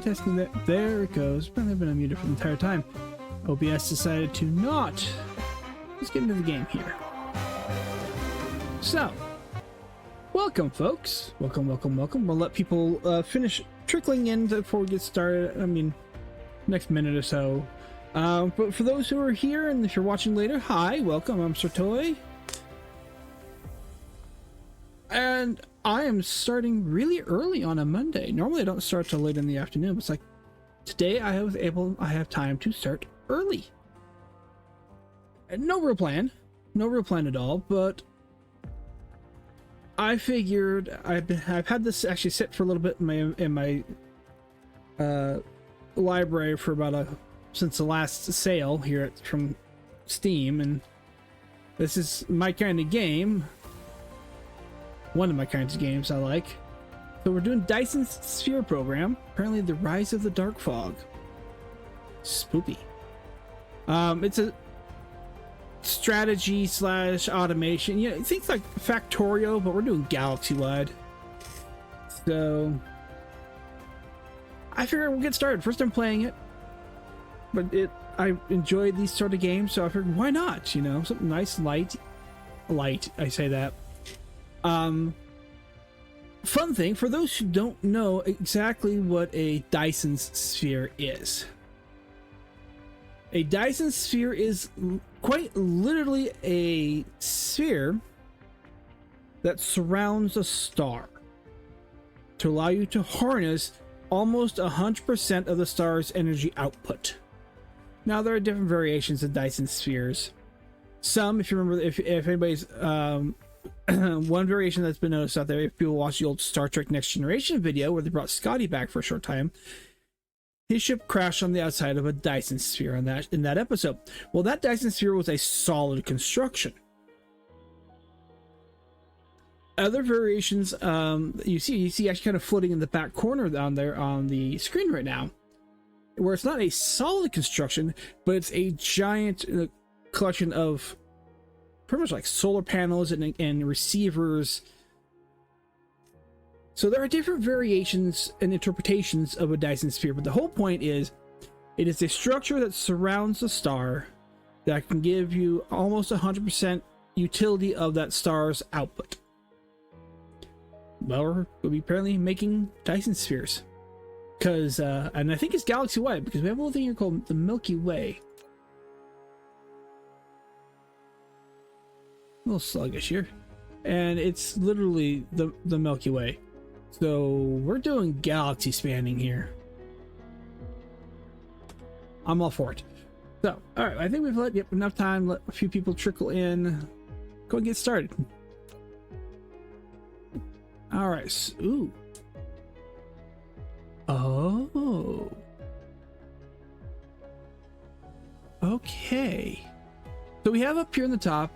Testing that. There it goes. Apparently I've been unmuted for the entire time. OBS decided to not. Let's get into the game here. So, welcome, folks. Welcome, welcome, welcome. We'll let people finish trickling in before we get started. I mean, next minute or so. But for those who are here, and if you're watching later, hi, welcome. I'm Sertoy. And I am starting really early on a Monday. Normally I don't start till late in the afternoon, but it's like today I have time to start early. And no real plan at all, but I figured I've had this actually sit for a little bit in my library for since the last sale here from Steam, and this is my kind of game. One of my kinds of games I like. So we're doing Dyson's Sphere program. Apparently the Rise of the Dark Fog. Spoopy. It's a strategy / automation. You know, things like Factorio, but we're doing galaxy-wide. So I figured we'll get started. First time playing it. But I enjoy these sort of games, so I figured why not? You know, something nice, light, I say that. Fun thing, for those who don't know exactly what a Dyson's Sphere is. A Dyson Sphere is quite literally a sphere that surrounds a star to allow you to harness almost 100% of the star's energy output. Now, there are different variations of Dyson Spheres. Some, if you remember, if anybody's one variation that's been noticed out there, if people watch the old Star Trek Next Generation video where they brought Scotty back for a short time, his ship crashed on the outside of a Dyson Sphere in that episode. Well, that Dyson Sphere was a solid construction. Other variations you see actually kind of floating in the back corner down there on the screen right now, where it's not a solid construction, but it's a giant collection of pretty much like solar panels and receivers. So there are different variations and interpretations of a Dyson Sphere, but the whole point is it is a structure that surrounds the star that can give you almost 100% utility of that star's output. Well, we'll be apparently making Dyson Spheres. Because, and I think it's galaxy-wide, because we have a little thing here called the Milky Way. A little sluggish here. And it's literally the Milky Way. So we're doing galaxy spanning here. I'm all for it. So, alright, I think we've let enough time, let a few people trickle in. Go and get started. Alright, ooh. Oh. Okay. So we have up here in the top,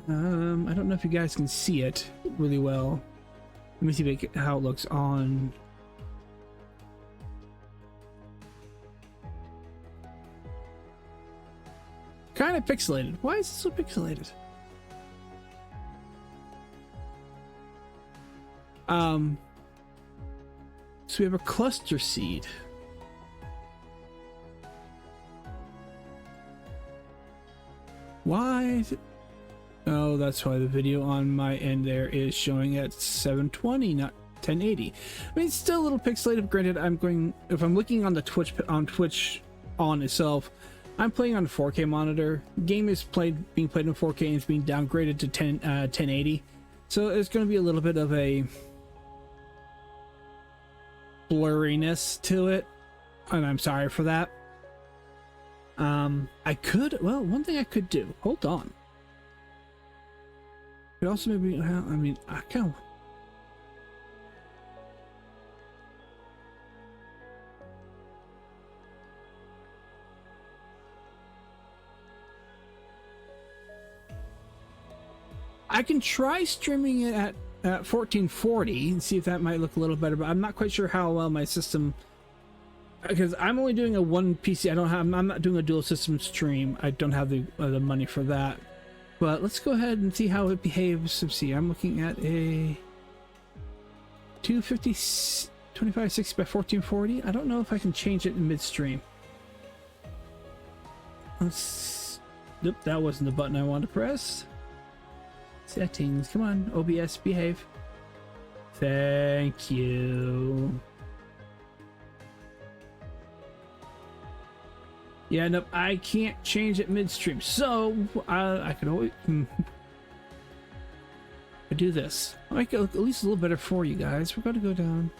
I don't know if you guys can see it really well. Let me see how it looks on. Kind of pixelated. Why is it so pixelated? So we have a cluster seed. Why is it? Oh, that's why the video on my end there is showing at 720, not 1080. I mean, it's still a little pixelated. Granted, if I'm looking on the Twitch on itself, I'm playing on a 4K monitor. The game is being played in 4K and it's being downgraded to 1080. So it's going to be a little bit of a blurriness to it, and I'm sorry for that. I could, well, one thing I could do, hold on. Could also maybe, well, I mean, I kind of, I can try streaming it at 1440 and see if that might look a little better, but I'm not quite sure how well my system, because I'm only doing a one PC. I'm not doing a dual system stream. I don't have the money for that. But let's go ahead and see how it behaves. Let's see, I'm looking at a 250 2560 by 1440. I don't know if I can change it in midstream. Nope, that wasn't the button I wanted to press. Settings, come on, OBS, behave. Thank you. Yeah, nope, I can't change it midstream, so I could always I do this. I make it look at least a little better for you guys. We're gonna go down.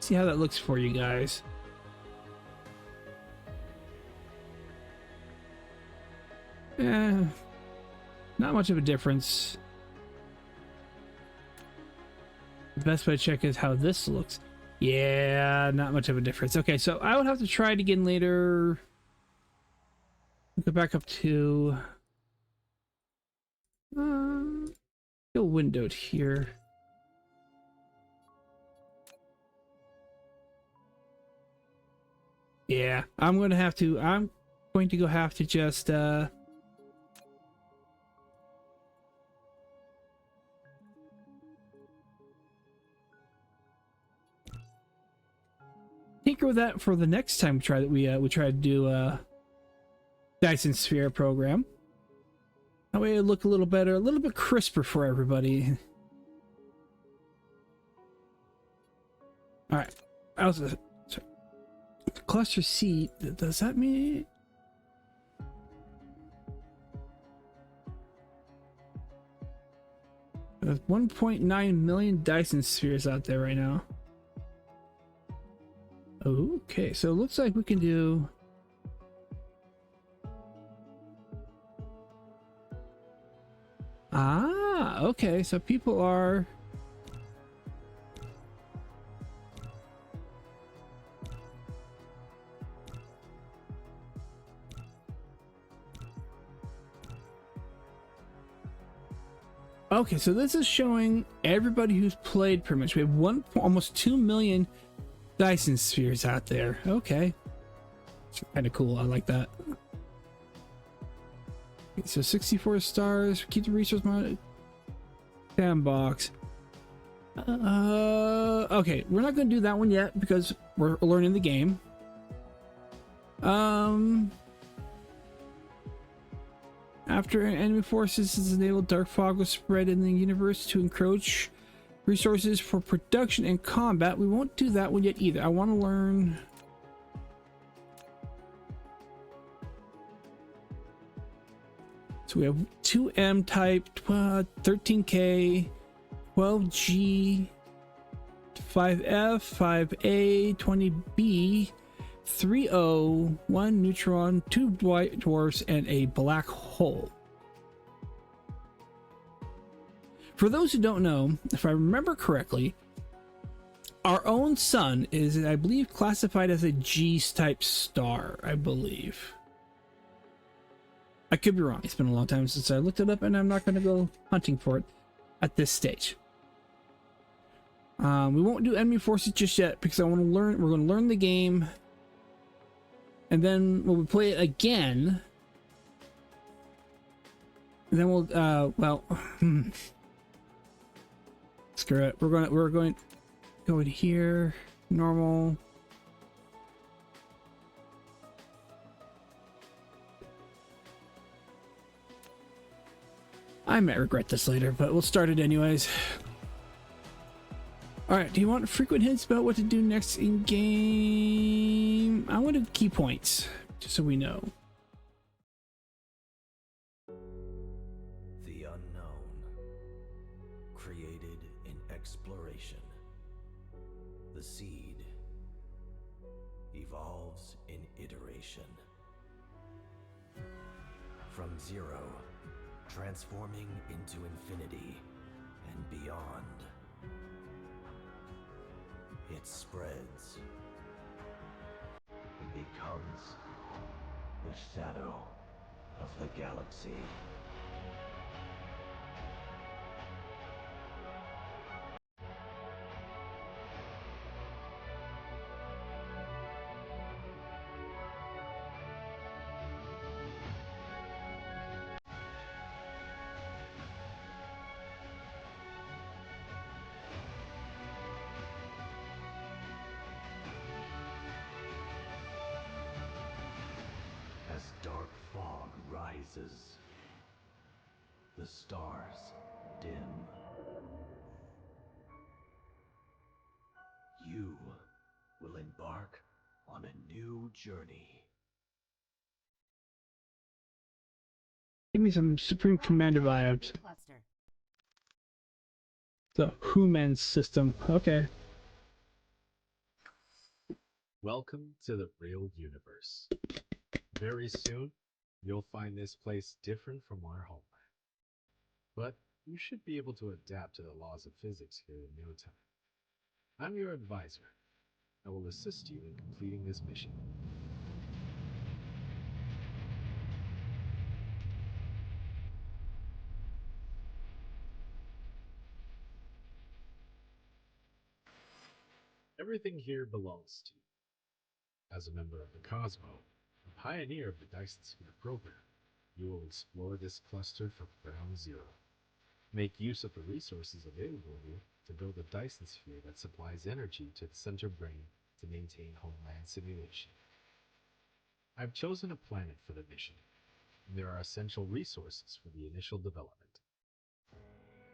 See how that looks for you guys. Not much of a difference. The best way to check is how this looks. Yeah, not much of a difference. Okay, so I would have to try it again later. Go back up to still windowed here. Yeah, I'm going to have to just tinker with that for the next time we try to do a Dyson Sphere program. That way it'll look a little better, a little bit crisper for everybody. All right, cluster C, does that mean there's 1.9 million Dyson spheres out there right now? Okay, so it looks like we can do okay, so people are okay, so this is showing everybody who's played pretty much. We have almost 2 million Dyson spheres out there. Okay. It's kind of cool. I like that. Okay, so 64 stars. Keep the resource mod. Sandbox. Okay, we're not going to do that one yet because we're learning the game. After enemy forces is enabled, dark fog will spread in the universe to encroach resources for production and combat. We won't do that one yet either. I want to learn. So we have 2M type, 13K, 12G, 5F, 5A, 20B, 3O, 1 neutron, 2 white dwarfs, and a black hole. For those who don't know, if I remember correctly, our own sun is, I believe, classified as a G-type star, I believe. I could be wrong. It's been a long time since I looked it up, and I'm not going to go hunting for it at this stage. We won't do enemy forces just yet because I want to learn. We're going to learn the game, and then when we play it again, then we'll well. Screw it. We're going to go in here. Normal. I might regret this later, but we'll start it anyways. Alright, do you want frequent hints about what to do next in game? I want key points, just so we know. created in exploration. The seed evolves in iteration. From zero, transforming into infinity and beyond. It spreads and becomes the shadow of the galaxy. As dark fog rises, the stars dim. You will embark on a new journey. Give me some Supreme Commander vibes. Cluster. The Human system. Okay. Welcome to the real universe. Very soon, you'll find this place different from our homeland. But you should be able to adapt to the laws of physics here in no time. I'm your advisor. I will assist you in completing this mission. Everything here belongs to you. As a member of the Cosmo, a pioneer of the Dyson Sphere program, you will explore this cluster from ground zero. Make use of the resources available here to build a Dyson Sphere that supplies energy to the center brain to maintain homeland simulation. I've chosen a planet for the mission, and there are essential resources for the initial development.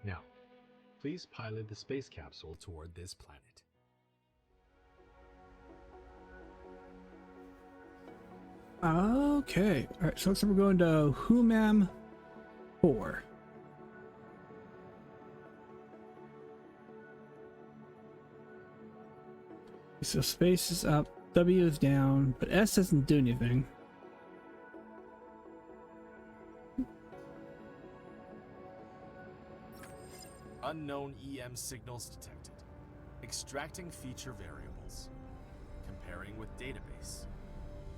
Now, please pilot the space capsule toward this planet. Okay. Alright, so looks like we're going to Humam 4. So space is up, W is down, but S doesn't do anything. Unknown EM signals detected. Extracting feature variables. Comparing with database.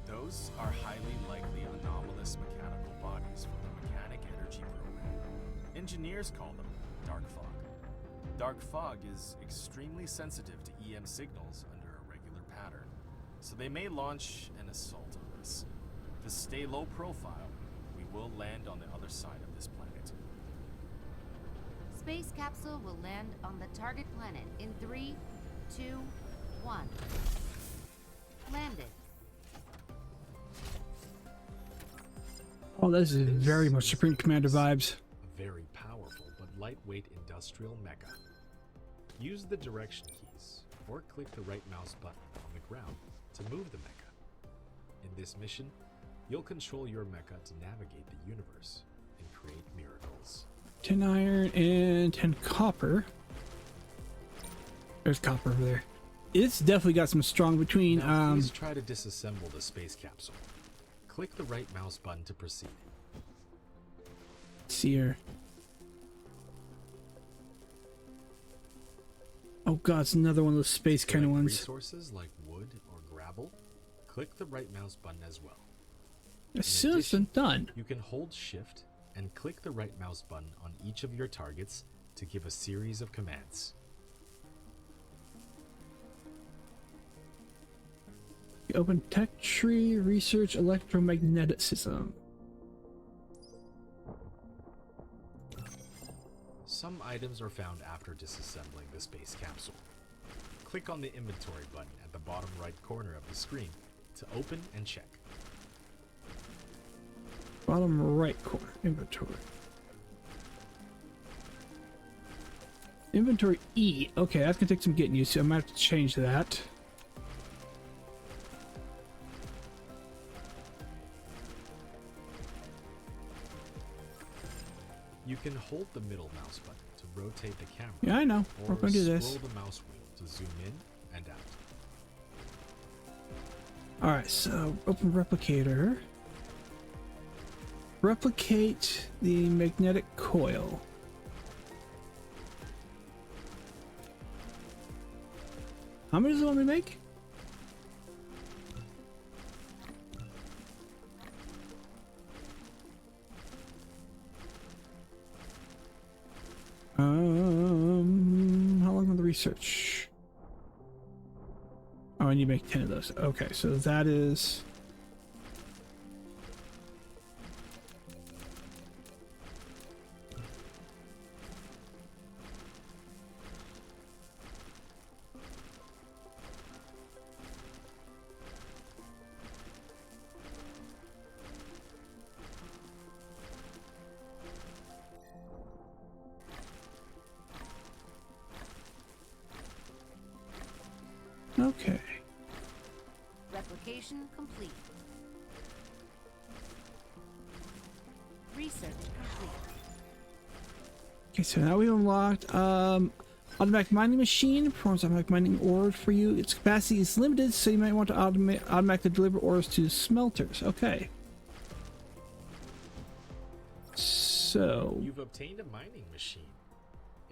Those are highly likely anomalous mechanical bodies from the Mechanic Energy Program. Engineers call them dark fog. Dark fog is extremely sensitive to EM signals under a regular pattern, so they may launch an assault on us. To stay low profile, we will land on the other side of this planet. Space capsule will land on the target planet in 3, 2, 1. Landed. Oh, this is very much Supreme Commander vibes. A very powerful but lightweight industrial mecha. Use the direction keys or click the right mouse button on the ground to move the mecha. In this mission, you'll control your mecha to navigate the universe and create miracles. 10 iron and 10 copper. There's copper over there. It's definitely got some strong between. Now, please try to disassemble the space capsule. Click the right mouse button to proceed. See here. Oh god, it's another one of those space kind of Select ones. Resources like wood or gravel. Click the right mouse button as well. As soon as I'm done. You can hold shift and click the right mouse button on each of your targets to give a series of commands. Open tech tree, research electromagneticism. Some items are found after disassembling the space capsule. Click on the inventory button at the bottom right corner of the screen to open and check. Bottom right corner, inventory. Inventory E. Okay, that's gonna take some getting used to. I might have to change that. You can hold the middle mouse button to rotate the camera. Yeah, I know. We're Or going to do this. scroll the mouse wheel to zoom in and out. Alright, so open replicator. Replicate the magnetic coil. How many does it want me to make? How long will the research? Oh, I need to make 10 of those. Okay, so that is... Okay. Replication complete. Research complete. Okay, so now we unlocked automatic mining machine. Performs automatic mining ores for you. Its capacity is limited, so you might want to automatically deliver ores to smelters. Okay. So You've obtained a mining machine.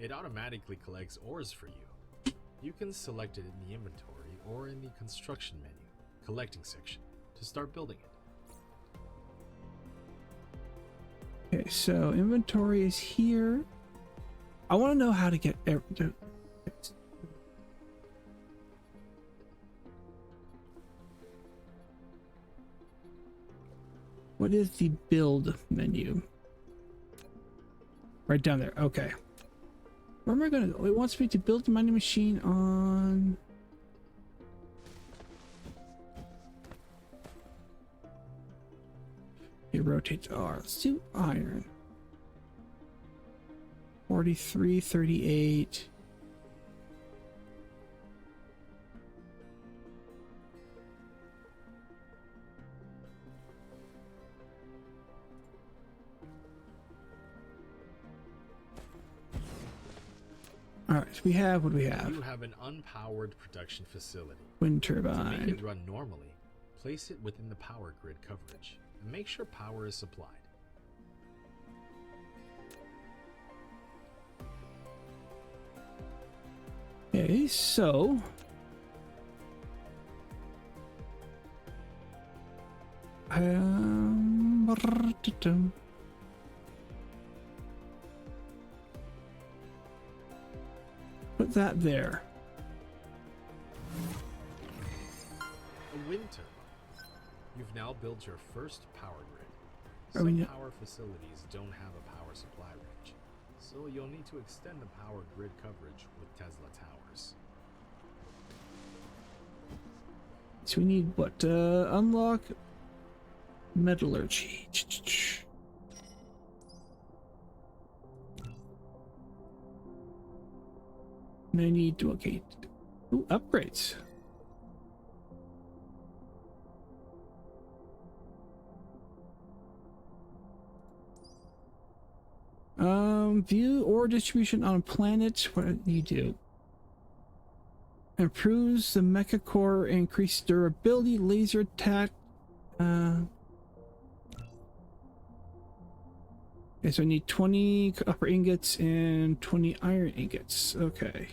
It automatically collects ores for you. You can select it in the inventory or in the construction menu, collecting section, to start building it. okay, so inventory is here. I want to know how to get what is the build menu? Right down there. Okay. Where am I gonna go? It wants me to build the mining machine on... It rotates R. Let's do iron. 43, 38. All right, so we have what do we have? You have an unpowered production facility. Wind To make turbine. it run normally, place it within the power grid coverage and make sure power is supplied. Okay, so put that there. A wind turbine. You've now built your first power grid. Are we Some not- power facilities don't have a power supply range, so you'll need to extend the power grid coverage with Tesla towers. So we need what? Unlock metallurgy. And I need to ooh, upgrades. View ore distribution on a planet. What do you do? Improves the mecha core, increase durability, laser attack. Okay, so I need 20 copper ingots and 20 iron ingots. Okay.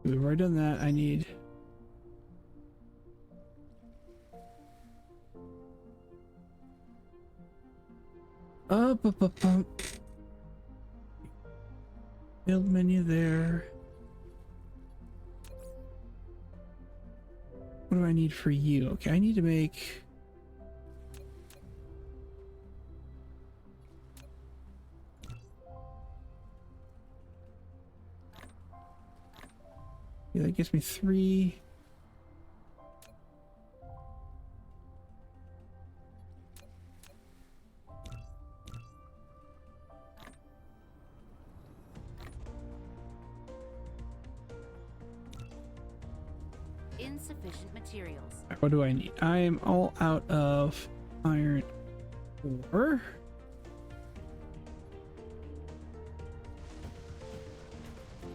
We've already done that. I need... Up. Build menu there. What do I need for you? Okay, I need to make... Yeah, that gives me 3. insufficient materials. What do I need? I am all out of iron ore.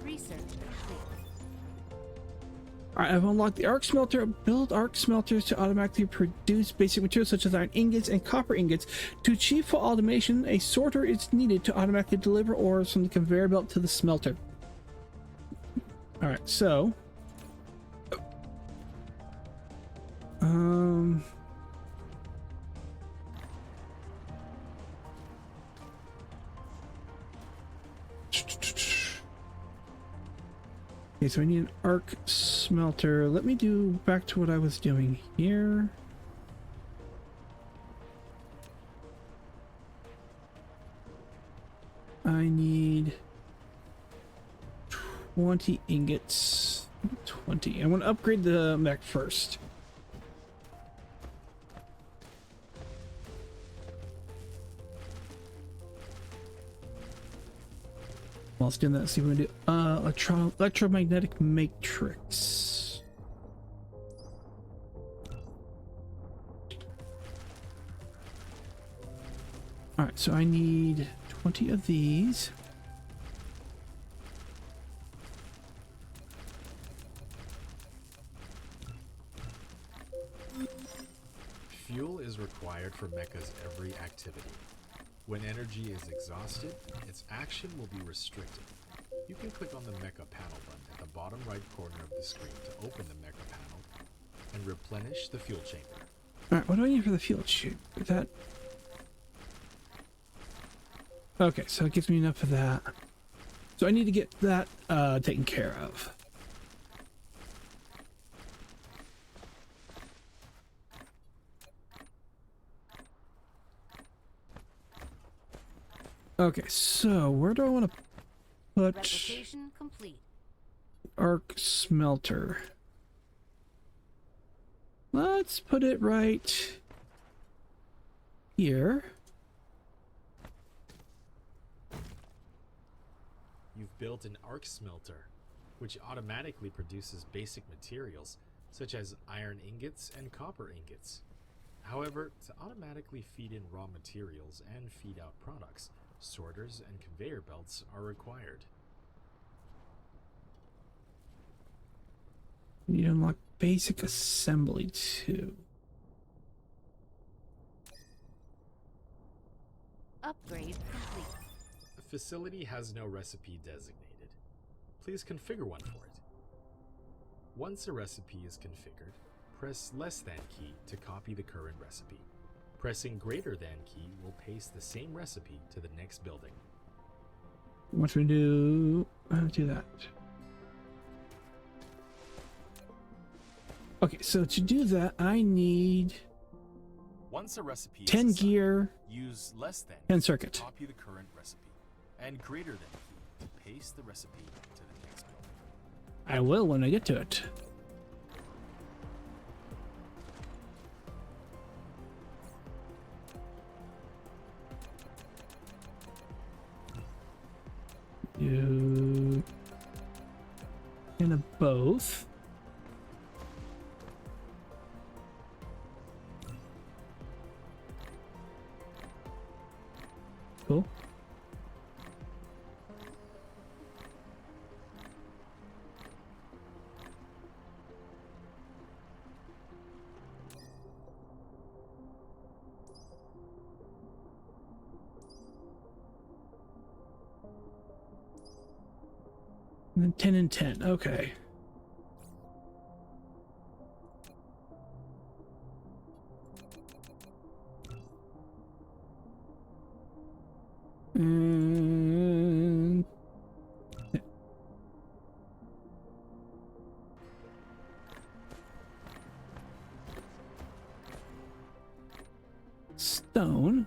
Research complete. Alright, I've unlocked the arc smelter. Build arc smelters to automatically produce basic materials such as iron ingots and copper ingots. To achieve full automation, a sorter is needed to automatically deliver ores from the conveyor belt to the smelter. Alright, so okay, so I need an arc smelter. Let me do back to what I was doing here. I need 20 ingots. 20. I want to upgrade the mech first. Well, let's do that. See what we do. Electromagnetic matrix. All right, so I need 20 of these. Fuel is required for Mecha's every activity. When energy is exhausted, its action will be restricted. You can click on the Mecha panel button at the bottom right corner of the screen to open the Mecha panel and replenish the fuel chamber. Alright, what do I need for the fuel chute? That... Okay, so it gives me enough of that. So I need to get that taken care of. Okay, so where do I want to put Replication complete. arc smelter? Let's put it right here. You've built an arc smelter, which automatically produces basic materials such as iron ingots and copper ingots. However, to automatically feed in raw materials and feed out products, sorters and conveyor belts are required. You need to unlock basic assembly too. Upgrade complete. The facility has no recipe designated. Please configure one for it. Once a recipe is configured, press less than key to copy the current recipe. Pressing greater than key will paste the same recipe to the next building. What do we do? Do that. Okay, so to do that, I need Once a recipe is 10 assigned, gear, use less than 10 key circuit. to copy the current recipe, and greater than key to paste the recipe to the next building. I will when I get to it. Do in a both. Cool. And then 10 and 10. Okay. And stone.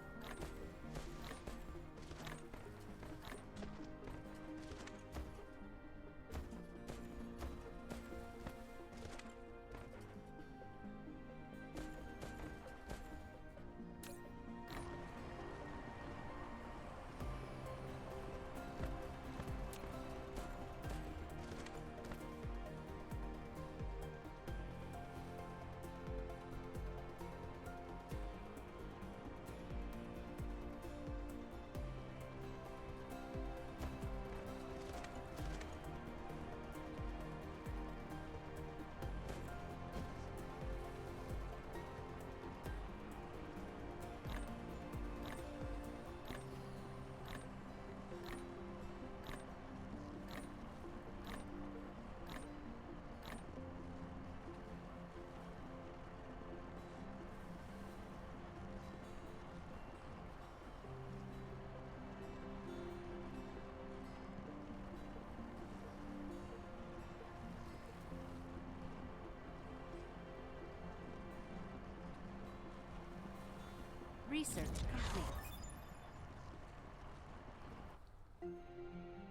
Research complete.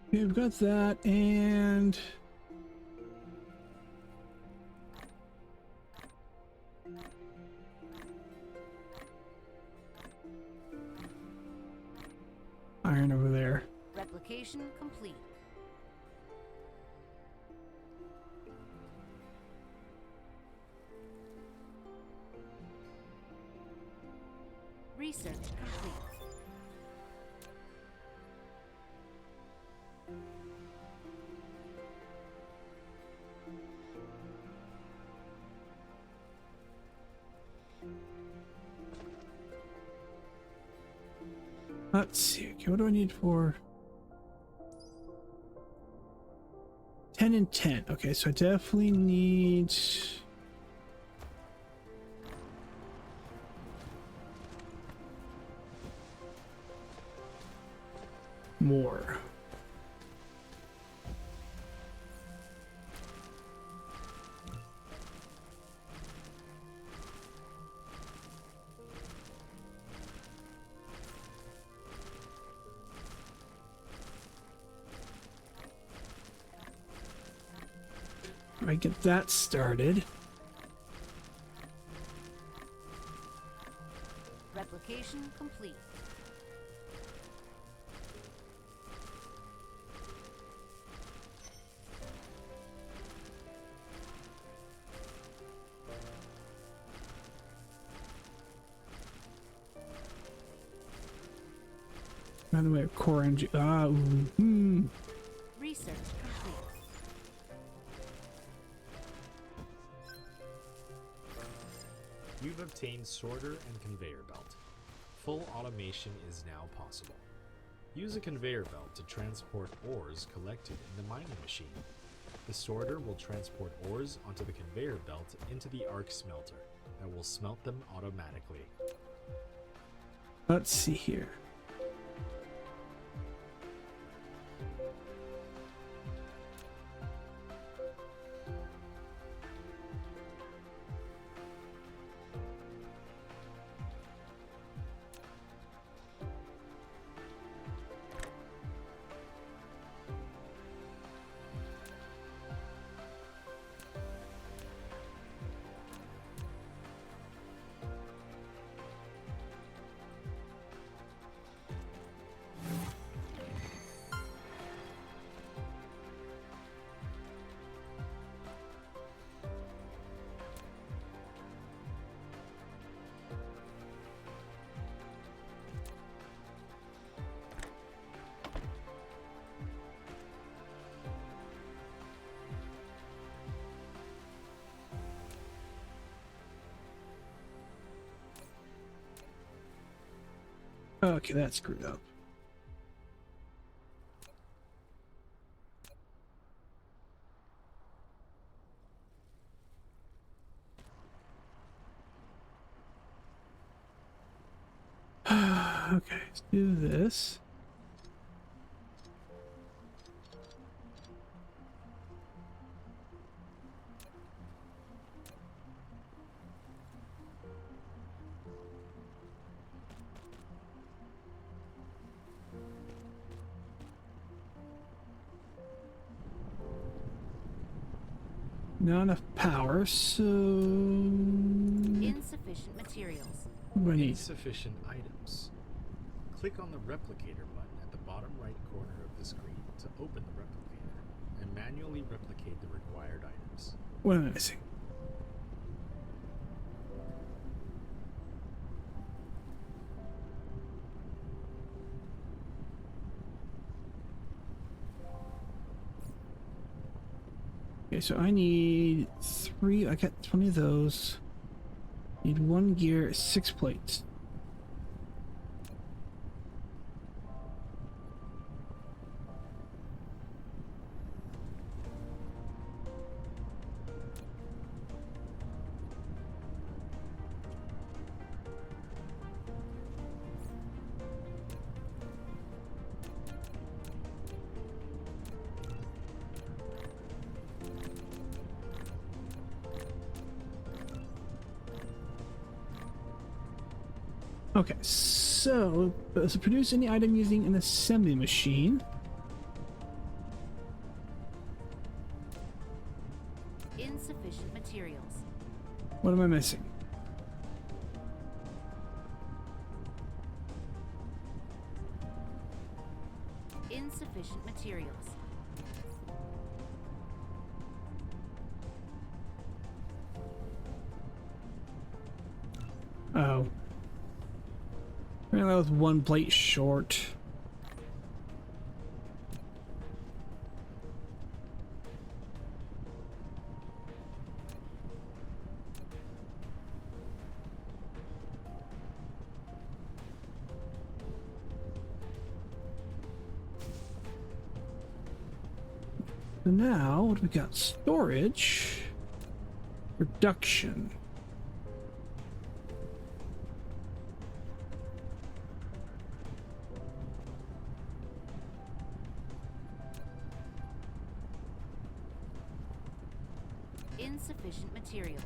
Okay, we've got that, and iron over there. Replication complete. Research complete. Let's see. Okay, what do I need for 10 and 10? Okay, so I definitely need more. I get that started. Replication complete. By the way, core engine. Research complete. You've obtained sorter and conveyor belt. Full automation is now possible. Use a conveyor belt to transport ores collected in the mining machine. The sorter will transport ores onto the conveyor belt into the arc smelter that will smelt them automatically. Let's see here. Okay, that's screwed up. Okay, let's do this. Not enough power, so Insufficient materials. what do I need? Insufficient items. Click on the replicator button at the bottom right corner of the screen to open the replicator and manually replicate the required items. What am I missing? Okay, so I need 3. I got 20 of those. Need 1 gear, 6 plates. Okay, so produce any item using an assembly machine. Insufficient materials. What am I missing? Insufficient materials. Oh. Apparently I was one plate short. So now, what do we got? Storage. Production. Insufficient materials.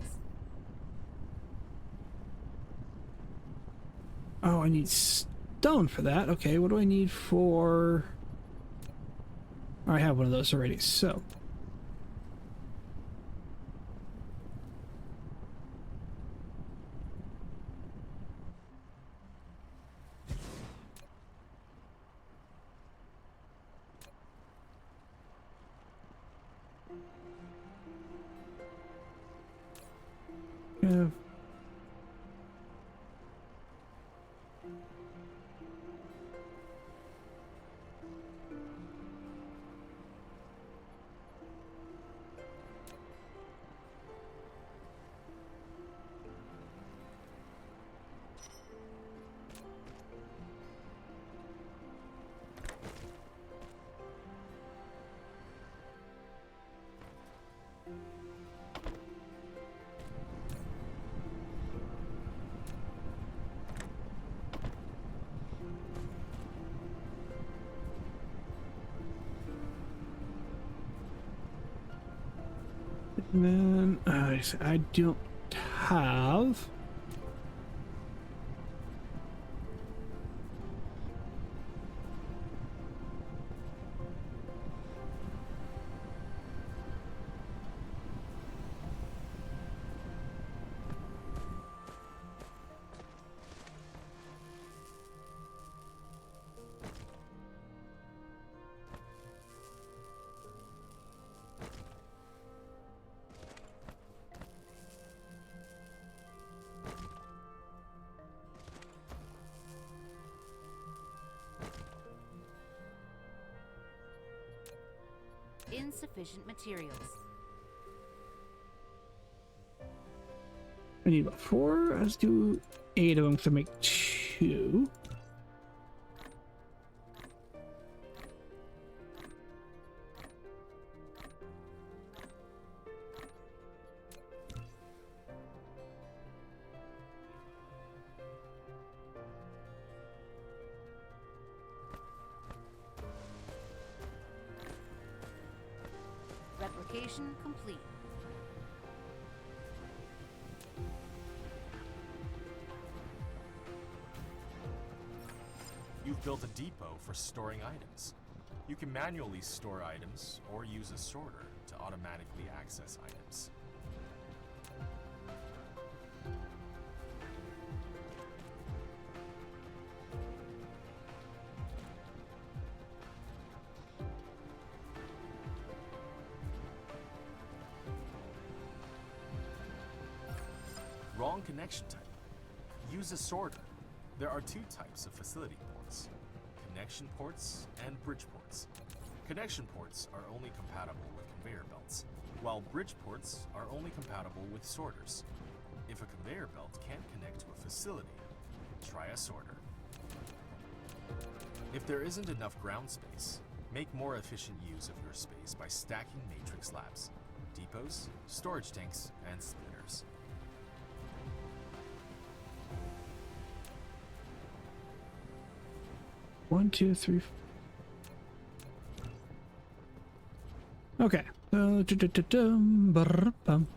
Oh, I need stone for that. Okay, what do I need for... Oh, I have one of those already, so... Yeah. And then I don't have. Insufficient materials. I need about 4. Let's do 8 of them to make 2. Replication complete. You've built a depot for storing items. You can manually store items or use a sorter to automatically access items. Wrong connection type. Use a sorter. There are 2 types of facility ports: connection ports and bridge ports. Connection ports are only compatible with conveyor belts, while bridge ports are only compatible with sorters. If a conveyor belt can't connect to a facility, try a sorter. If there isn't enough ground space, make more efficient use of your space by stacking matrix slabs, depots, storage tanks, and splitters. One, two, three. Okay. Brr-bum.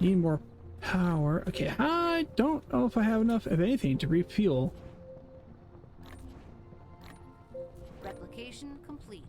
Need more power. Okay, I don't know if I have enough of anything to refuel. Replication complete.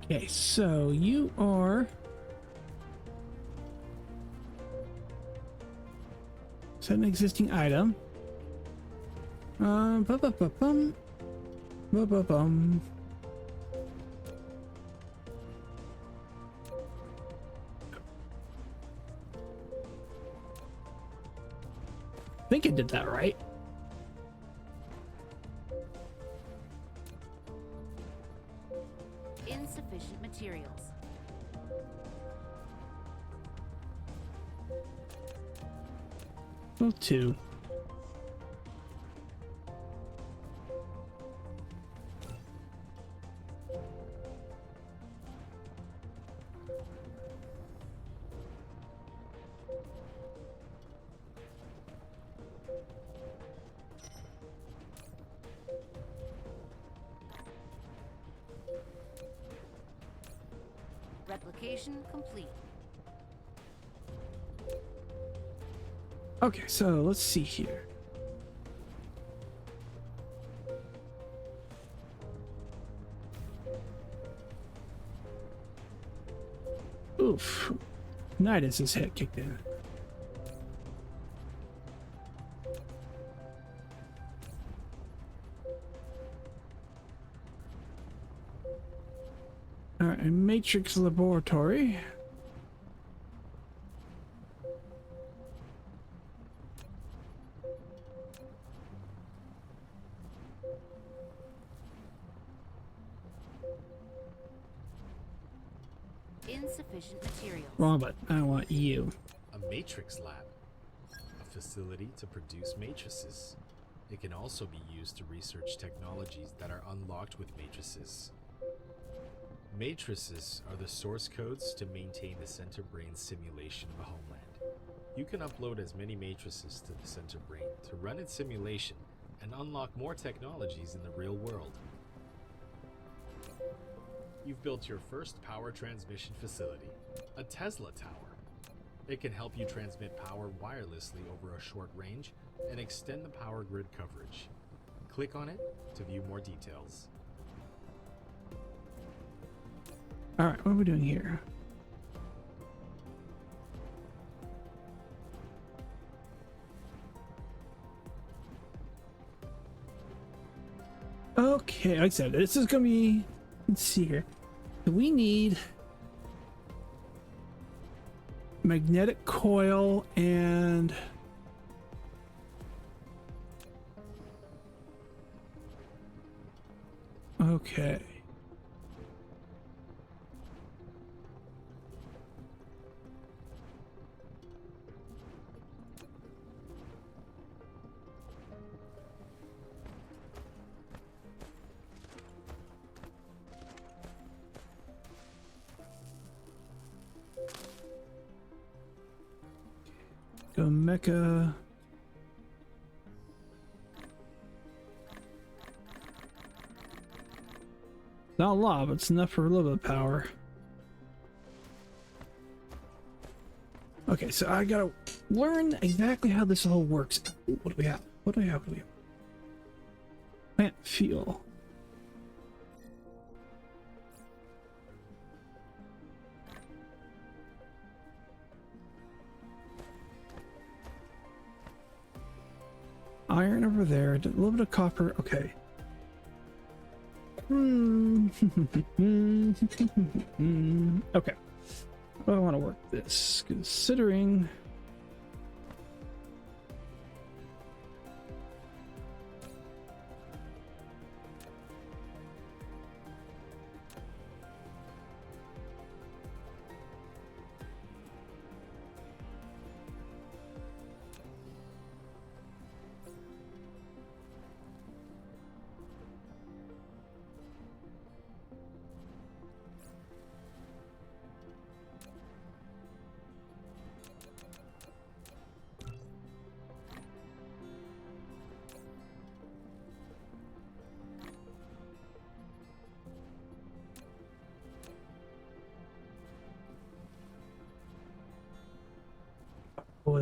Okay, so you are. Set an existing item. Ba-ba-ba-bum. Ba-ba-bum. I think I did that right. Insufficient materials. Well, 2. Replication complete. Okay, so let's see here. Oof. Nidus' head kicked in. Alright, Matrix Laboratory. Insufficient materials. Wrong button. I want you. A matrix lab. A facility to produce matrices. It can also be used to research technologies that are unlocked with matrices. Matrices are the source codes to maintain the center brain simulation of a homeland. You can upload as many matrices to the center brain to run its simulation and unlock more technologies in the real world. You've built your first power transmission facility, a Tesla tower. It can help you transmit power wirelessly over a short range and extend the power grid coverage. Click on it to view more details. Alright, what are we doing here? Okay, like I said, this is gonna be. Let's see here. We need magnetic coil and okay. Go mecha. Not a lot, but it's enough for a little bit of power. Okay, so I gotta learn exactly how this all works. Ooh, what do we have? What do we have? What do we have? Plant fuel. Iron over there, a little bit of copper. Okay. Okay. How do I want to work this? Considering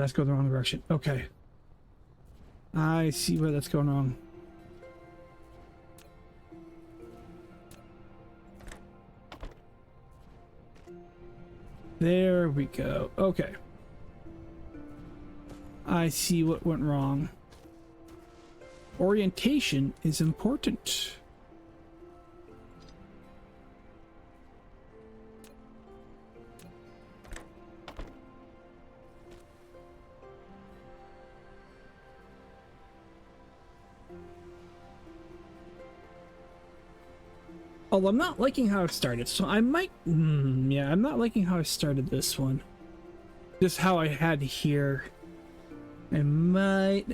that's going the wrong direction. Okay. I see where that's going wrong. There we go. Okay. I see what went wrong. Orientation is important. Although I'm not liking how I started, so I might... yeah, I'm not liking how I started this one. Just how I had here. I might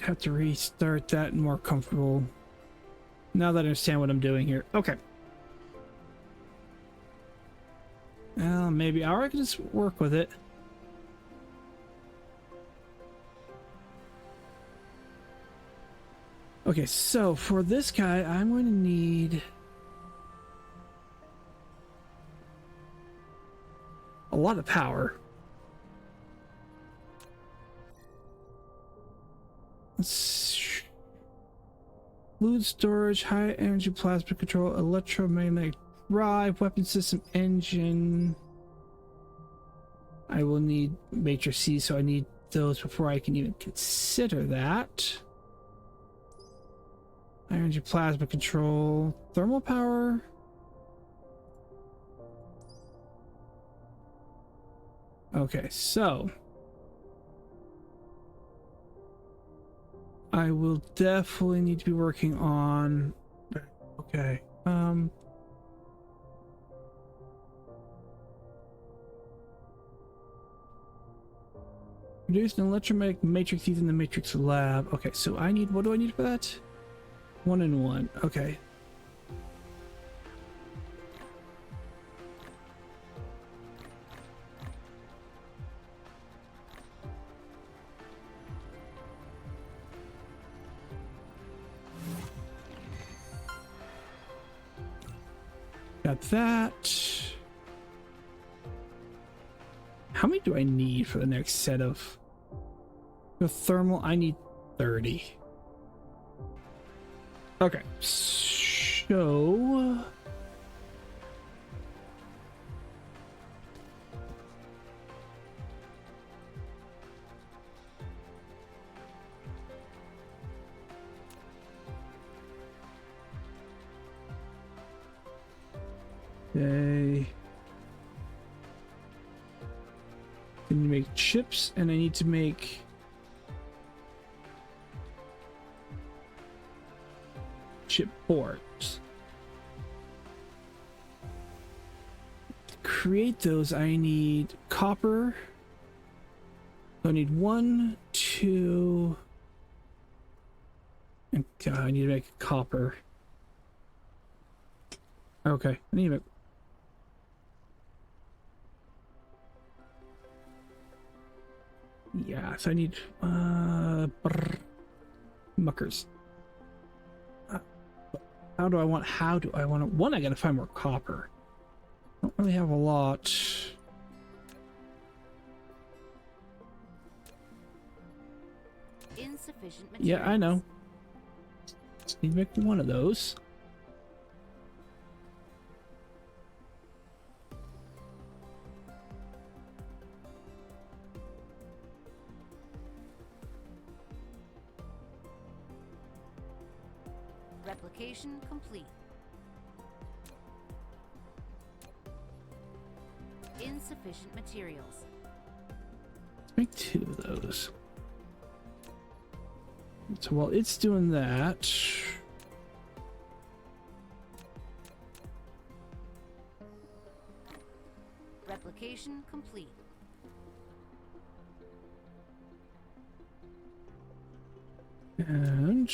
have to restart that and more comfortable. Now that I understand what I'm doing here. Okay. Well, maybe I can just work with it. Okay, so for this guy, I'm going to need... a lot of power. Fluid storage, high energy plasma control, electromagnetic drive, weapon system engine. I will need matrices, so I need those before I can even consider that. High energy plasma control, thermal power. Okay, so I will definitely need to be working on... okay, produce an electromagnetic matrix using the matrix lab. Okay, so I need... what do I need for that? 1 and 1. Okay. Got that. How many do I need for the next set of the thermal? I need 30. Okay, so okay. Can you make chips? And I need to make chip boards. To create those, I need copper. So I need 1, 2, and God, I need to make copper. Okay, I need to make... yeah, so I need muckers. How do I want it? One, I gotta find more copper. I don't really have a lot. Insufficient materials. Yeah, I know. Just need to make one of those. Replication complete. Insufficient materials. Let's make 2 of those. So while it's doing that, Replication complete. and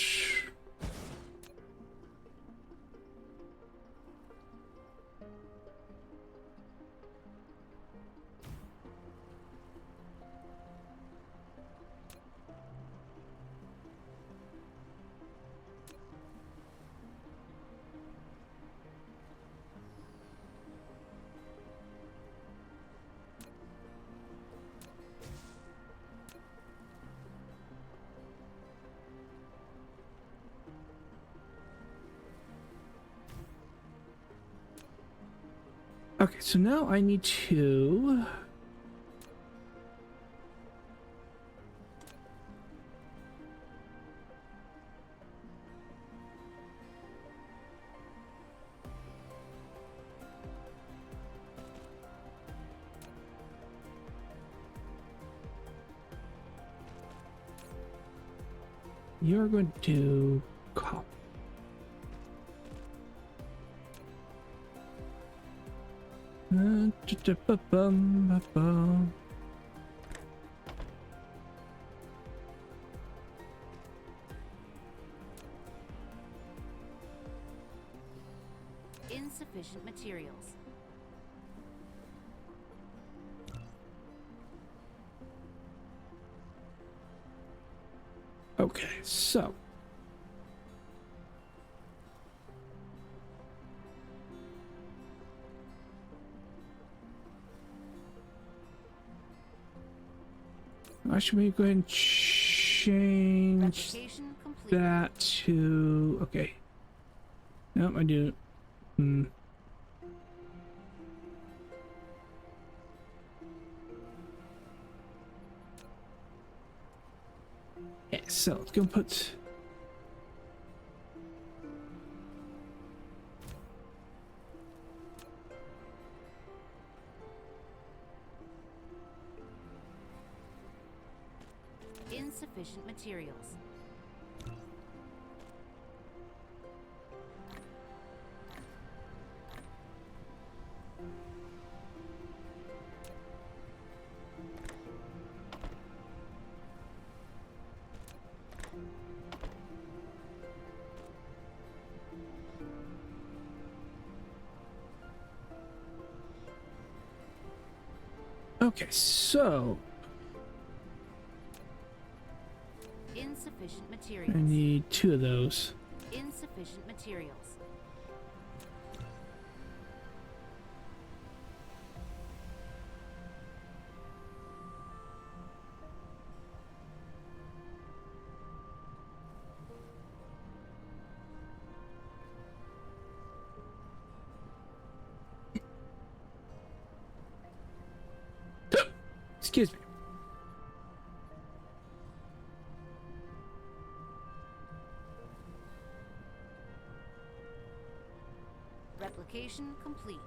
Okay, so now I need to... You're going to do copper. Insufficient materials. Okay, so I should maybe go ahead and change Replication complete. that to okay. Nope, I do. Okay, so let's go put. Insufficient materials. Okay, so Insufficient materials. I need 2 of those. Insufficient materials. Excuse me. Replication complete.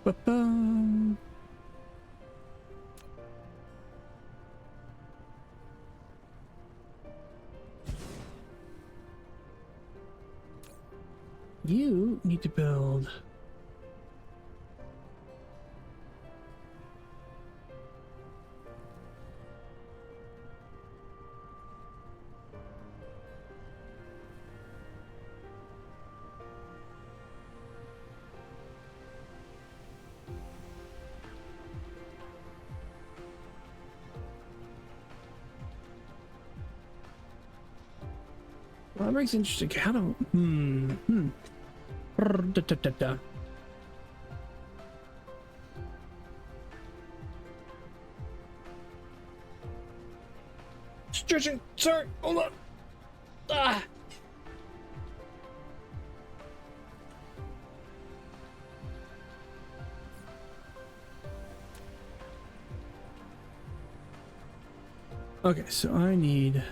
Ba-bum. You need to build. Well, that makes interesting. How do Da. Stretching. Sorry. Hold on. Ah. Okay, so I need.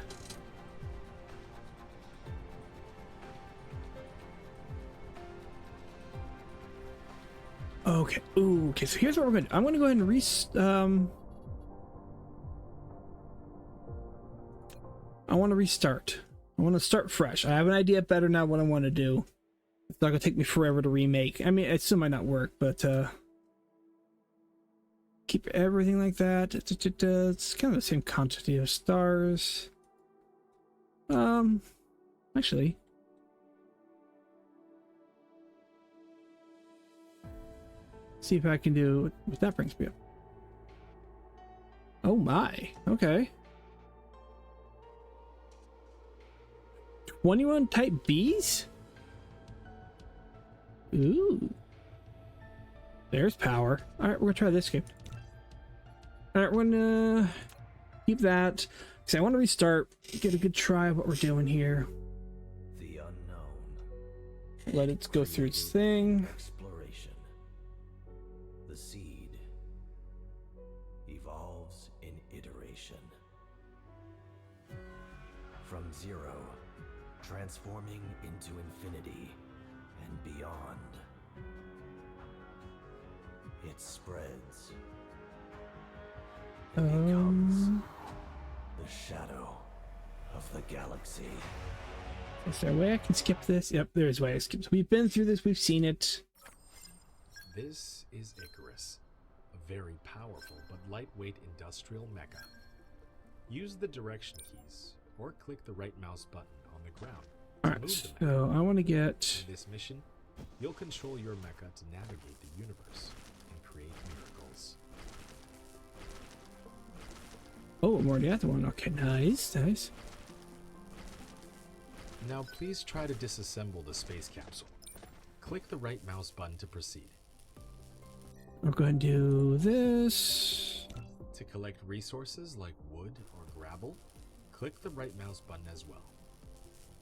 Okay. Ooh, okay, so here's what we're going to do. I'm going to go ahead and I want to restart. I want to start fresh. I have an idea better now what I want to do. It's not going to take me forever to remake. I mean, it still might not work, but keep everything like that. It's kind of the same quantity of stars. Actually. See if I can do what that brings me up. Oh my. Okay. 21 type Bs? Ooh. There's power. Alright, we're gonna try this game. Alright, we're gonna keep that. Because I want to restart, get a good try of what we're doing here. The unknown Let it go through its thing. Exploration. The seed evolves in iteration. From zero, transforming into infinity and beyond. It spreads. It becomes the shadow of the galaxy. Is there a way I can skip this? Yep, there's a way I skip. We've been through this. We've seen it. This is Icarus, a very powerful but lightweight industrial mecha. Use the direction keys or click the right mouse button on the ground to Alright, move the mecha. so I want to get... In this mission, you'll control your mecha to navigate the universe and create miracles. Oh, I'm already at the one. Okay, nice, nice. Now please try to disassemble the space capsule. Click the right mouse button to proceed. I'll go ahead and do this. To collect resources like wood or gravel, click the right mouse button as well.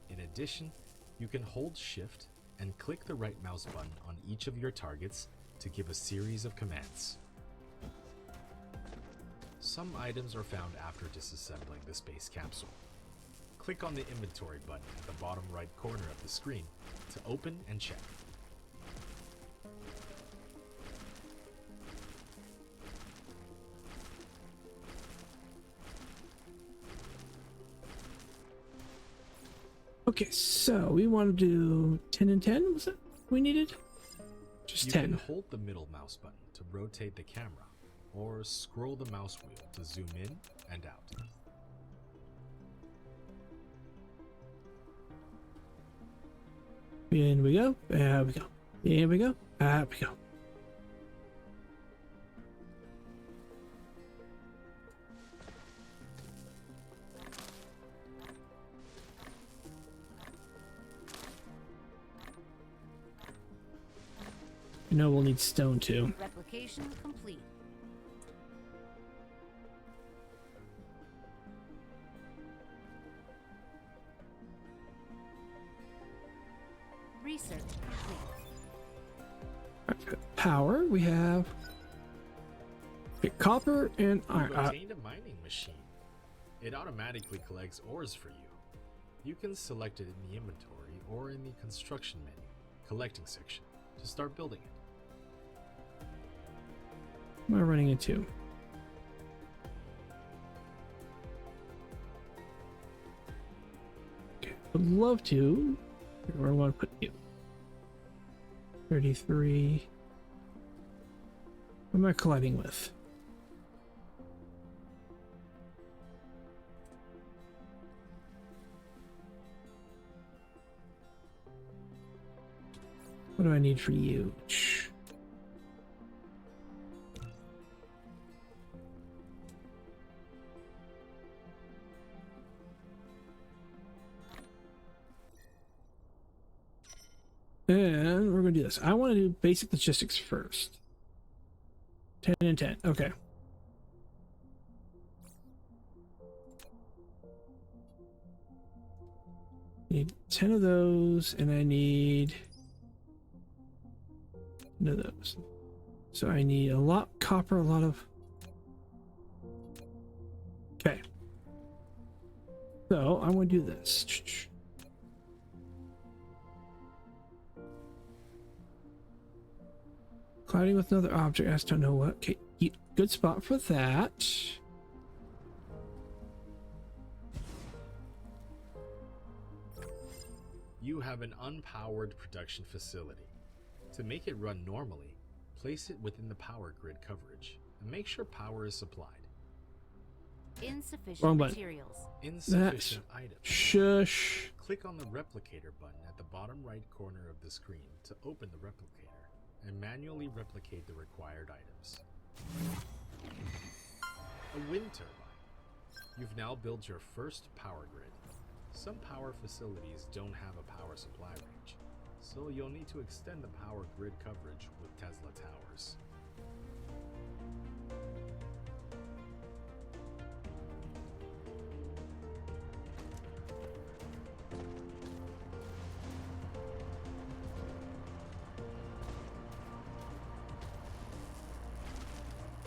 In addition, you can hold Shift and click the right mouse button on each of your targets to give a series of commands. Some items are found after disassembling the space capsule. Click on the inventory button at the bottom right corner of the screen to open and check. Okay, so we want to do 10 and 10, was it we needed? Just You 10. can hold the middle mouse button to rotate the camera, or scroll the mouse wheel to zoom in and out. In we go. There we go. Here we go. There we go. You know we'll need stone too. Replication complete. Research complete. Power, we have okay, copper and You iron. obtained a mining machine. It automatically collects ores for you. You can select it in the inventory or in the construction menu, collecting section, to start building it. What am I running into? Okay, would love to. Where do I want to put you? 33. What am I colliding with? What do I need for you? And we're going to do this. I want to do basic logistics first. 10 and 10. Okay. Need 10 of those, and I need 10 of those. So I need a lot copper, a lot of... Okay. So I'm going to do this. Colliding with another object, I just don't know what. Okay, good spot for that. You have an unpowered production facility. To make it run normally, place it within the power grid coverage and make sure power is supplied. Insufficient Wrong button. materials. Insufficient items. Shush. Click on the replicator button at the bottom right corner of the screen to open the replicator and manually replicate the required items. A wind turbine. You've now built your first power grid. Some power facilities don't have a power supply range, so you'll need to extend the power grid coverage with Tesla towers.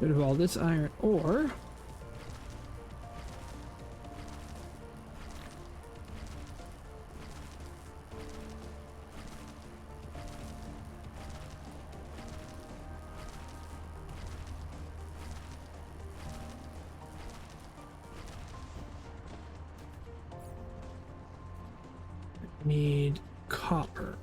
rid of all this iron ore. Need copper.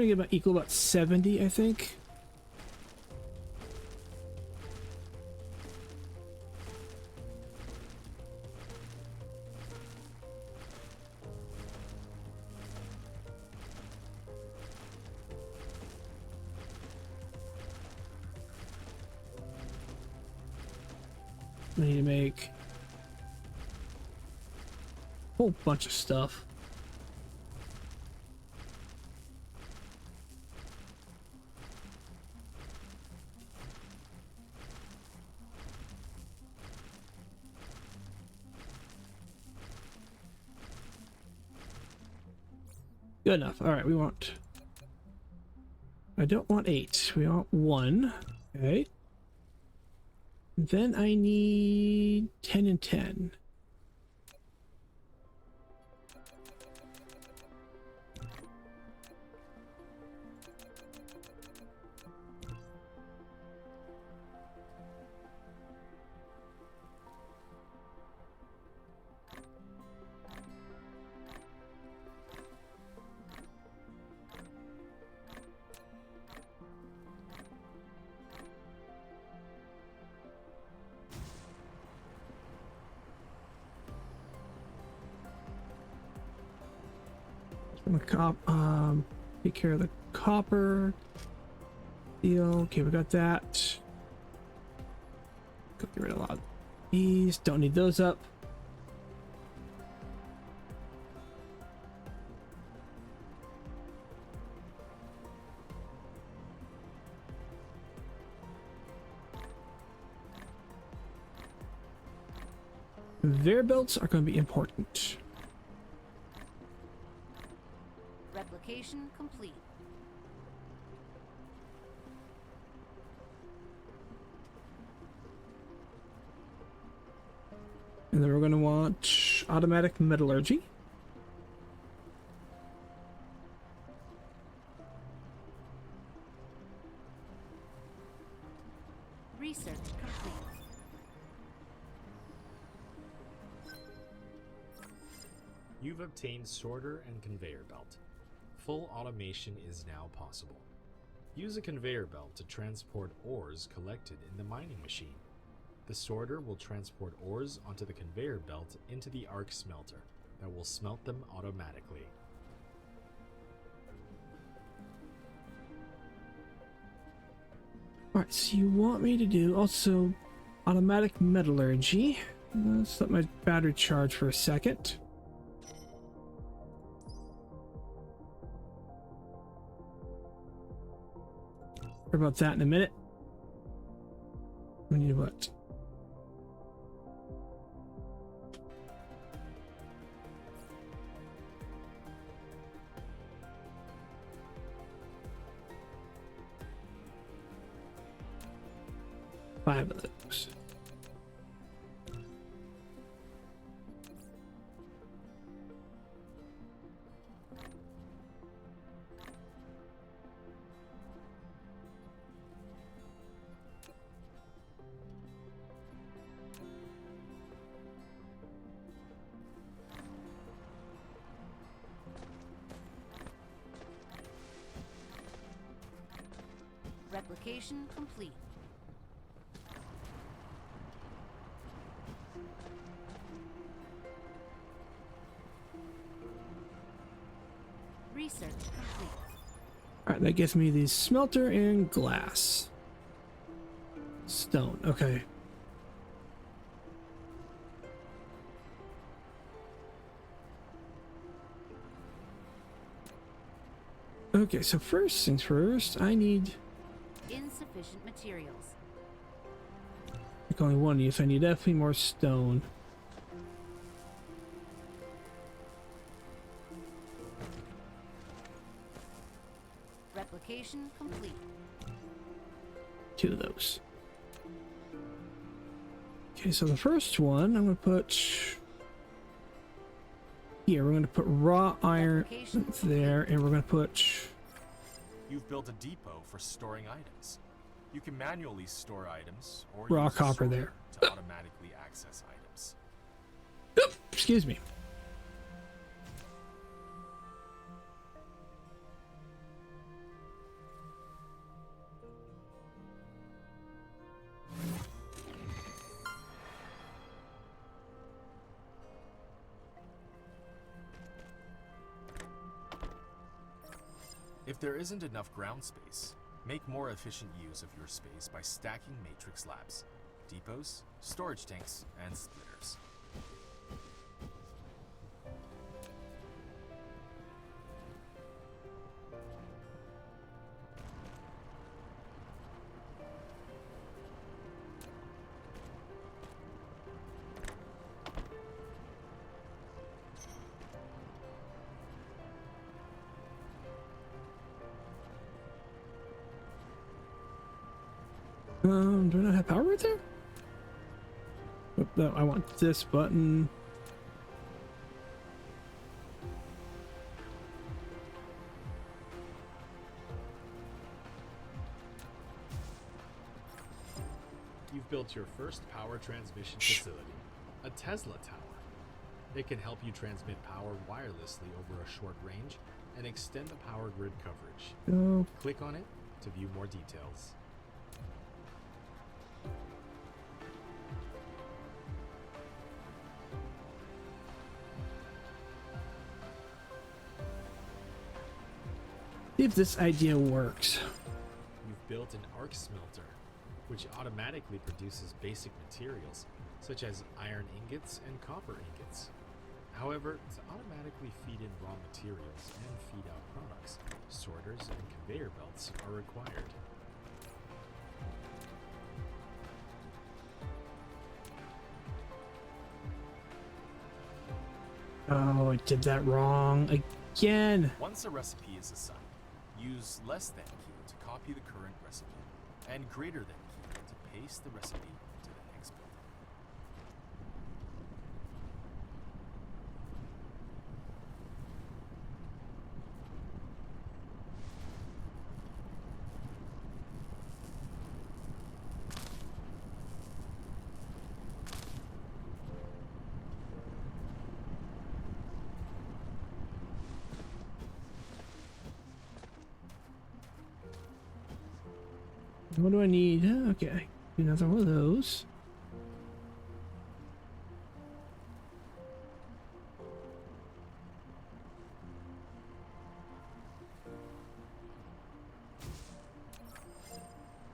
I'm gonna get about equal about 70, I think. We need to make a whole bunch of stuff. Good enough. All right, we want... I don't want 8. We want 1. Okay. Then I need 10 and 10. Take care of the copper deal. Okay, we got that. Go get rid of a lot of these. Don't need those up. Conveyor belts are going to be important. Replication complete. And then we're going to want automatic metallurgy. Research complete. You've obtained sorter and conveyor belt. Full automation is now possible. Use a conveyor belt to transport ores collected in the mining machine. The sorter will transport ores onto the conveyor belt into the arc smelter that will smelt them automatically. Alright, so you want me to do also automatic metallurgy. Let's let my battery charge for a second. Worry about that in a minute. We need what? Five of those. Replication complete. Research complete. Alright, that gives me the smelter and glass. Stone, okay. Okay, so first things first, I need Insufficient sufficient materials. Like only one use. I need definitely more stone. Replication complete. 2 of those. Okay, so the first one I'm gonna put here. We're gonna put raw iron there, and we're gonna put. You've built a depot for storing items. You can manually store items or Raw use a copper sorter there. to automatically access items. Excuse me. If there isn't enough ground space, make more efficient use of your space by stacking matrix slabs, depots, storage tanks, and splitters. Do I not have power right there? Oh, no, I want this button. You've built your first power transmission facility, a Tesla tower. It can help you transmit power wirelessly over a short range and extend the power grid coverage. Oh, Click on it to view more details. see if this idea works. You've built an arc smelter, which automatically produces basic materials such as iron ingots and copper ingots. However, to automatically feed in raw materials and feed out products, sorters and conveyor belts are required. Oh, I did that wrong again. Once a recipe is assigned, use less than key to copy the current recipe, and greater than key to paste the recipe to the next building. What do I need? Okay, another one of those.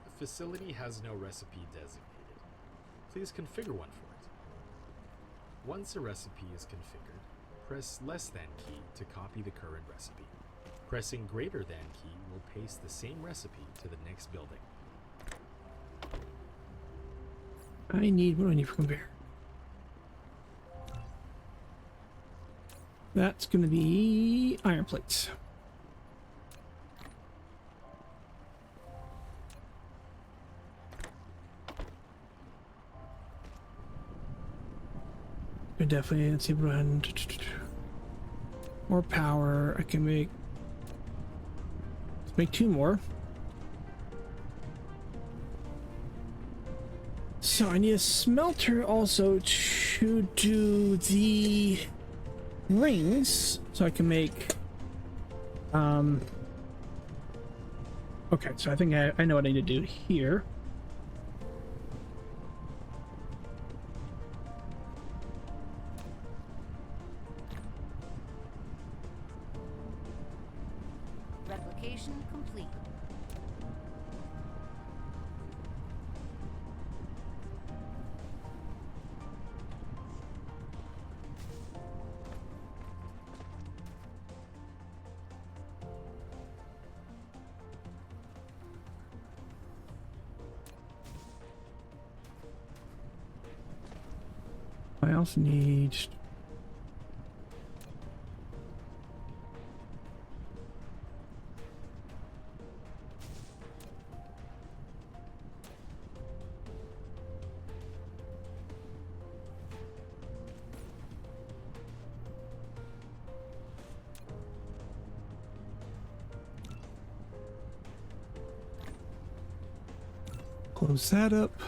The facility has no recipe designated. Please configure one for it. Once a recipe is configured, press less than key to copy the current recipe. Pressing greater than key will paste the same recipe to the next building. What do I need for conveyor? That's gonna be iron plates. I definitely, let's see, run more power. I can make, let's make 2 more. So I need a smelter also to do the rings, so I can make okay, so I think I know what I need to do here. Replication complete. I also need... Close that up.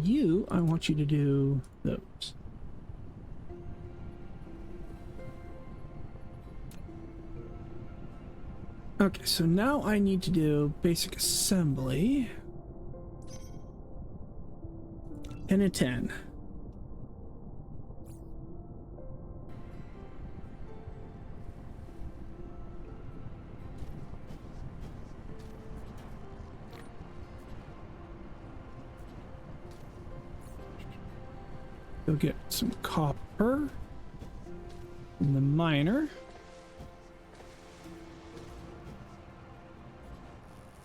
You, I want you to do those. Okay, so now I need to do basic assembly. 10 and 10. Go get some copper from the miner.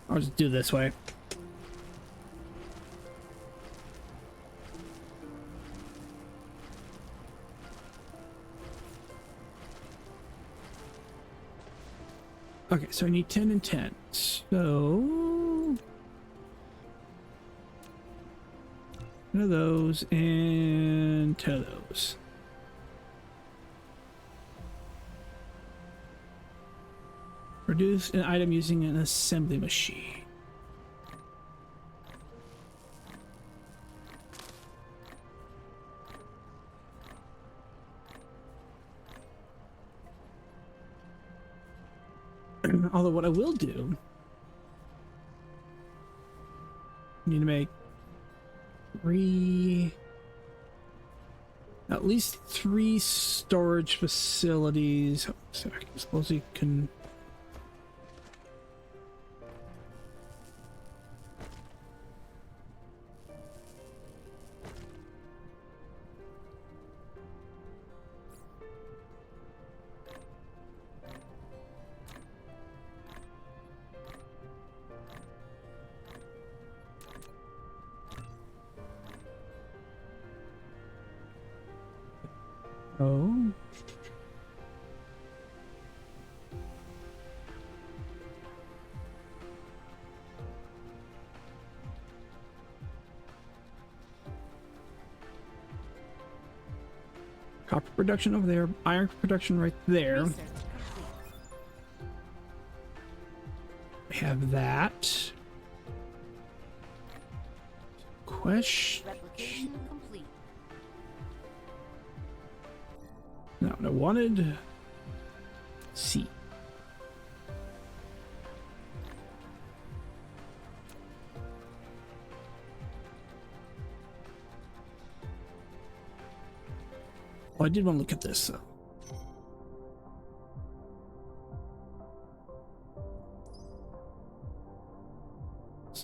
I'll just do this way. Okay, so I need 10 and 10. So 10 of those and 10 of those. Produce an item using an assembly machine. Although what I will do, I need to make at least 3 storage facilities. So I suppose you can. Oh. Copper production over there, iron production right there. Research complete. We have that. Question. Replication complete. No, I wanted C. Well, I did want to look at this though.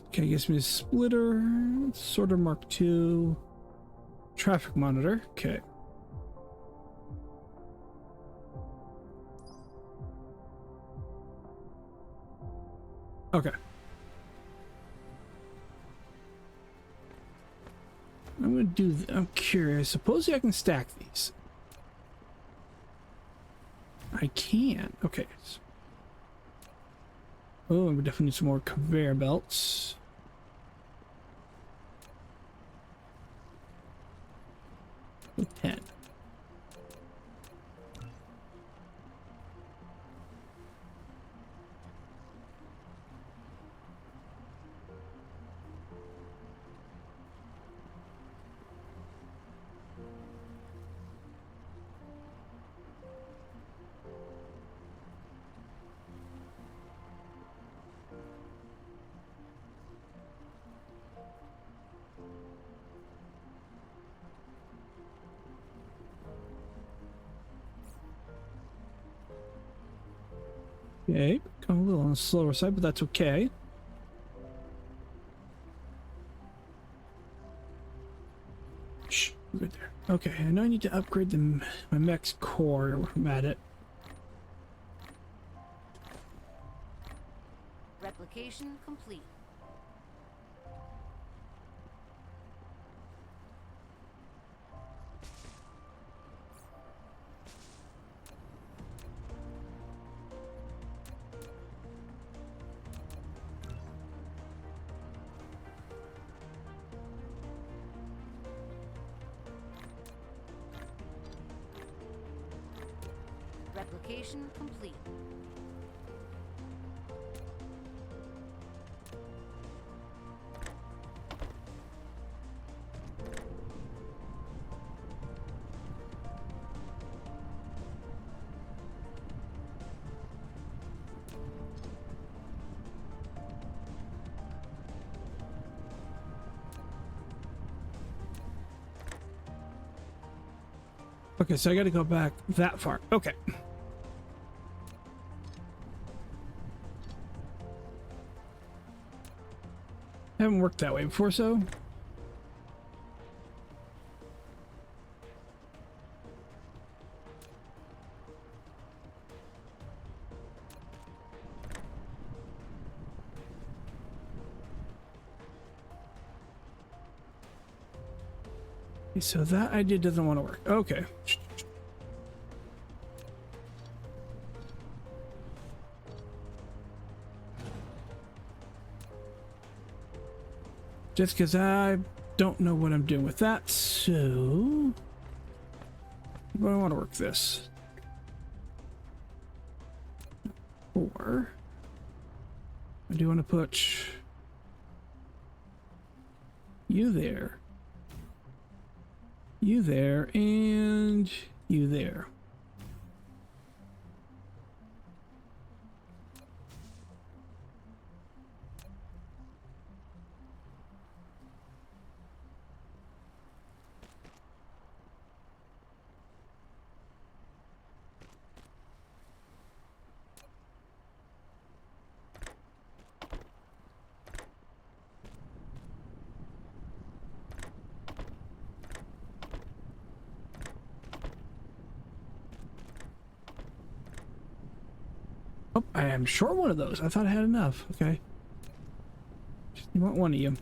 Okay, gives me a splitter, sorter Mark II, traffic monitor. Okay. Okay. I'm gonna do. I'm curious. Supposedly I can stack these. I can. Okay. Oh, we definitely need some more conveyor belts. Oh, 10. Okay, going a little on the slower side, but that's okay. Shh, we're good there. Okay, I know I need to upgrade my mech's core where I'm at it. Replication complete. Replication complete. Okay, so I gotta go back that far. Okay. Haven't worked that way before, so. Okay, so that idea doesn't want to work. Okay. Just because I don't know what I'm doing with that, so I want to work this. Or I do want to put you there, and you there. Oh, I am short one of those. I thought I had enough. Okay. You want one of you.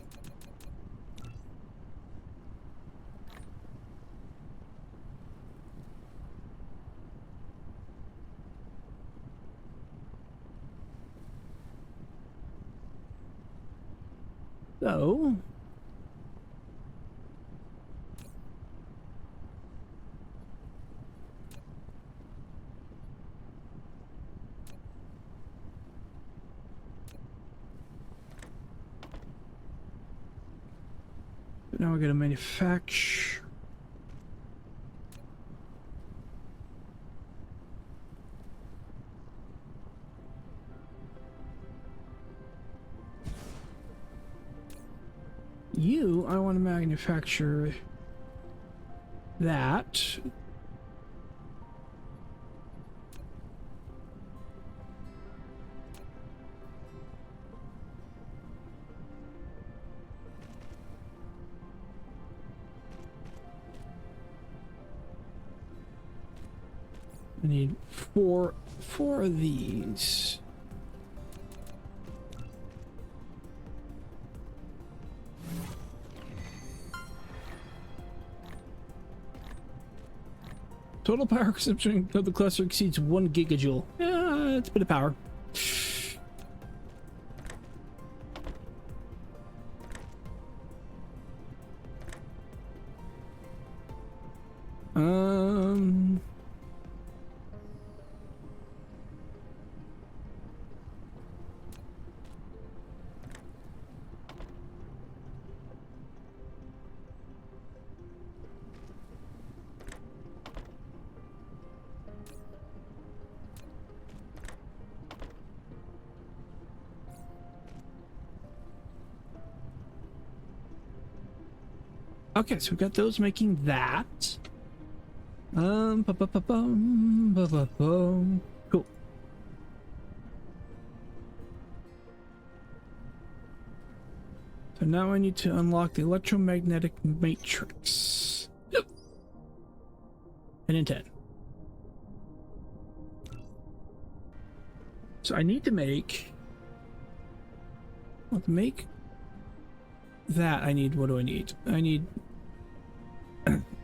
So now we're gonna manufacture. You, I want to manufacture that. I need four of these. Total power consumption of the cluster exceeds 1 gigajoule. Yeah, it's a bit of power. Okay, so we've got those making that. Cool. So now I need to unlock the electromagnetic matrix. Yep. And in 10. So I need to make... Well, to make that, I need... What do I need? I need...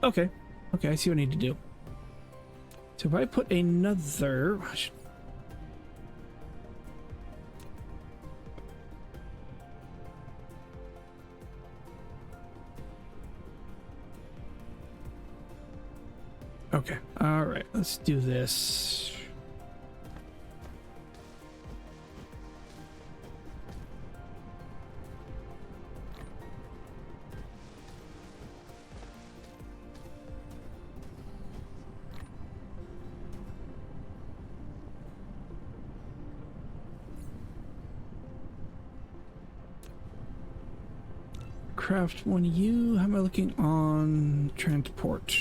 Okay. Okay, I see what I need to do. So if I put another... Okay, alright, let's do this. Craft 1U, how am I looking on transport?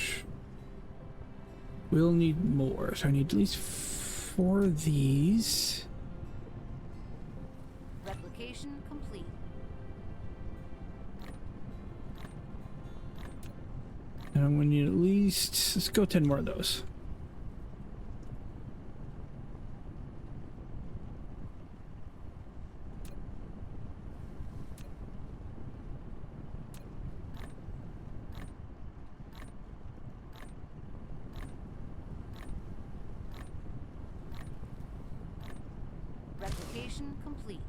We'll need more, so I need at least 4 of these. Replication complete. And I'm going to need at least, let's go 10 more of those. Replication complete.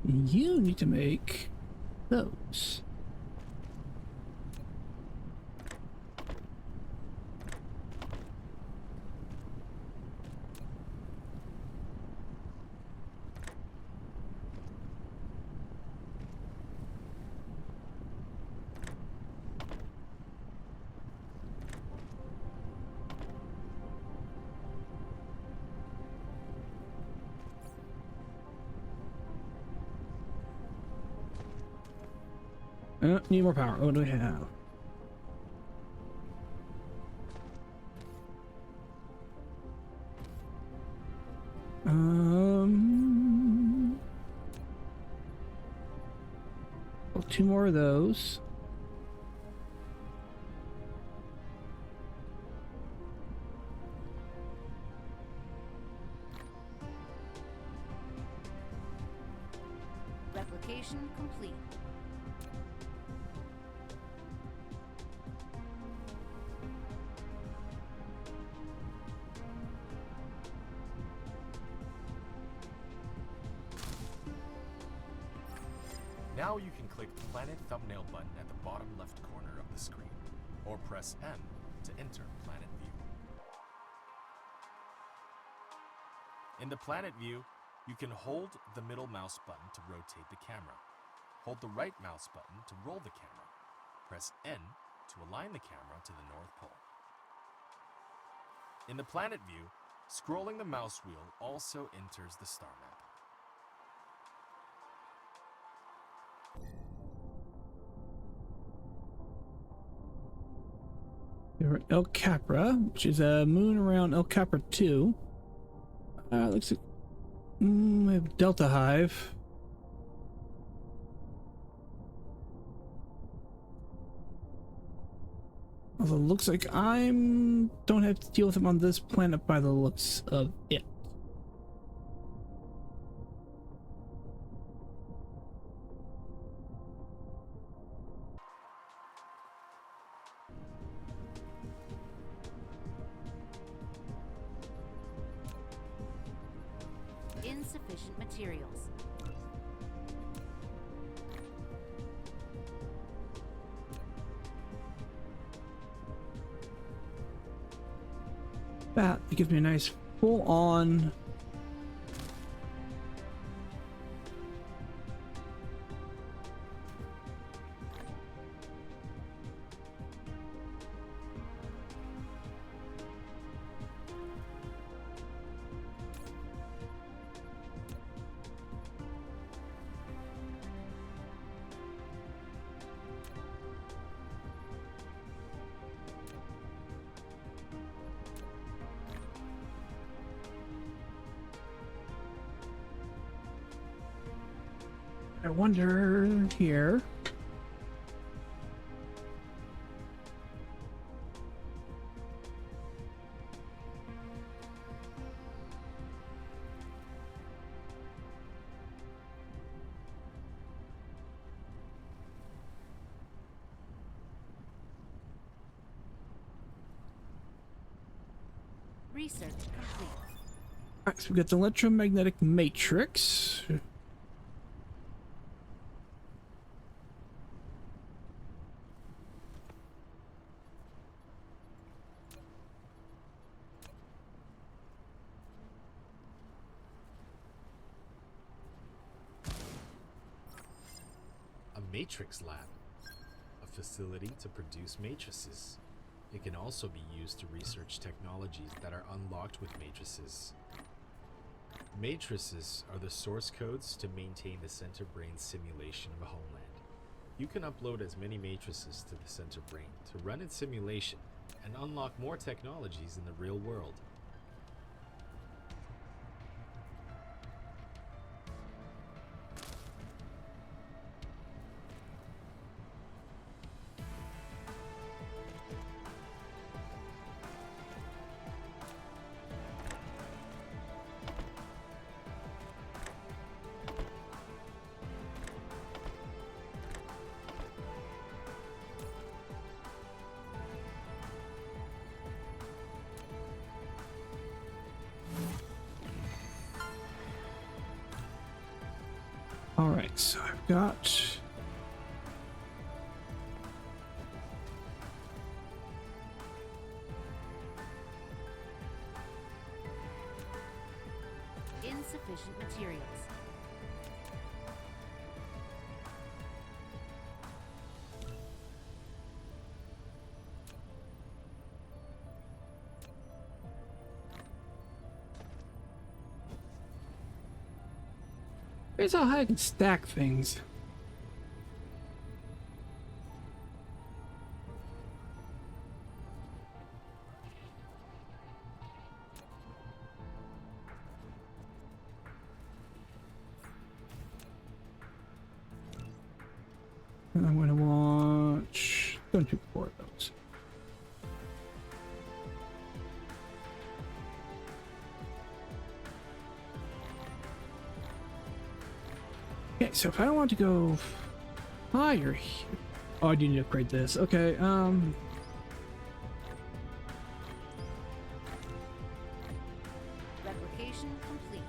You need to make those. Need more power. What do we have? Well, 2 more of those. Replication complete. Now you can click the Planet thumbnail button at the bottom left corner of the screen, or press M to enter Planet View. In the Planet View, you can hold the middle mouse button to rotate the camera. Hold the right mouse button to roll the camera. Press N to align the camera to the North Pole. In the Planet View, scrolling the mouse wheel also enters the star map. We're at El Capra, which is a moon around El Capra 2. Looks like we have Delta Hive. Although it looks like don't have to deal with them on this planet by the looks of it. Insufficient materials. That gives me a nice full-on I wonder here. Research complete. Alright, so we got the electromagnetic matrix. A matrix lab. A facility to produce matrices. It can also be used to research technologies that are unlocked with matrices. Matrices are the source codes to maintain the center brain simulation of a homeland. You can upload as many matrices to the center brain to run its simulation and unlock more technologies in the real world. All right, so I've got Insufficient materials. here's how I can stack things. And I'm going to want 24 of those. Okay, so if I don't want to go higher here. Oh, I do need to upgrade this. Okay, Replication complete.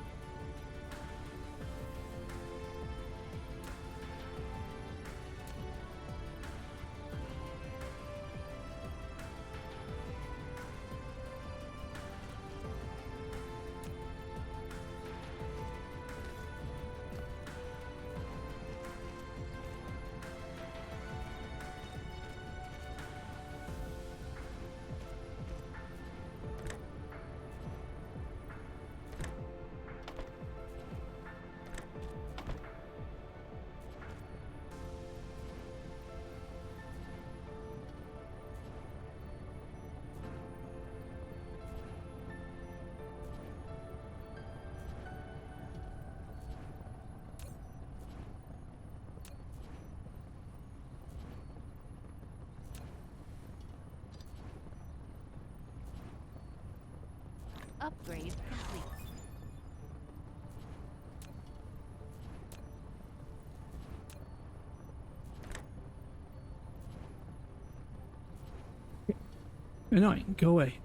Upgrade complete. annoying. Go away.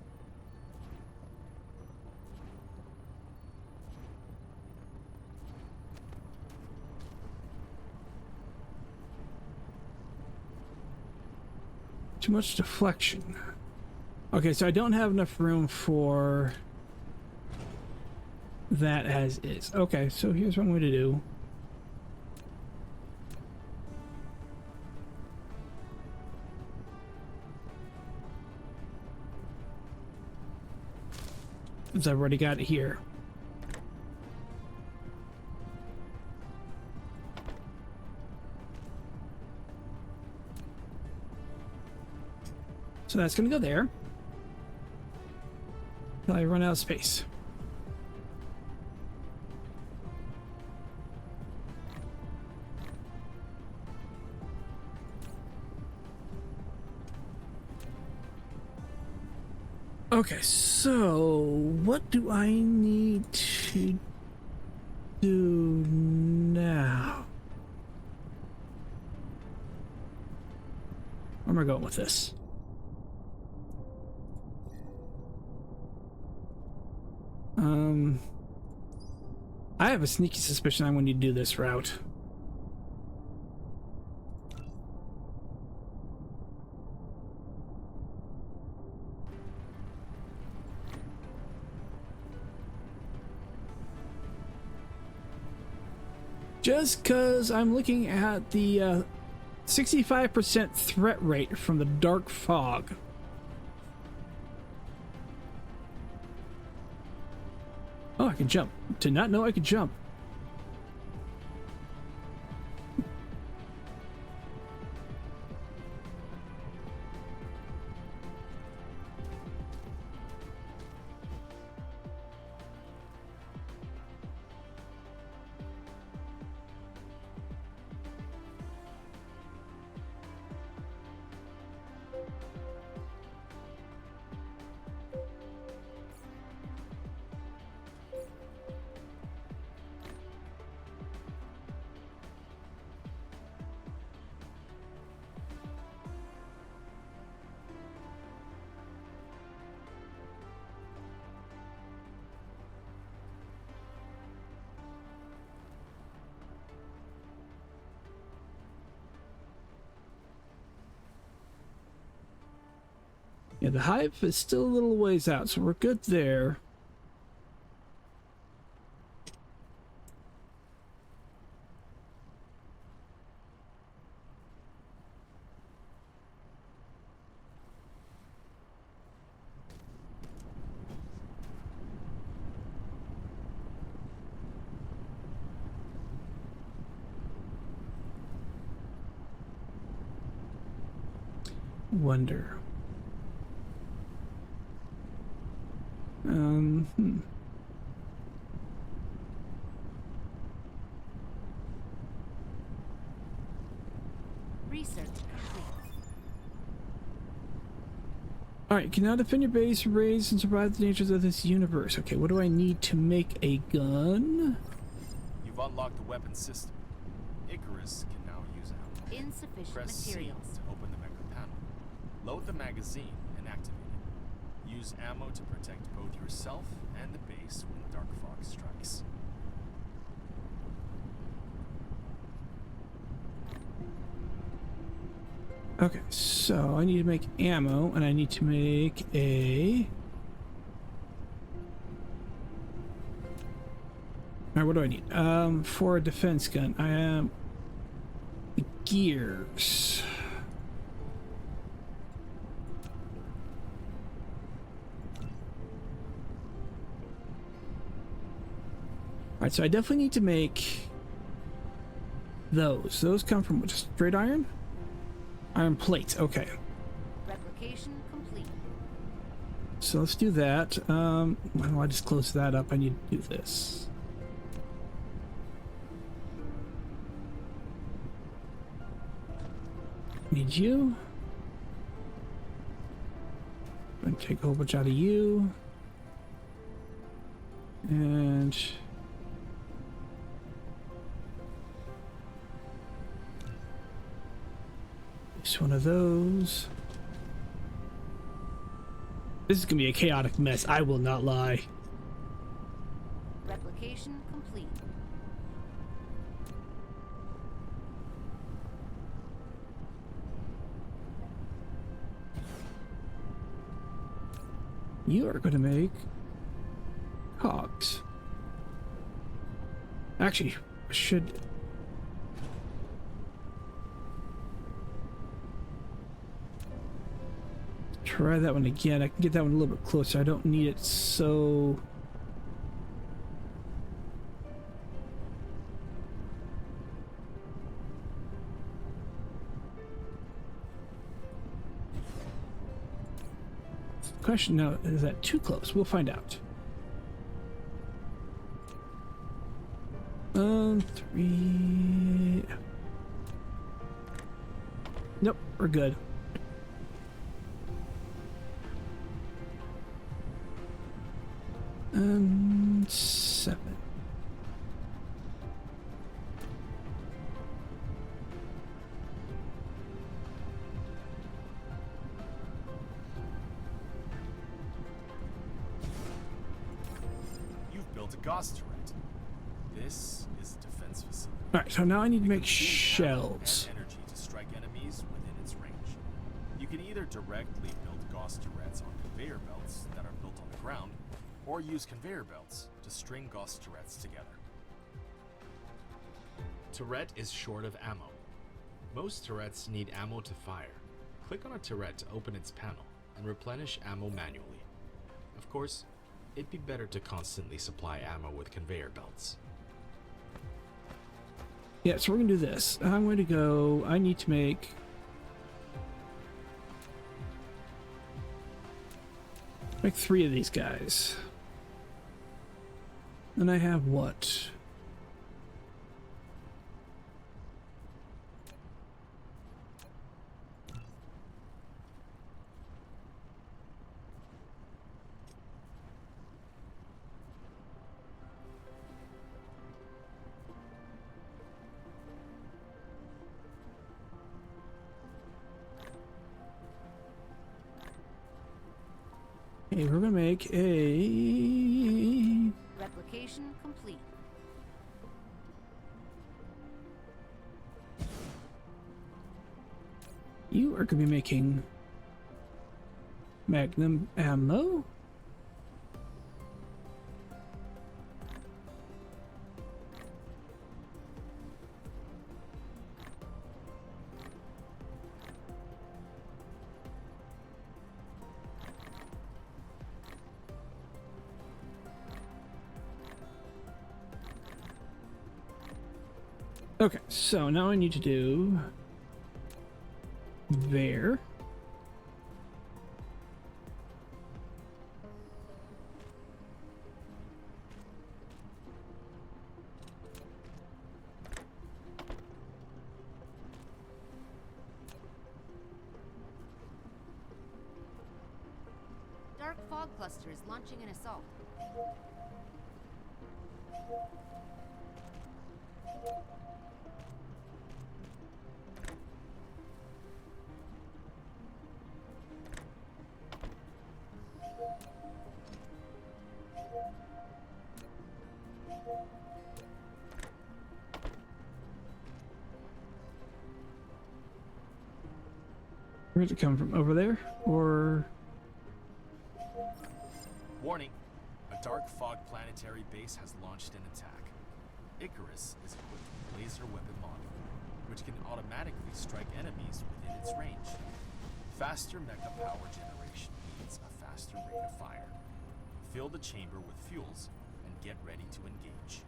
Too much deflection. Okay, so I don't have enough room for that as is. Okay, so here's what I'm going to do. Since I've already got it here. So that's going to go there. Until I run out of space. Okay, so what do I need to do now? Where am I going with this? I have a sneaky suspicion I'm going to do this route. Just because I'm looking at the 65% threat rate from the dark fog. Oh, I can jump. Did not know I could jump. Yeah, the hive is still a little ways out, so we're good there. Wonder. Research complete. Alright, can now defend your base, raise, and survive the dangers of this universe. Okay, what do I need to make a gun? You've unlocked the weapon system. Icarus can now use ammo. Insufficient Press C materials. to open the mecha panel. Load the magazine and activate it. Use ammo to protect both yourself and the base when dark fog strikes. Okay, so I need to make ammo, and I need to make a... Alright, what do I need? For a defense gun, I am... gears. Alright, so I definitely need to make those. Those come from just straight iron? Iron plates, okay. Replication complete. So let's do that. Why don't I just close that up? I need to do this. Need you. I'm gonna take a whole bunch out of you. And just one of those. This is gonna be a chaotic mess, I will not lie. Replication complete. You are gonna make cogs. Actually, I should... try that one again. I can get that one a little bit closer. I don't need it so... Question now, is that too close? We'll find out. 3... Nope, we're good. 7. You've built a Gauss turret. This is a defense facility. All right, so now I need to It make consumes ammo shells. and energy to strike enemies within its range. You can either directly build Gauss turrets on conveyor belts that are built on the ground, or use conveyor belts to string Gauss turrets together. Turret is short of ammo. Most turrets need ammo to fire. Click on a turret to open its panel and replenish ammo manually. Of course, it'd be better to constantly supply ammo with conveyor belts. Yeah, so we're gonna do this. I'm going to go. I need to make. Make 3 of these guys. And I have what? Okay, we're gonna make a. Replication complete. You are gonna be making magnum ammo. Okay, so now I need to do there. Dark fog cluster is launching an assault. Where's it come from? Over there? Or Warning! A dark fog planetary base has launched an attack. Icarus is equipped with laser weapon module, which can automatically strike enemies within its range. Faster mecha power generation means a faster rate of fire. Fill the chamber with fuels and get ready to engage.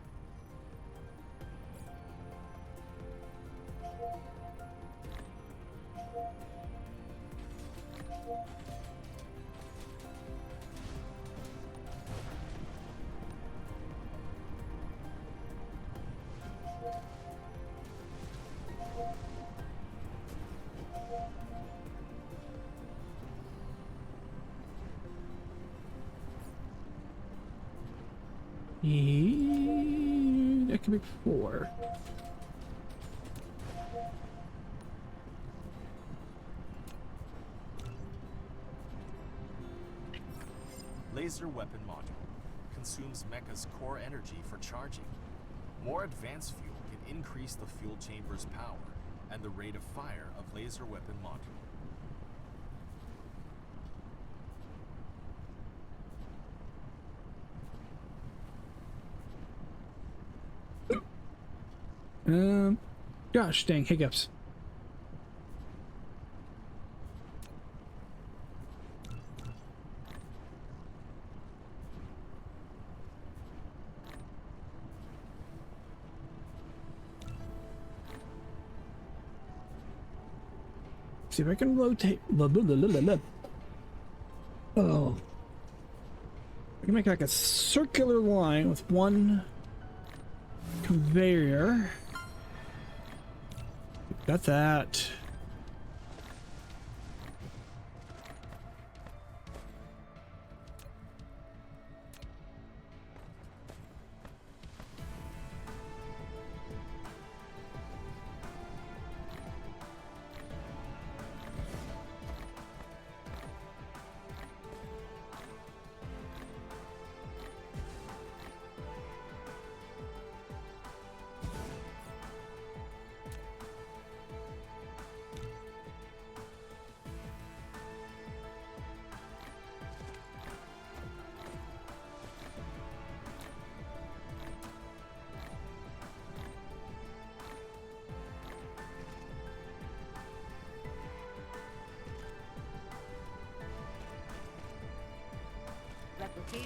that could be 4. Laser weapon module consumes mecha's core energy for charging. More advanced fuel can increase the fuel chamber's power and the rate of fire of laser weapon module. Gosh dang hiccups. See if I can rotate. Oh. I can make like a circular line with one conveyor. Got that.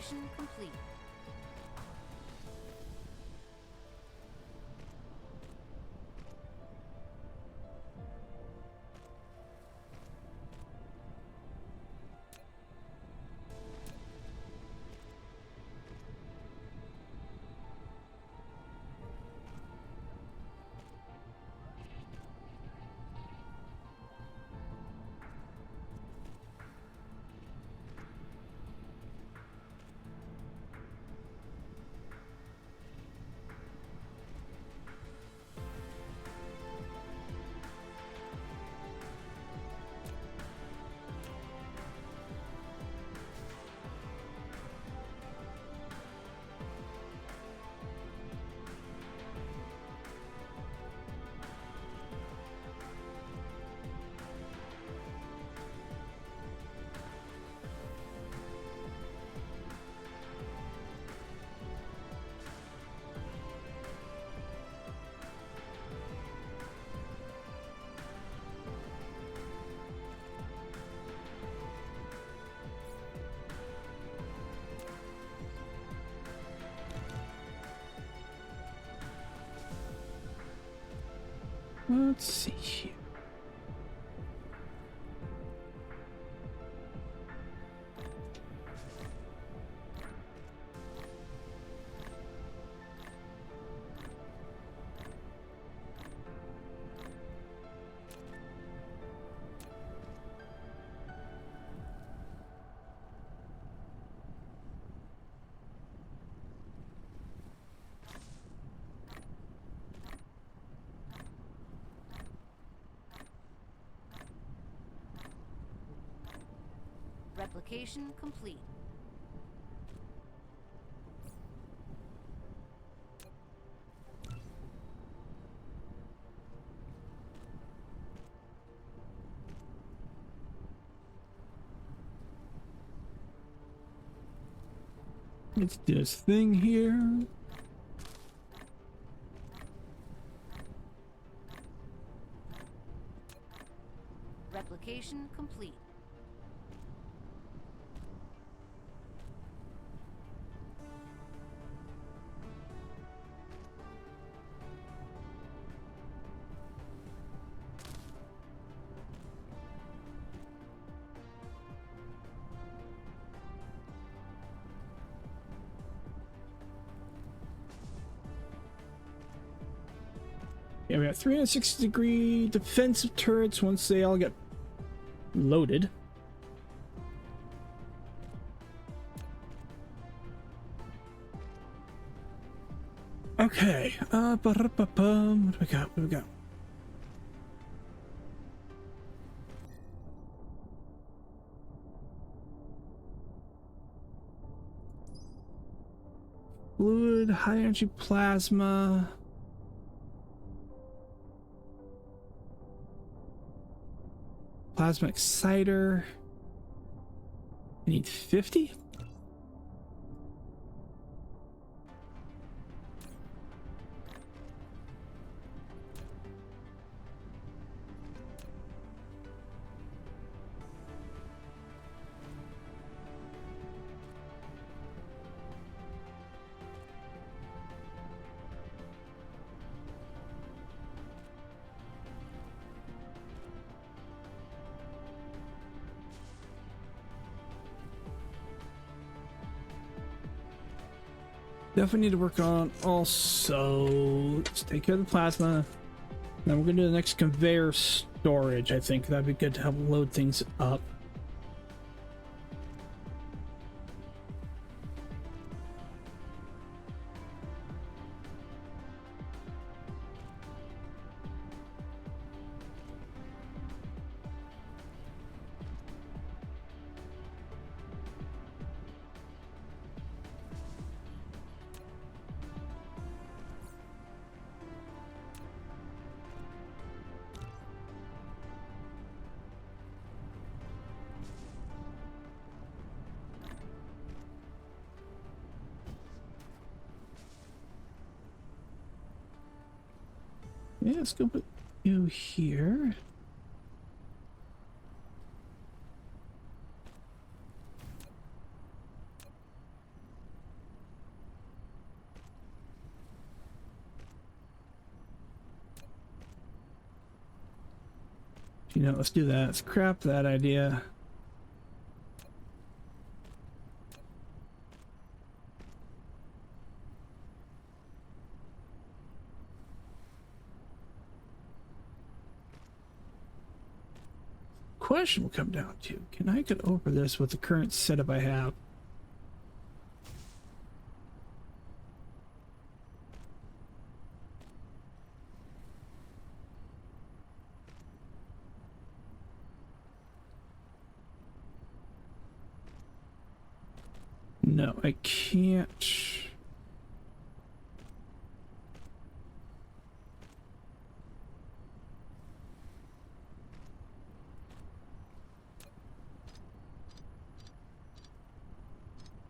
Replication complete. Let's see here. Replication complete. Let's do this thing here. Replication complete. Yeah, we got 360-degree defensive turrets once they all get loaded. Okay, ba-da-ba-bum. What do we got? What do we got? Fluid, high energy plasma. Plasma exciter. I need 50? Definitely need to work on also. Let's take care of the plasma. Then we're gonna do the next conveyor storage. I think that'd be good to help load things up. Yeah, let's go put you here. You know, let's do that. Let's scrap that idea. Question will come down to, can I get over this with the current setup I have? No, I can't.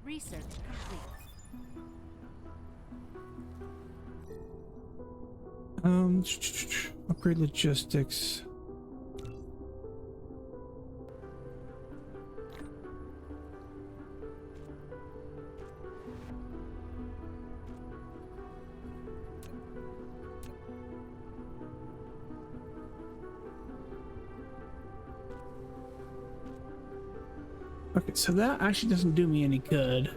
Research complete. Upgrade logistics. Okay, so that actually doesn't do me any good.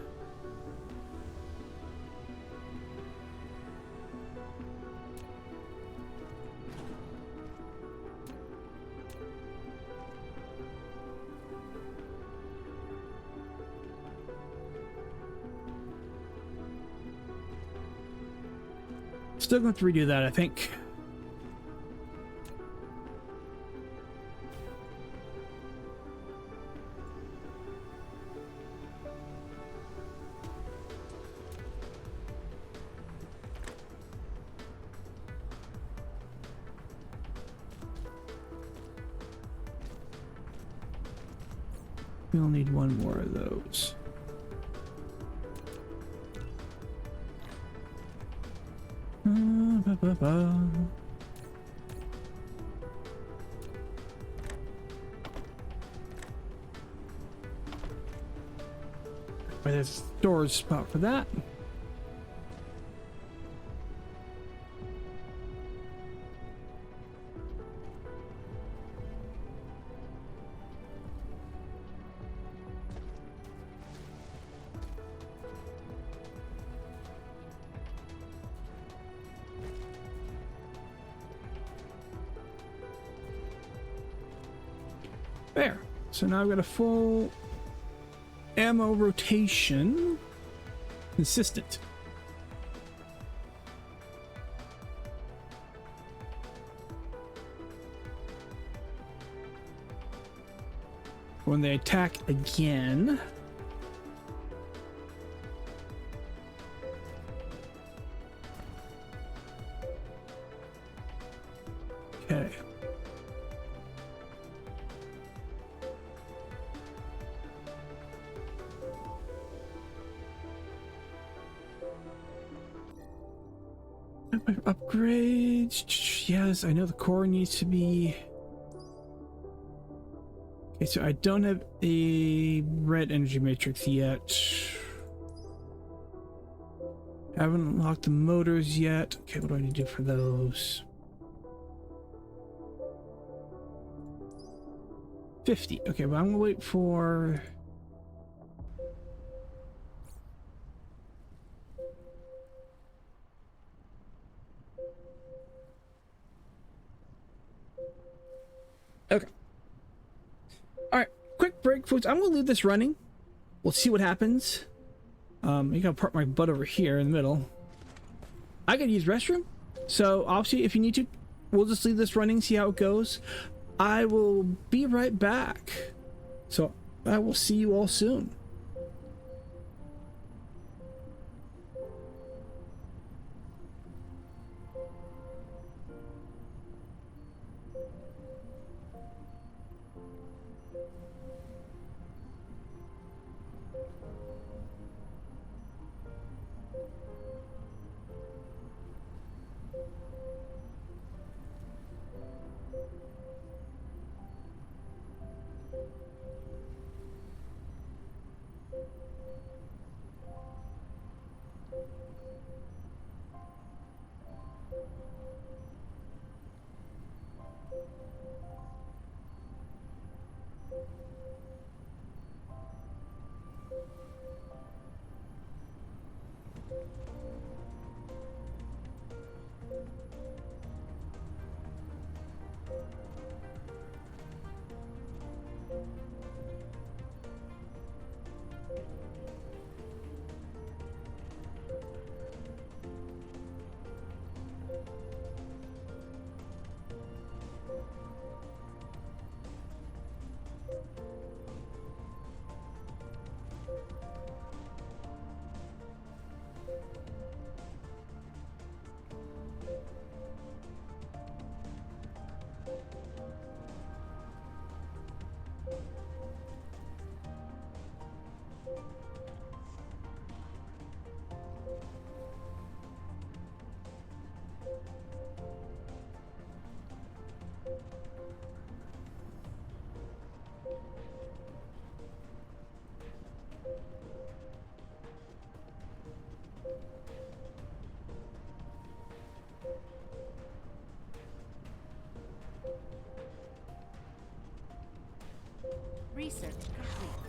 Still going to redo that, I think. We'll need one more of those. There's a storage spot for that. There. So now I've got a full ammo rotation. Consistent. When they attack again. Okay. Upgrades. Yes, I know the core needs to be. Okay, so I don't have a red energy matrix yet. Haven't unlocked the motors yet. Okay, what do I need to do for those? 50. Okay, but I'm gonna wait for. Okay. All right, quick break, folks. I'm gonna leave this running. We'll see what happens. You gotta park my butt over here in the middle. I gotta use restroom, so obviously, if you need to, we'll just leave this running, see how it goes. I will be right back. So I will see you all soon. Research complete.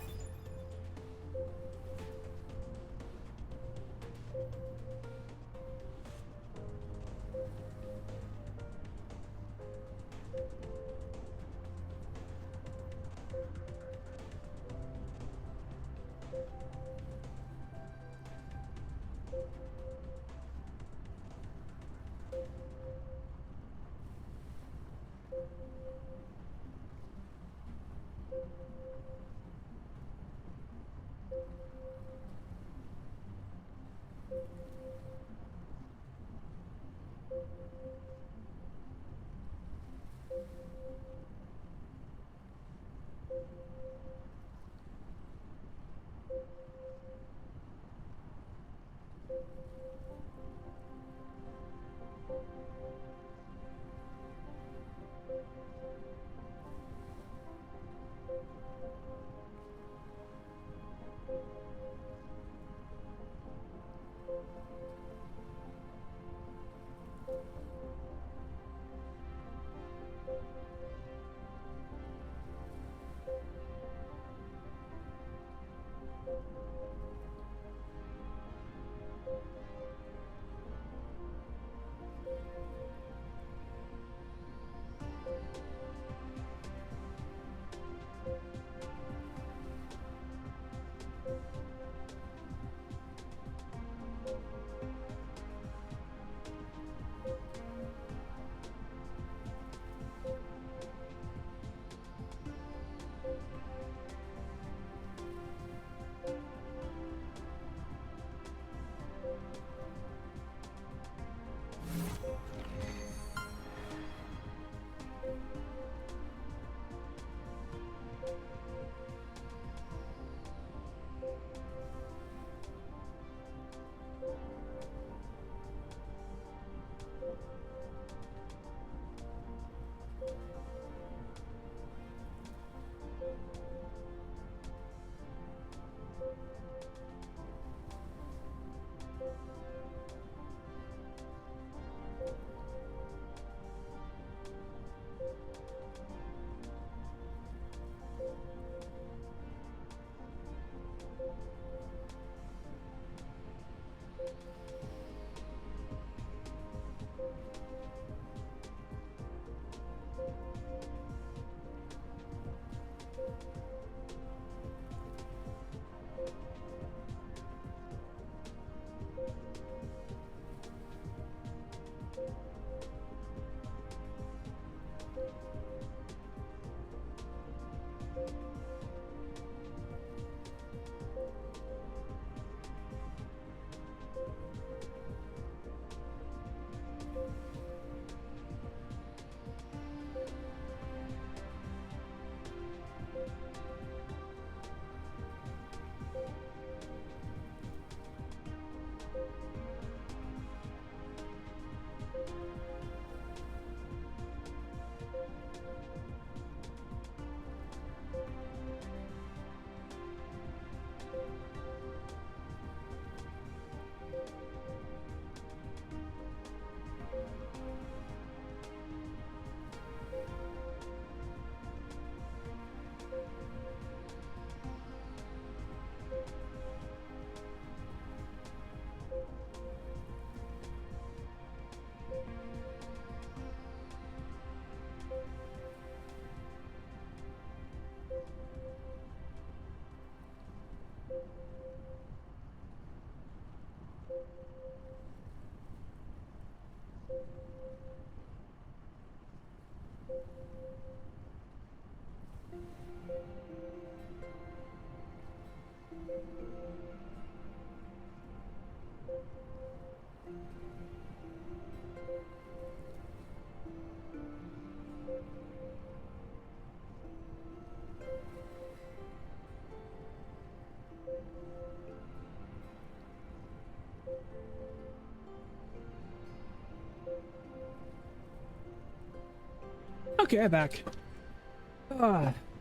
Okay, I'm back.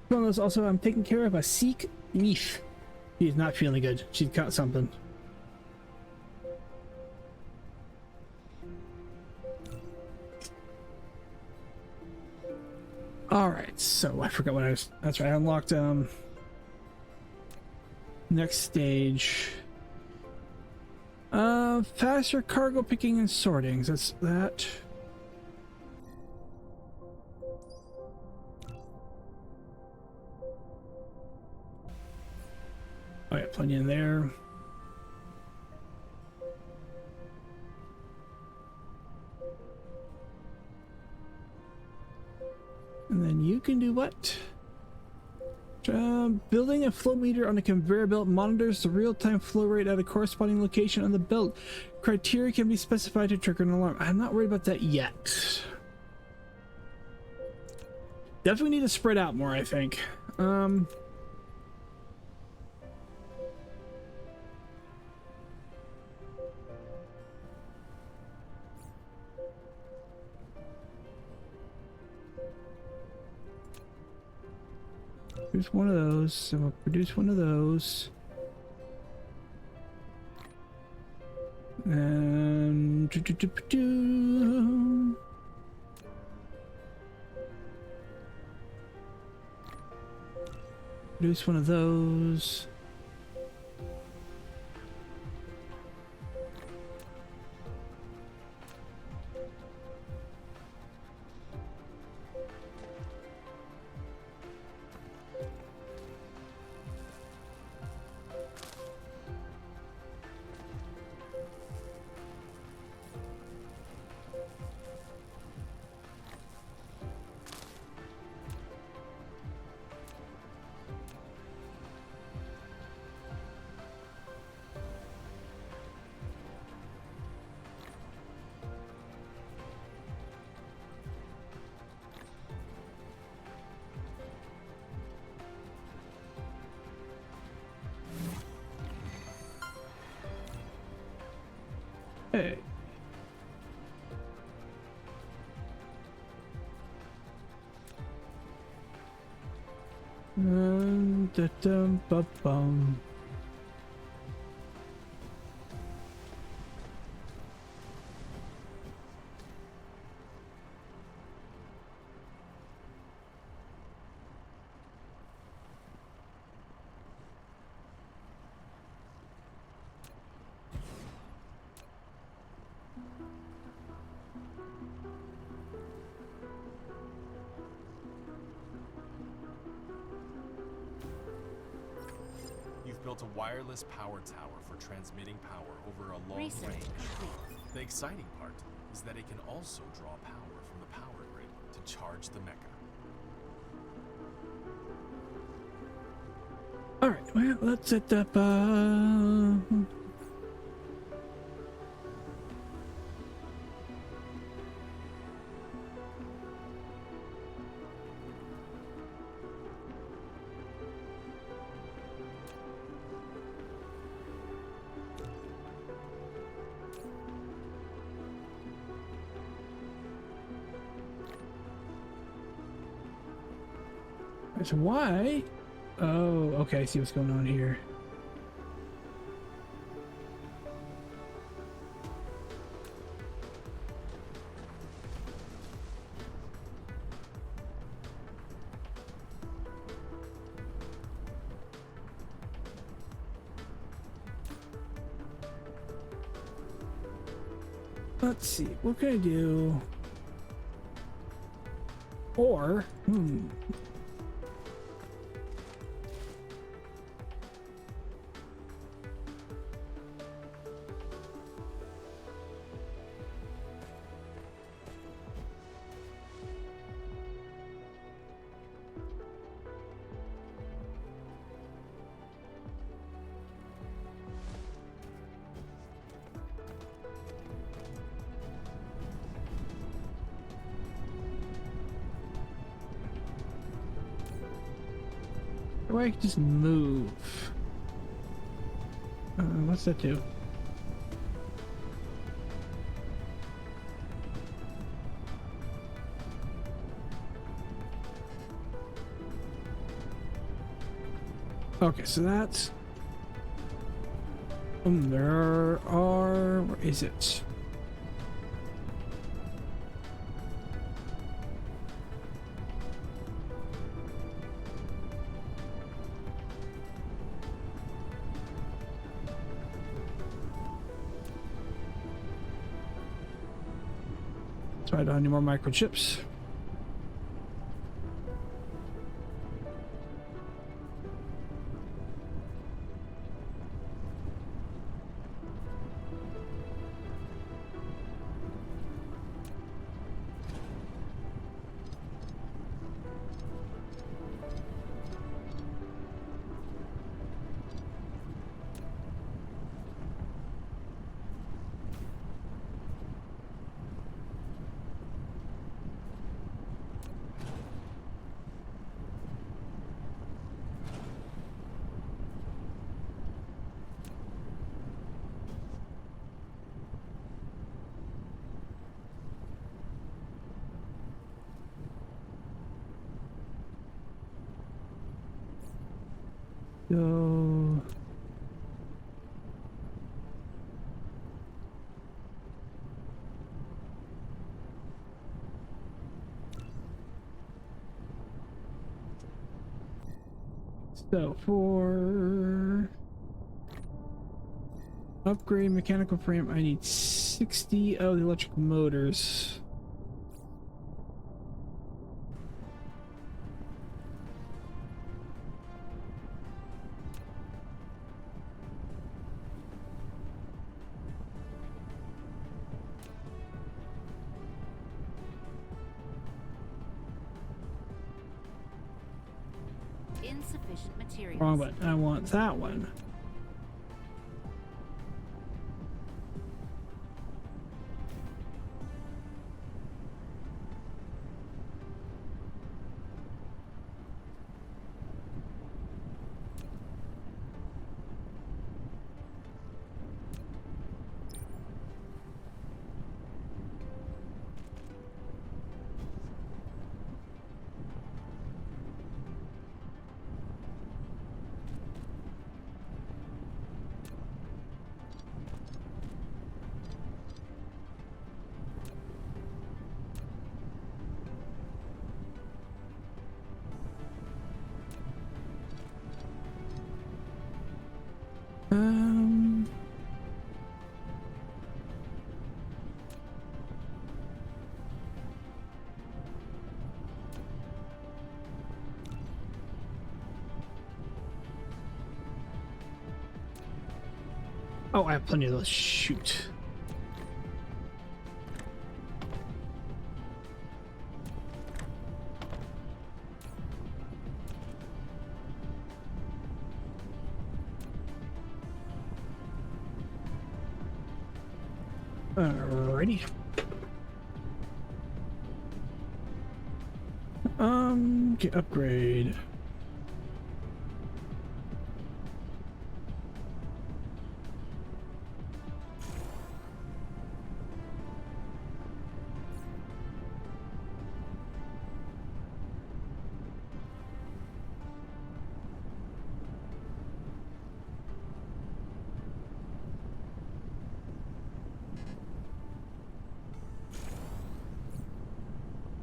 Bonus also, I'm taking care of a Sikh leaf. She's not feeling good. She's got something. All right, so I forgot what I was. That's right. I unlocked next stage. Faster cargo picking and sorting. That's that. Oh yeah, plenty in there. And then you can do what? Building a flow meter on a conveyor belt monitors the real-time flow rate at a corresponding location on the belt. Criteria can be specified to trigger an alarm. I'm not worried about that yet. Definitely need to spread out more, I think. Here's one of those, so we'll produce one of those. And produce one of those. Hey. Da-dum-ba-bum. You've built a wireless power tower for transmitting power over a long Research range. complete. The exciting part is that it can also draw power from the power grid to charge the mecha. All right, well, let's set up. So why? Oh, okay. I see what's going on here. Let's see. What can I do? Or, or I could just move. What's that do? Okay, so that's. There are. Where is it? So I don't need more microchips. So for upgrade mechanical frame, I need 60 of the electric motors. Insufficient materials. Wrong button. I want that one. Oh, I have plenty of those. Shoot. Alrighty. Get upgrade.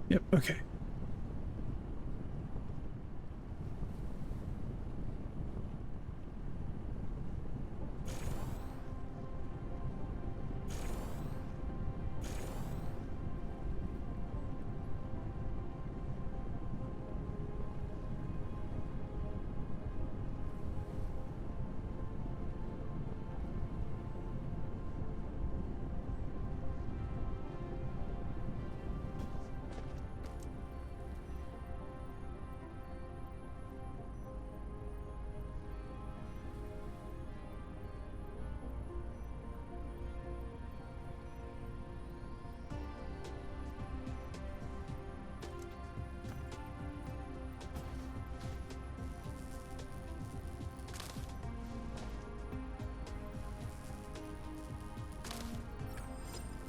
Yep, okay.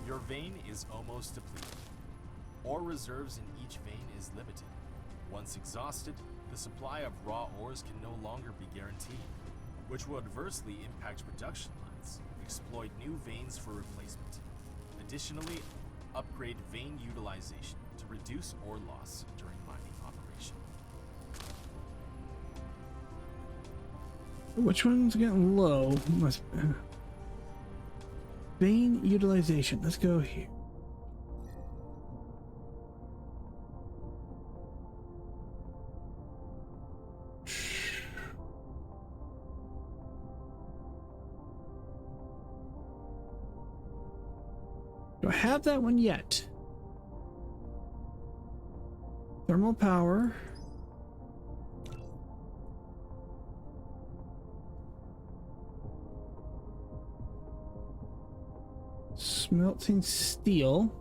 Your vein is almost depleted. Ore reserves in each vein is limited. Once exhausted, the supply of raw ores can no longer be guaranteed, which will adversely impact production lines. Exploit new veins for replacement. Additionally, upgrade vein utilization to reduce ore loss during mining operation. Which one's getting low? Must vein utilization. Let's go here. Do I have that one yet? Thermal power. Smelting steel.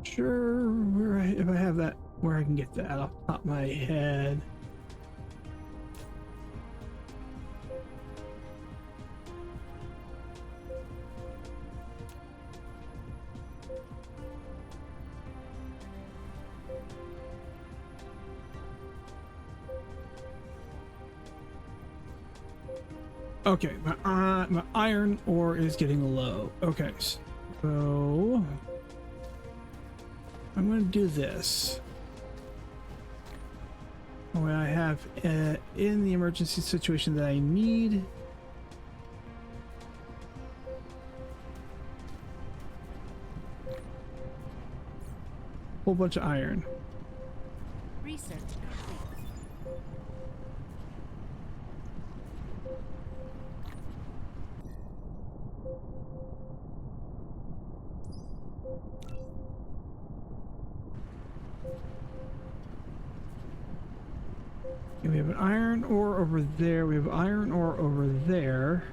Sure, if I have that, where I can get that off the top of my head. Okay, my iron ore is getting low. Okay, so I'm going to do this. What I have in the emergency situation that I need. Whole bunch of iron. Research complete. Okay, we have an iron ore over there. We have iron ore over there.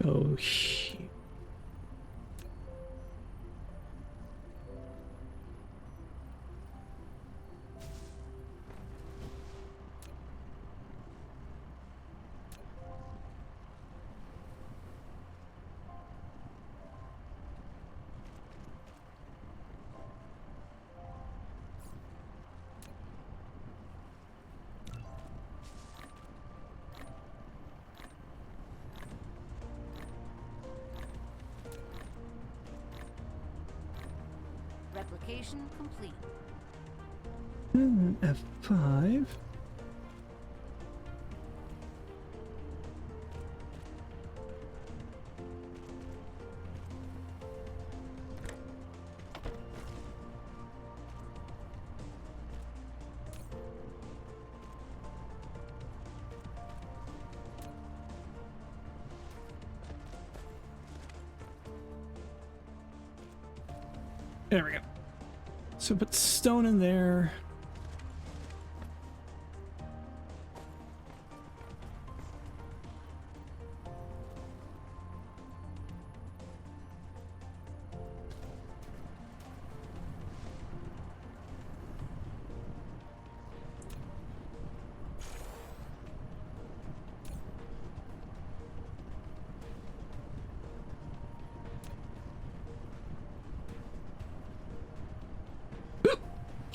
Oh, shit. Replication complete. And then F5. There we go. So put stone in there.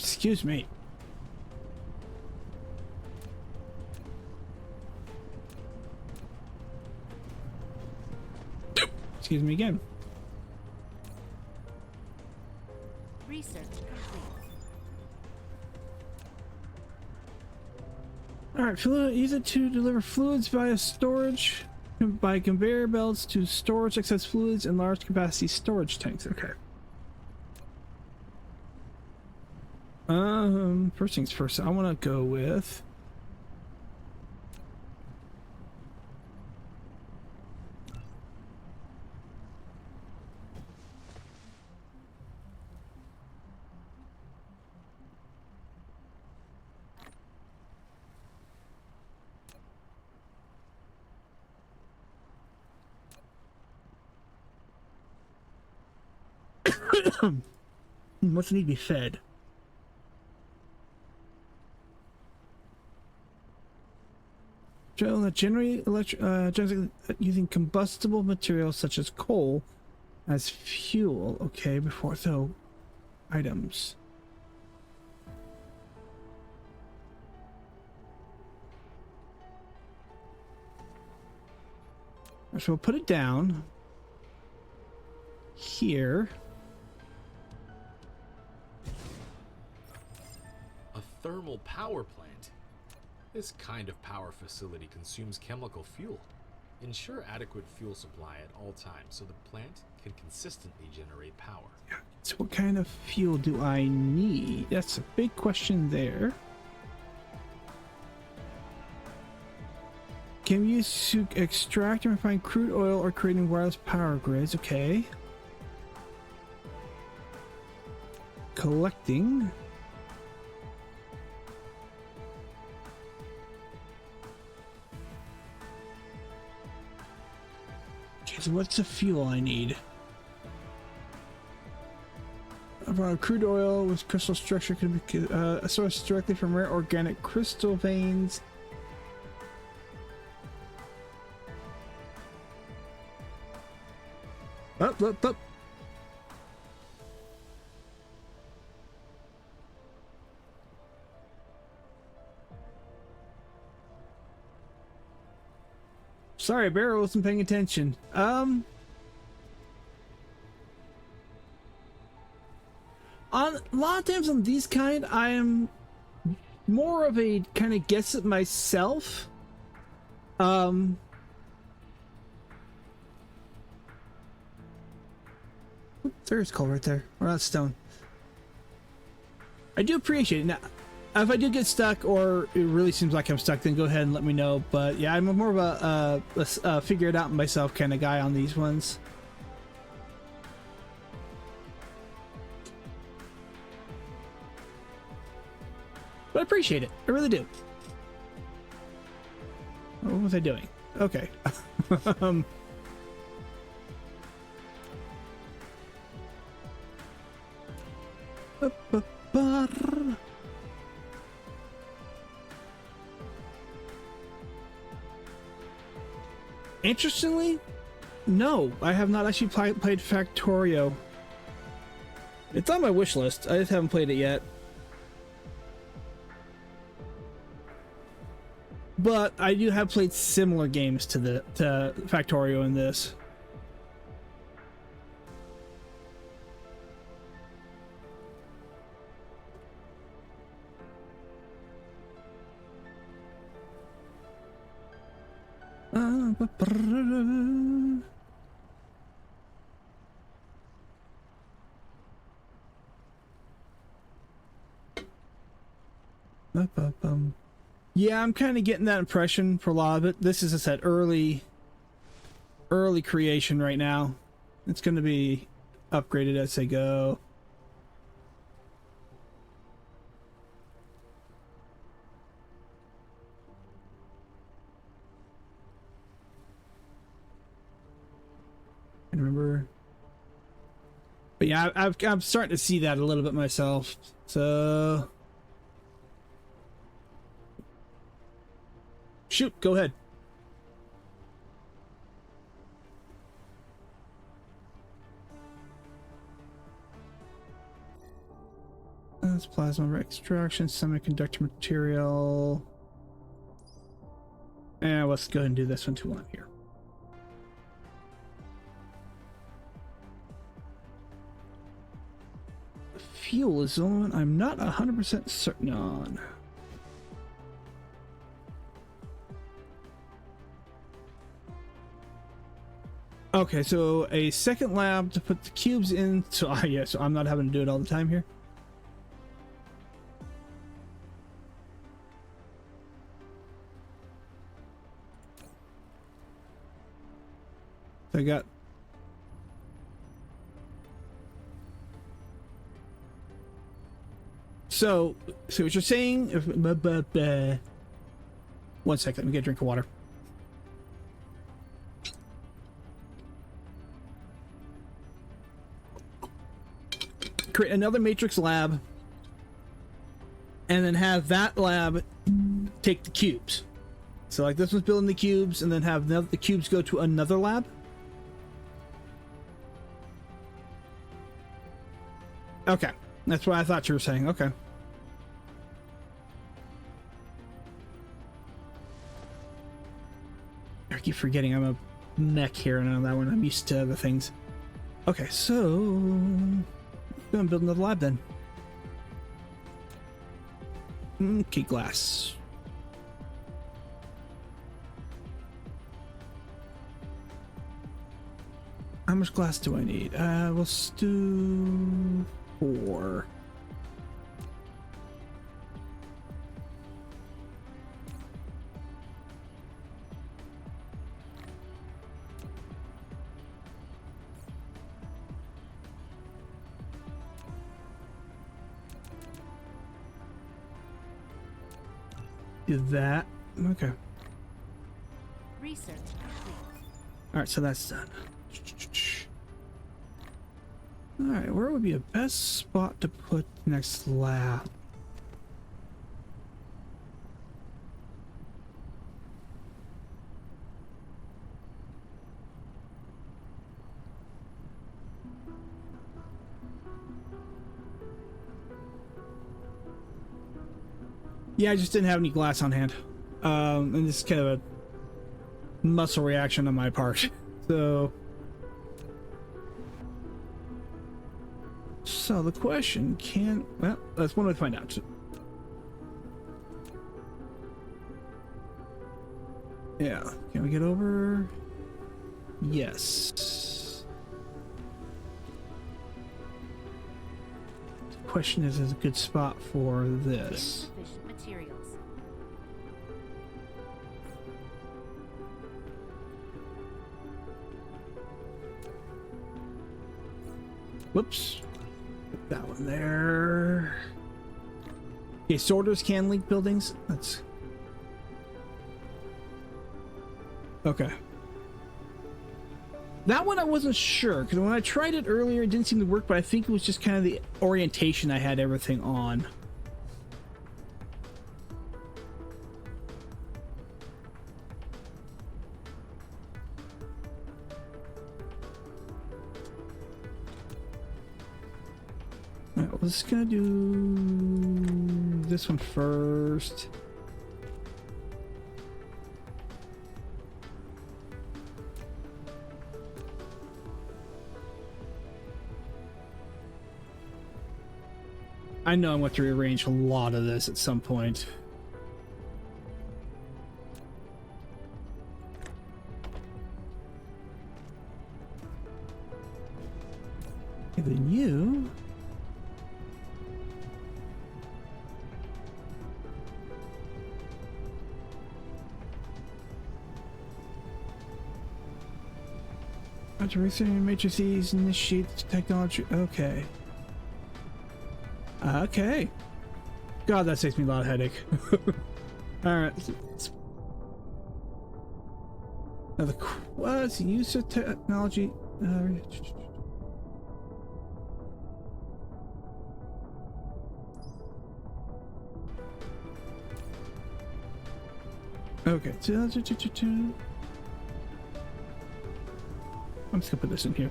Excuse me. Excuse me again. Research complete. Alright, use it to deliver fluids via storage by conveyor belts to storage excess fluids in large capacity storage tanks. Okay. First things first, I want to go with What's need to be fed? Generate using combustible materials such as coal as fuel. Okay, before so items. So we'll put it down here. A thermal power plant. This kind of power facility consumes chemical fuel. Ensure adequate fuel supply at all times so the plant can consistently generate power. So what kind of fuel do I need? That's a big question there. Can we use to extract and refine crude oil or creating wireless power grids? Okay. Collecting. Okay, so what's the fuel I need? Crude oil with crystal structure can be sourced directly from rare organic crystal veins. Up. Sorry, Barrow wasn't paying attention. On a lot of times on these kind, I am more of a kind of guess it myself. There's coal right there. Or not stone. I do appreciate it. Now, if I do get stuck or it really seems like I'm stuck, then go ahead and let me know. But yeah, I'm more of a figure it out myself kind of guy on these ones. But I appreciate it. I really do. What was I doing? Okay. Interestingly, no, I have not actually played Factorio. It's on my wish list. I just haven't played it yet. But I do have played similar games to Factorio in this. Yeah, I'm kind of getting that impression for a lot of it. This is, as I said, early creation right now. It's going to be upgraded as they go. I remember, but yeah, I'm starting to see that a little bit myself. So, shoot, go ahead. That's plasma extraction, semiconductor material. And let's go ahead and do this one too on here. Fuel is the one I'm not 100% certain on. Okay, so a second lab to put the cubes in. So yeah, so I'm not having to do it all the time here. I got. So what you're saying? One second, let me get a drink of water. create another Matrix lab, and then have that lab take the cubes. So like this one's building the cubes, and then have the cubes go to another lab. Okay, that's what I thought you were saying. Okay. I keep forgetting I'm a mech here, and on that one I'm used to other things. Okay, so I'm gonna build another lab then. Okay, glass. How much glass do I need? Let's do 4. Do that. Okay. Research complete. All right, so that's done. All right, where would be a best spot to put the next lab? Yeah, I just didn't have any glass on hand. And this is kind of a muscle reaction on my part. So the question well, that's one way to find out. Yeah, can we get over? Yes. The question is a good spot for this. Insufficient materials. Whoops. Put that one there. Okay, sorters can link buildings. That's okay. That one I wasn't sure, because when I tried it earlier it didn't seem to work, but I think it was just kind of the orientation I had everything on. Alright, well, just gonna do this one first. I know I'm going to rearrange a lot of this at some point. And then you... Matrices initiate technology. Okay. Okay. God, that saves me a lot of headache. Alright. Now the quasi use of technology. Okay. I'm just gonna put this in here.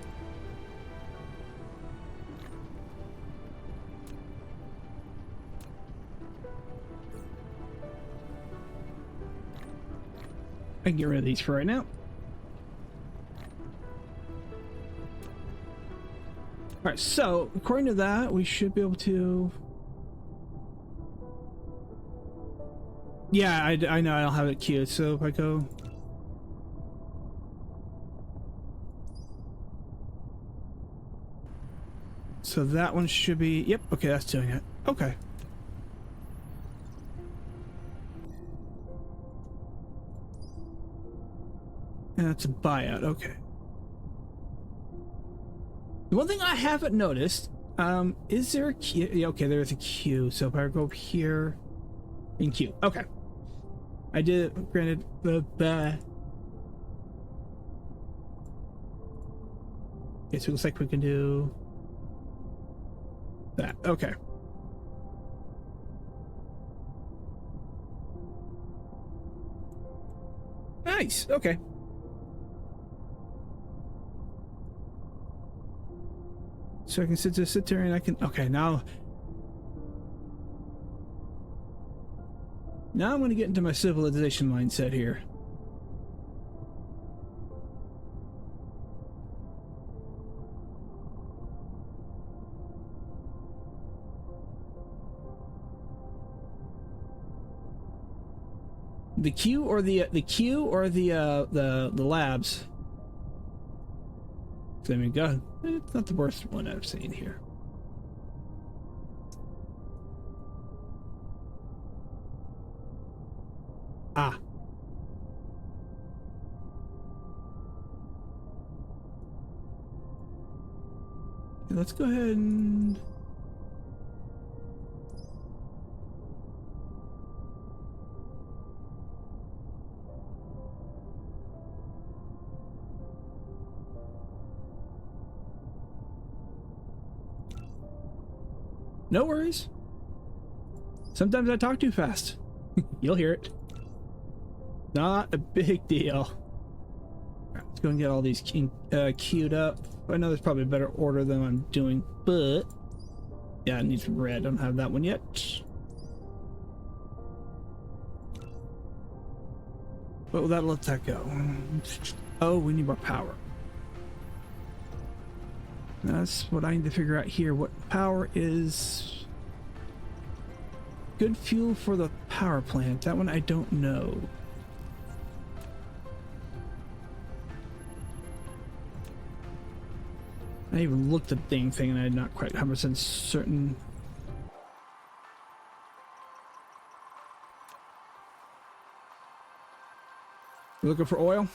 I can get rid of these for right now. Alright, so according to that, we should be able to... Yeah, I know I don't have it queued, so if I go... So that one should be... Yep, okay, that's doing it. Okay. And that's a buyout, okay. The one thing I haven't noticed, is there a queue? Yeah, okay, there's a queue. So if I go up here in queue, okay. I did, granted, okay, so it looks like we can do... That. Okay. Nice. Okay. So I can sit there and I can. Okay, now I'm going to get into my civilization mindset here. The queue or the labs? I mean, God, it's not the worst one I've seen here. Ah. Okay, let's go ahead and... No worries. Sometimes I talk too fast. You'll hear it. Not a big deal. All right, let's go and get all these queued up. I know there's probably a better order than I'm doing, but yeah, I need some red. I don't have that one yet. But will that let that go? Oh, we need more power. That's what I need to figure out here. What power is good fuel for the power plant? That one I don't know. I even looked at the dang thing and I'm not quite 100% certain. You looking for oil?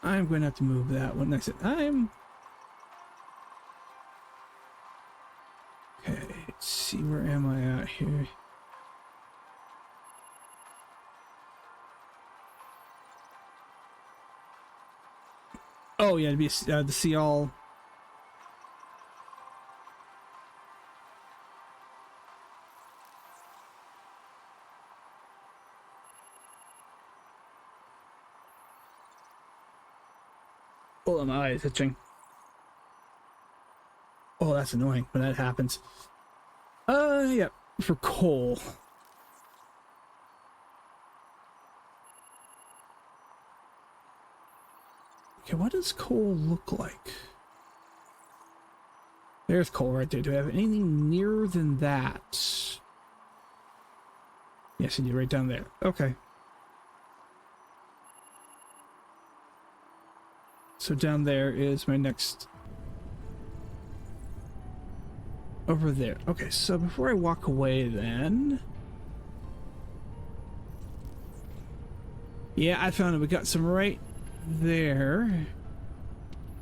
I'm going to have to move that one next time. Okay, let's see, where am I at here? Oh yeah, to be to see all. Oh, my eye is itching. Oh, that's annoying when that happens. Yeah, for coal. Okay, what does coal look like? There's coal right there. Do I have anything nearer than that? Yes, I do, right down there. Okay. So down there is my next... Over there. Okay, so before I walk away then... Yeah, I found it. We got some right there.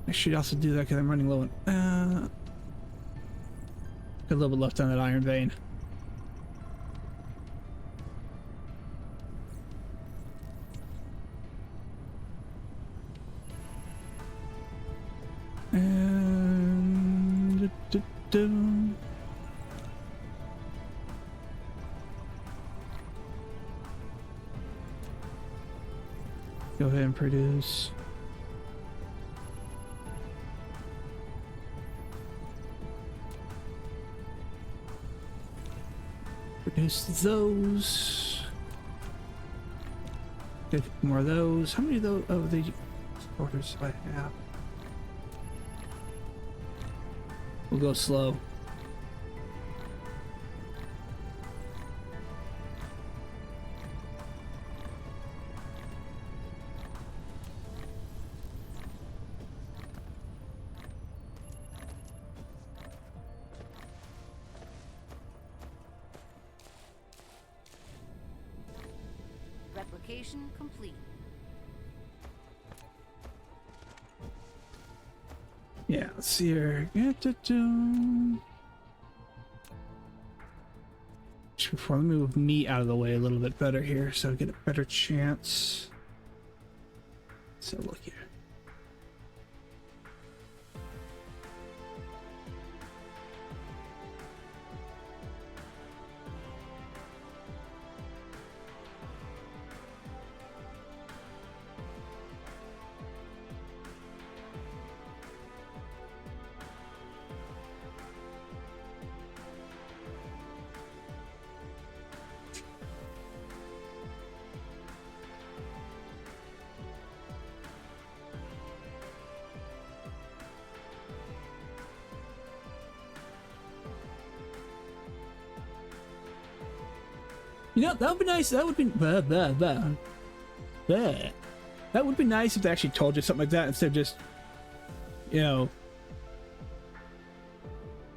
I should also do that because I'm running low on... got a little bit left on that iron vein. And... Go ahead and produce. Produce those. Get more of those. How many of those? Oh, the orders I have. We'll go slow. Replication complete. Yeah, let's see here. Before, let me move meat out of the way a little bit better here so I get a better chance. So look here. You know, that would be nice. That would be that would be nice if they actually told you something like that instead of just, you know.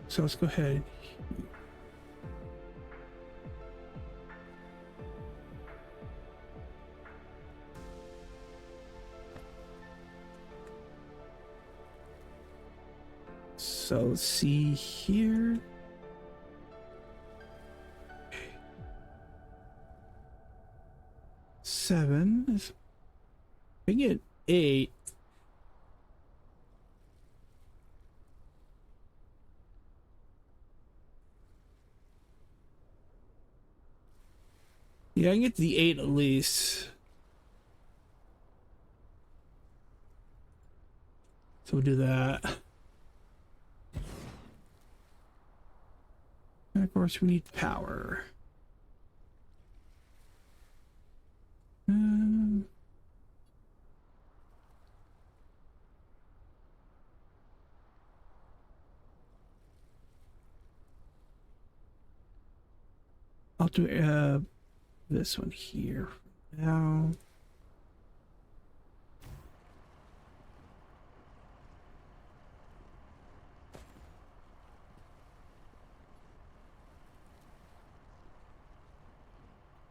So let's go ahead. So let's see here. Seven. If I get 8. Yeah, I can get to the 8 at least. So we'll do that. And of course we need power. I'll do this one here now.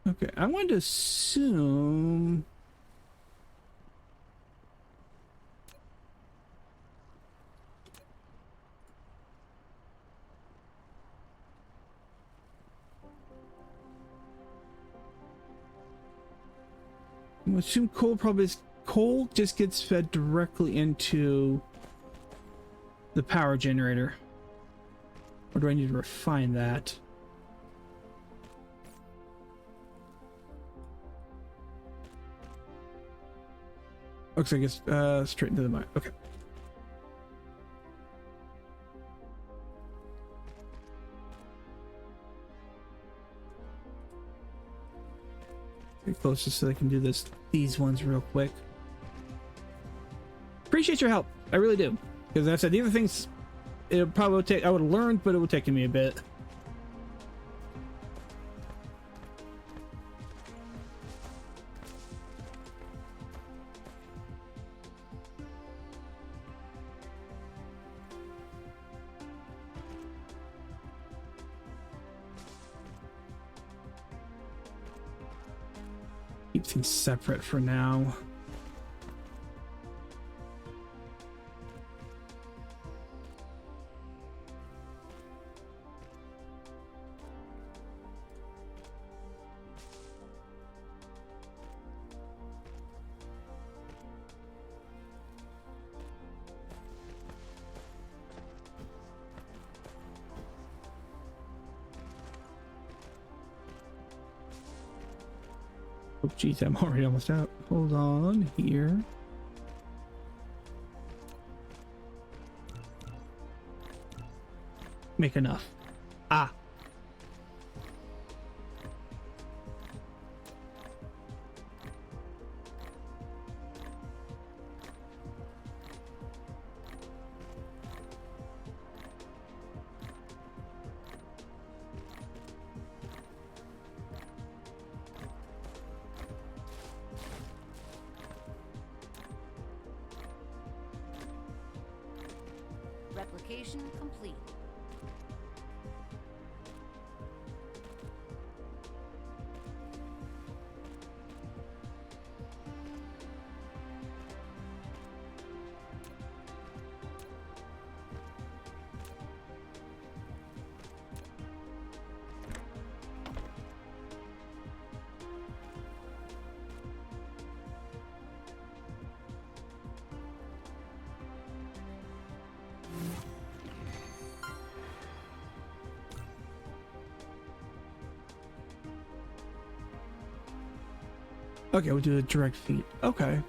Okay, I want to assume coal just gets fed directly into the power generator. Or do I need to refine that? Looks like it's straight into the mine. Okay. Get closer so I can do these ones real quick. Appreciate your help. I really do. Because I said the other things it probably would take, I would have learned, but it would take me a bit. Keep things separate for now. Oh, geez, I'm already almost out. Hold on here. Make enough. Ah. Replication complete. Okay, we'll do a direct feed. Okay.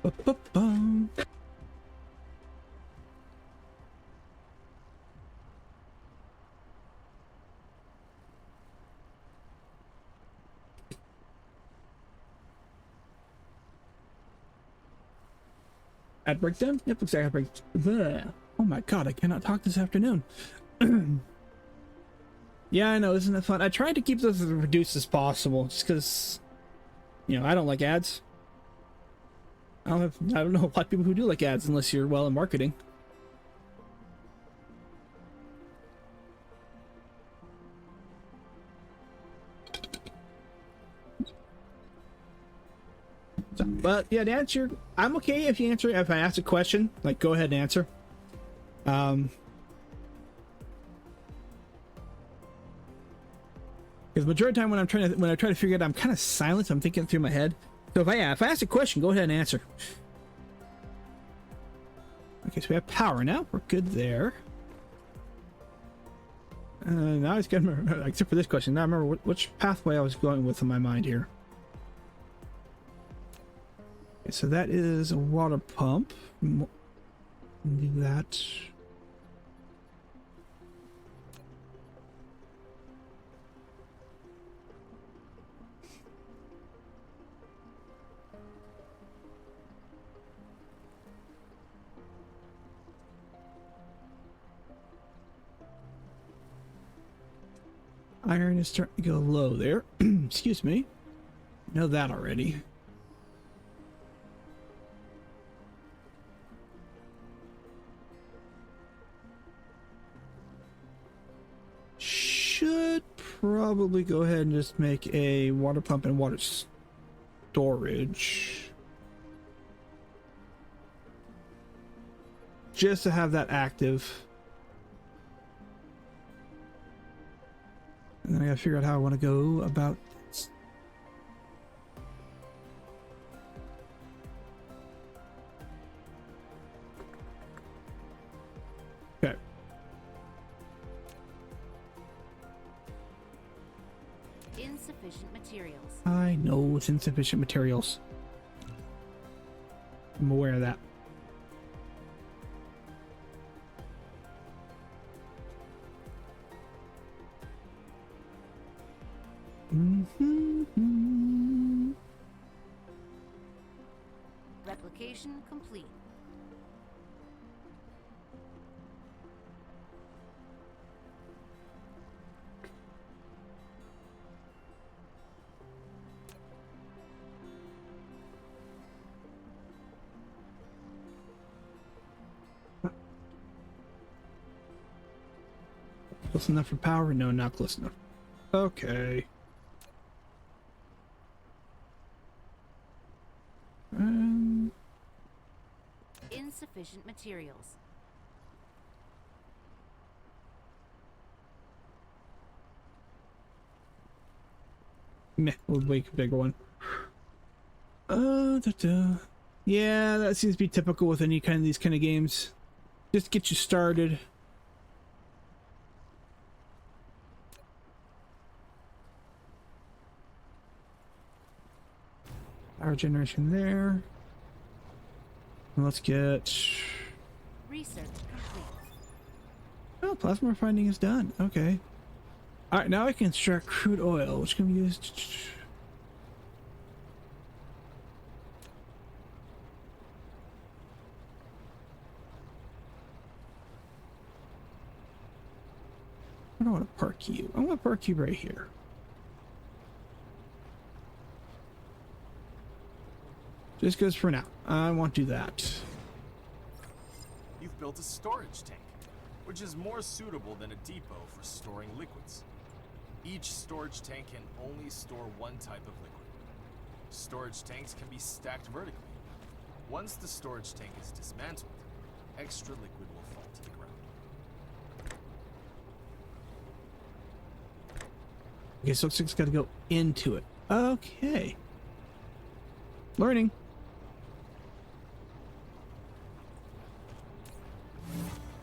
Ba-ba-bum. Ad breakdown? Yep, looks like ad break. Bleh. Oh my god, I cannot talk this afternoon. Yeah, I know, isn't it fun? I tried to keep those as reduced as possible, just because, you know, I don't like ads. I don't know a lot of people who do like ads unless you're well in marketing. So, but yeah, to answer, I'm okay if you answer. If I ask a question, like go ahead and answer. Because majority of the time when I try to figure it out, I'm kind of silent. I'm thinking through my head. So if I ask a question, go ahead and answer. Okay, so we have power now. We're good there. Now I just gotta remember, except for this question. Now I remember which pathway I was going with in my mind here. Okay, so that is a water pump. Do that. Iron is starting to go low there. Excuse me. Know that already. Should probably go ahead and just make a water pump and water storage. Just to have that active. And then I gotta figure out how I want to go about this. Okay. Insufficient materials. I know it's insufficient materials. I'm aware of that. Replication complete. Close enough for power? No, not close enough. Okay. Insufficient materials. Meh, we'll make a bigger one. Yeah, that seems to be typical with any kind of these kind of games. Just get you started. Power generation there. And let's get. Research complete. Oh, plasma refining is done. Okay. All right, now I can extract crude oil, which can be used. I don't want to park you. I want to park you right here. Just goes for now. I won't do that. You've built a storage tank, which is more suitable than a depot for storing liquids. Each storage tank can only store one type of liquid. Storage tanks can be stacked vertically. Once the storage tank is dismantled, extra liquid will fall to the ground. Okay, so it's got to go into it. Okay. Learning.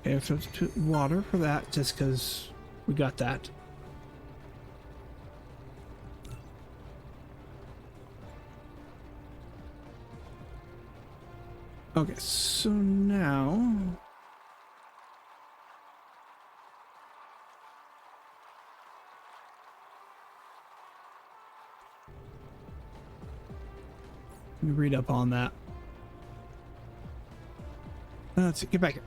Okay, substitute water for that, just because we got that. Okay, so now... let me read up on that. Let's see, get back here.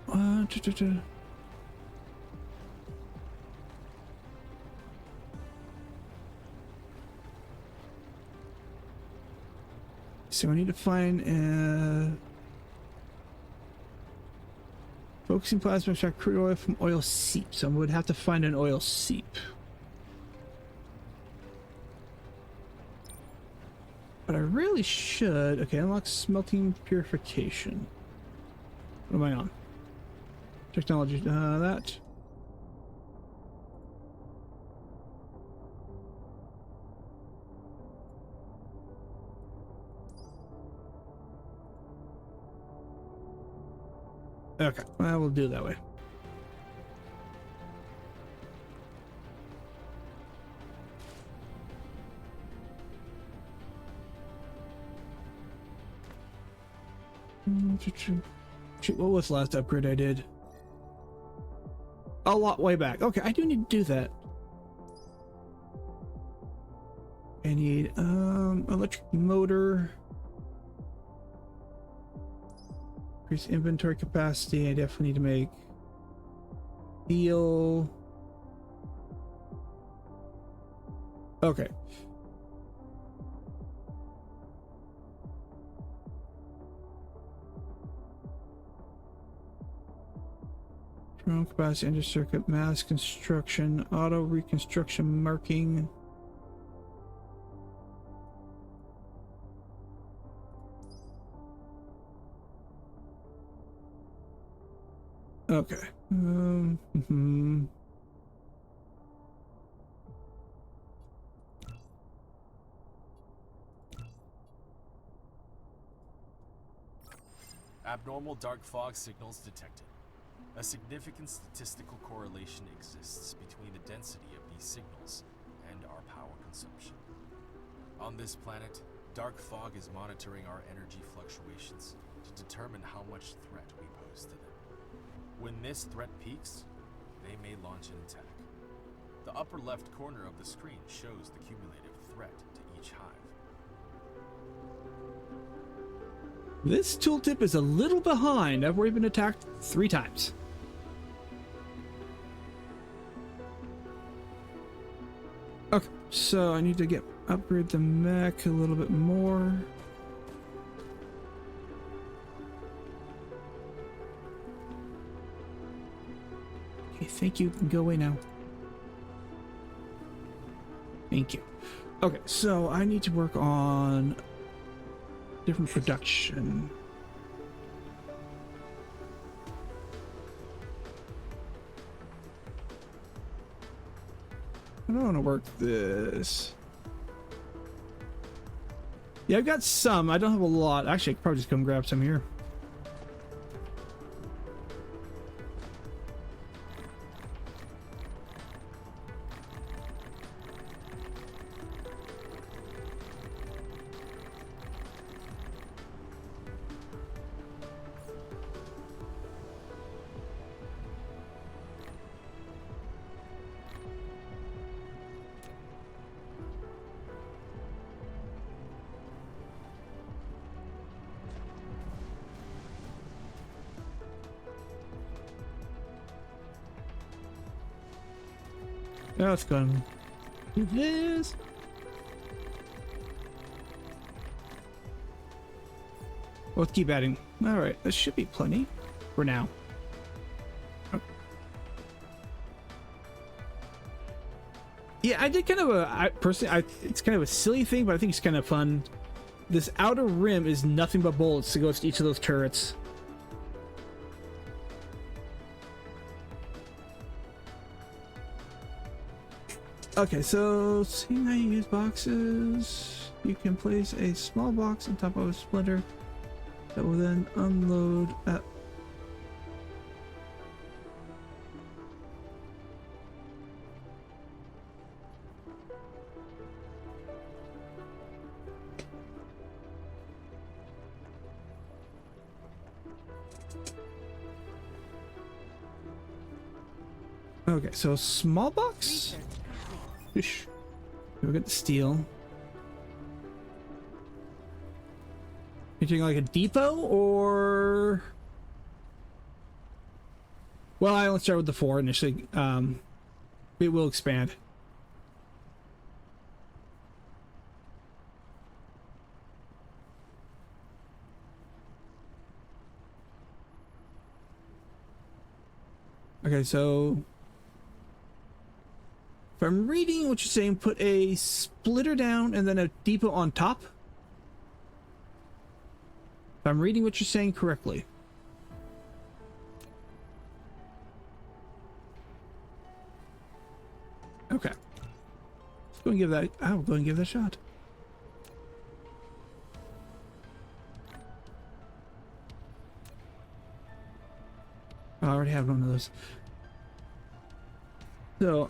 So I need to find focusing plasma extract crude oil from oil seep. So I would have to find an oil seep. But I really should. Okay, unlock smelting purification. What am I on? Technology, that. Okay, well, we'll do it that way. Shoot, what was the last upgrade I did? A lot way back. Okay, I do need to do that. I need electric motor. Increase inventory capacity. I definitely need to make steel. Okay. Drone capacity, enter circuit, mass construction, auto reconstruction, marking. Okay. Abnormal dark fog signals detected. A significant statistical correlation exists between the density of these signals and our power consumption. On this planet, dark fog is monitoring our energy fluctuations to determine how much threat we pose to them. When this threat peaks, they may launch an attack. The upper left corner of the screen shows the cumulative threat to each hive. This tooltip is a little behind. I've already been attacked 3 times. Okay, so I need to upgrade the mech a little bit more. Okay, thank you. You can go away now. Thank you. Okay, so I need to work on different production. I don't want to work this. Yeah, I've got some. I don't have a lot. Actually, I could probably just come grab some here. Now let's go and do this. Let's keep adding. All right, this should be plenty for now. Oh. Yeah, I did kind of it's kind of a silly thing, but I think it's kind of fun. This outer rim is nothing but bullets to go to each of those turrets. Okay, so seeing how you use boxes. you can place a small box on top of a splitter that will then unload at. Okay, so small box. Research complete. Ish. We got the steel. You think like a depot or? Well, I only start with the 4 initially. It will expand. Okay, so if I'm reading what you're saying, put a splitter down and then a depot on top. If I'm reading what you're saying correctly. Okay. Let's go and give that. I'll go and give that a shot. I already have one of those. So,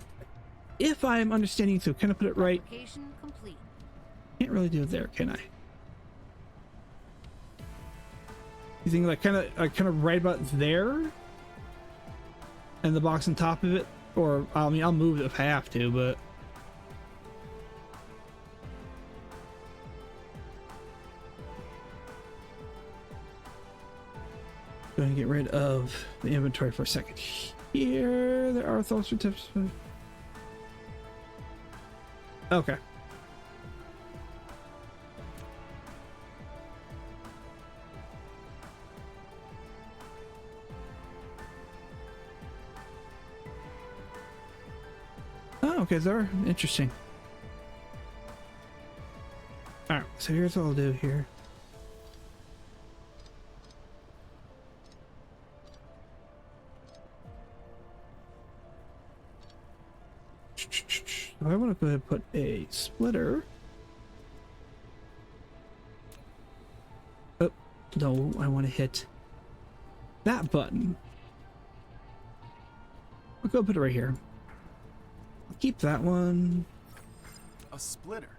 if I'm understanding, so can I put it right? Application complete. Can't really do it there, can I? You think like kind of right about there, and the box on top of it, or I mean I'll move it if I have to, but going to get rid of the inventory for a second. Here there are thoughts or tips. Okay. Oh, okay, they're interesting. Alright, so here's what I'll do here. I want to go ahead and put a splitter. Oh, no, I want to hit that button. I'll go put it right here. Keep that one. A splitter.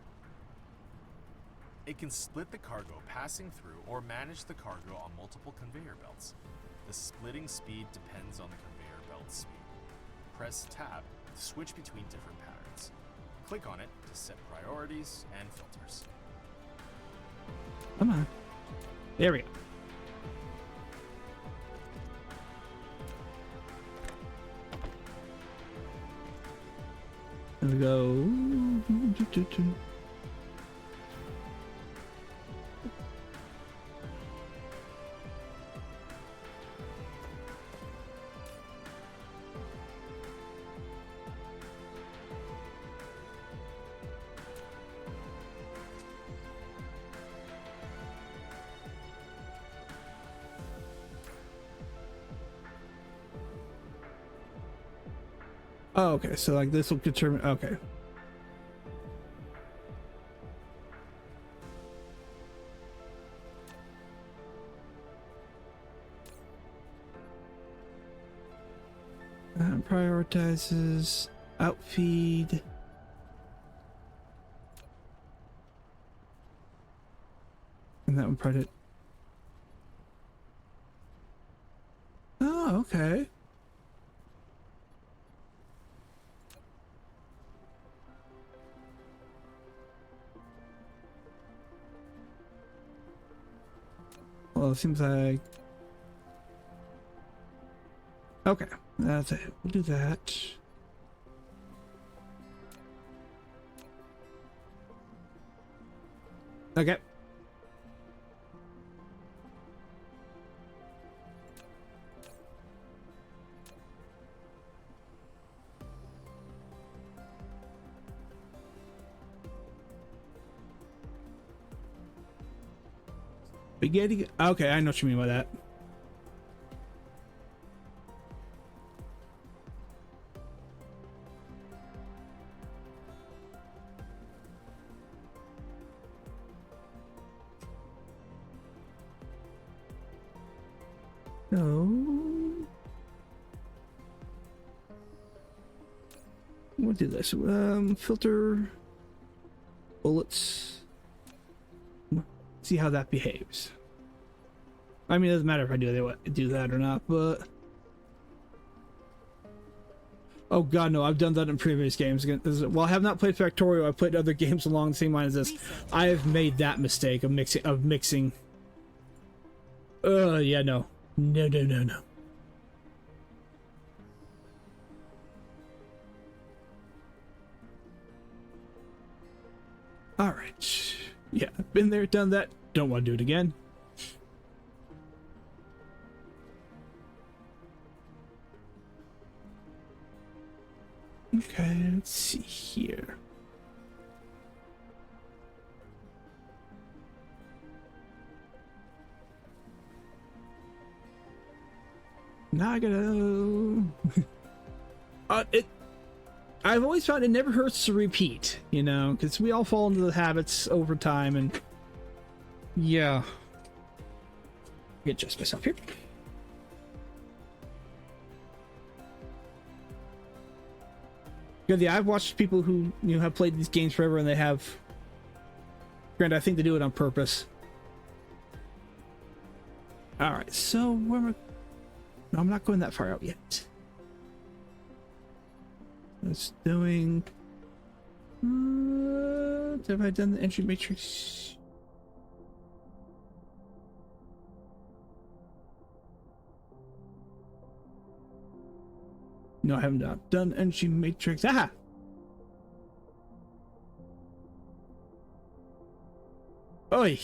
It can split the cargo passing through or manage the cargo on multiple conveyor belts. The splitting speed depends on the conveyor belt speed. Press tab to switch between different patterns. Click on it to set priorities and filters. Come on. There we go. There we go. Oh, okay, so like this will determine. Okay. Prioritizes outfeed. And that one probably. Oh, okay. Well, it seems like. Okay, that's it. We'll do that. Okay. Spaghetti. Okay, I know what you mean by that. So we'll do this. Filter bullets. See how that behaves. I mean, it doesn't matter if I do that or not, but oh god, no! I've done that in previous games. While I have not played Factorio, I've played other games along the same line as this. I have made that mistake of mixing. Yeah, no. All right. Yeah, been there, done that. Don't want to do it again. Okay, let's see here. Now I gotta... I've always found it never hurts to repeat, you know, because we all fall into the habits over time, and yeah. Adjust myself here. Yeah, I've watched people who have played these games forever, and they have. Granted, I think they do it on purpose. All right, so where am I? No, I'm not going that far out yet. It's doing. Have I done the entry matrix? No, I haven't done entry matrix. Aha! Oi!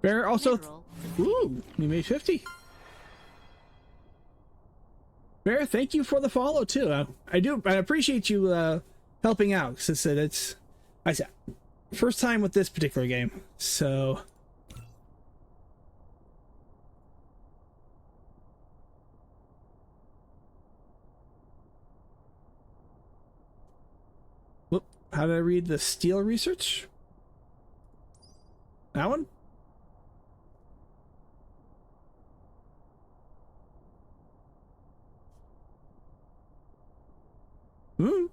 Bear also. Ooh, we made 50. Bear, thank you for the follow too. I appreciate you helping out, because it's I said first time with this particular game, so. Whoop! How did I read the steel research? That one. Hmm.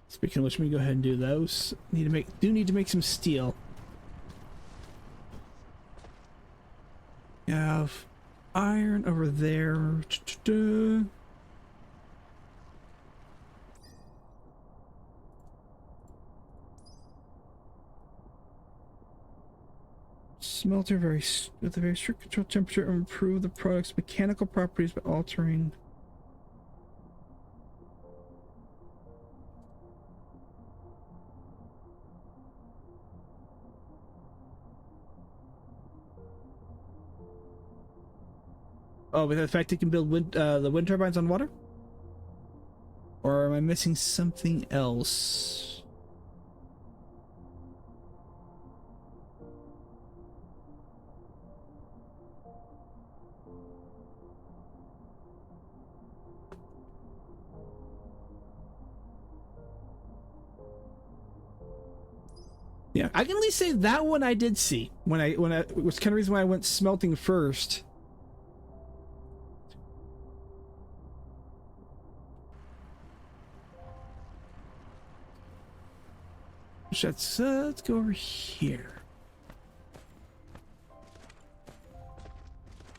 Speaking of which, let me go ahead and do those. Need to make some steel. We have iron over there. Smelter with a very strict control temperature and improve the product's mechanical properties by altering. Oh, with the fact it can build the wind turbines on water? Or am I missing something else? Yeah, I can at least say that one I did see when I it was kind of reason why I went smelting first. Let's go over here.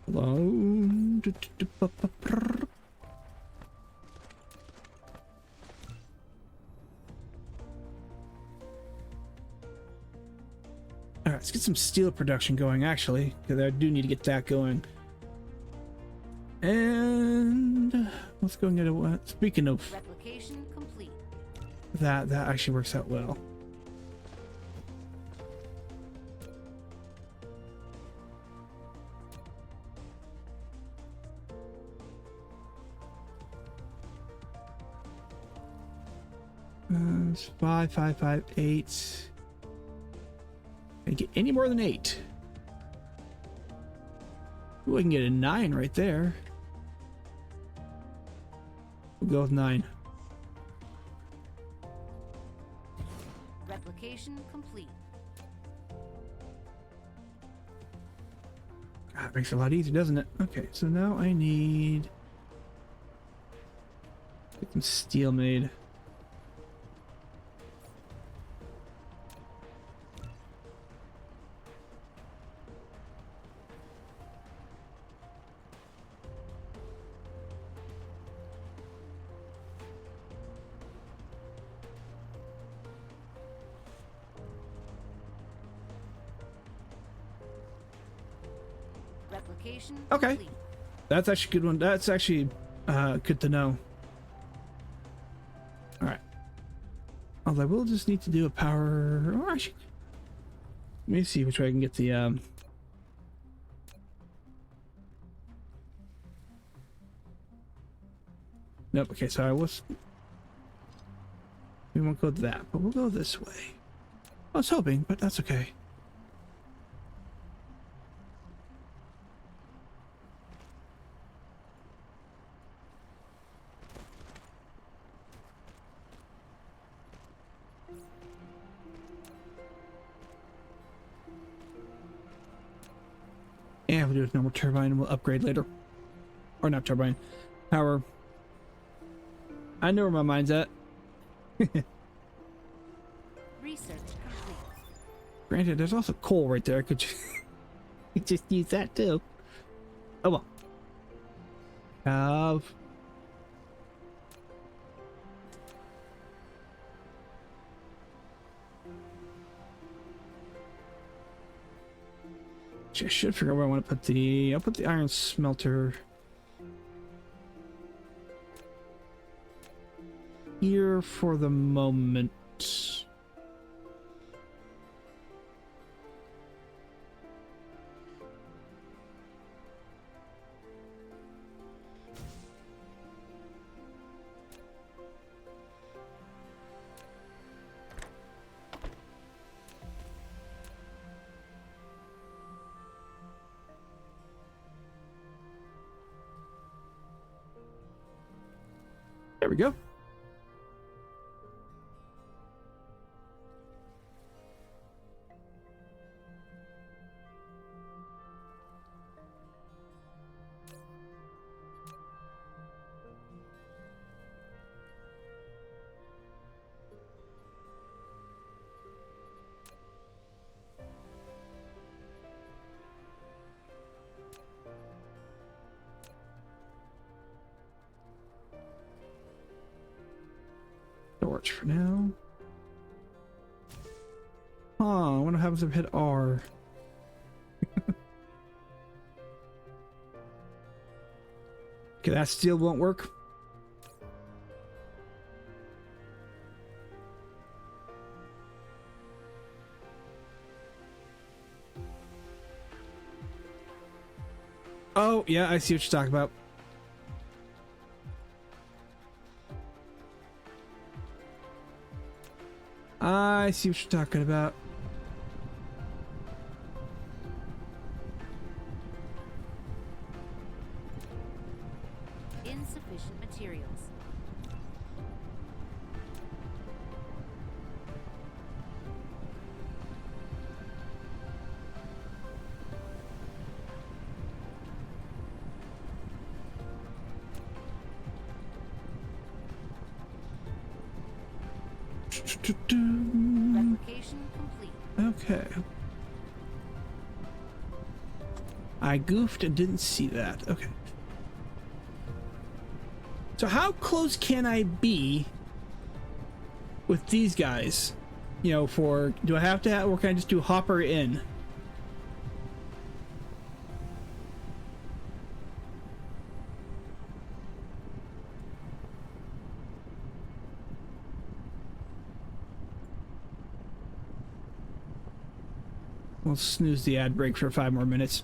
Hello. Alright, let's get some steel production going, actually, because I do need to get that going. And let's go and get a. Speaking of Replication complete. that actually works out well. It's 5, 5, 5, 8. Can't get any more than 8. Ooh, I can get a 9 right there. We'll go with 9. Replication Replication complete. God, it makes it a lot easier, doesn't it? Okay, so now I need get some steel made. Replication Okay. complete. That's actually a good one. That's actually good to know. All right. Although I will just need to do a power. Or actually, let me see which way I can get the. Nope. Okay, so I was. We won't go that, but we'll go this way. I was hoping, but that's okay. Yeah, we'll do a normal turbine and we'll upgrade later. Or not turbine. Power. I know where my mind's at. Research complete. Granted, there's also coal right there. I could just use that too. Oh well. Have. I should figure out where I want to put the. I'll put the iron smelter here for the moment. There we go. Storage for now. Huh, I wonder what happens if I hit R. Okay, that steel won't work. Oh, yeah, I see what you're talking about. I see what you're talking about. Insufficient materials. Replication complete. Okay. I goofed and didn't see that. Okay. So how close can I be with these guys? You know, for do I have to have, or can I just do hopper in? We'll snooze the ad break for 5 more minutes.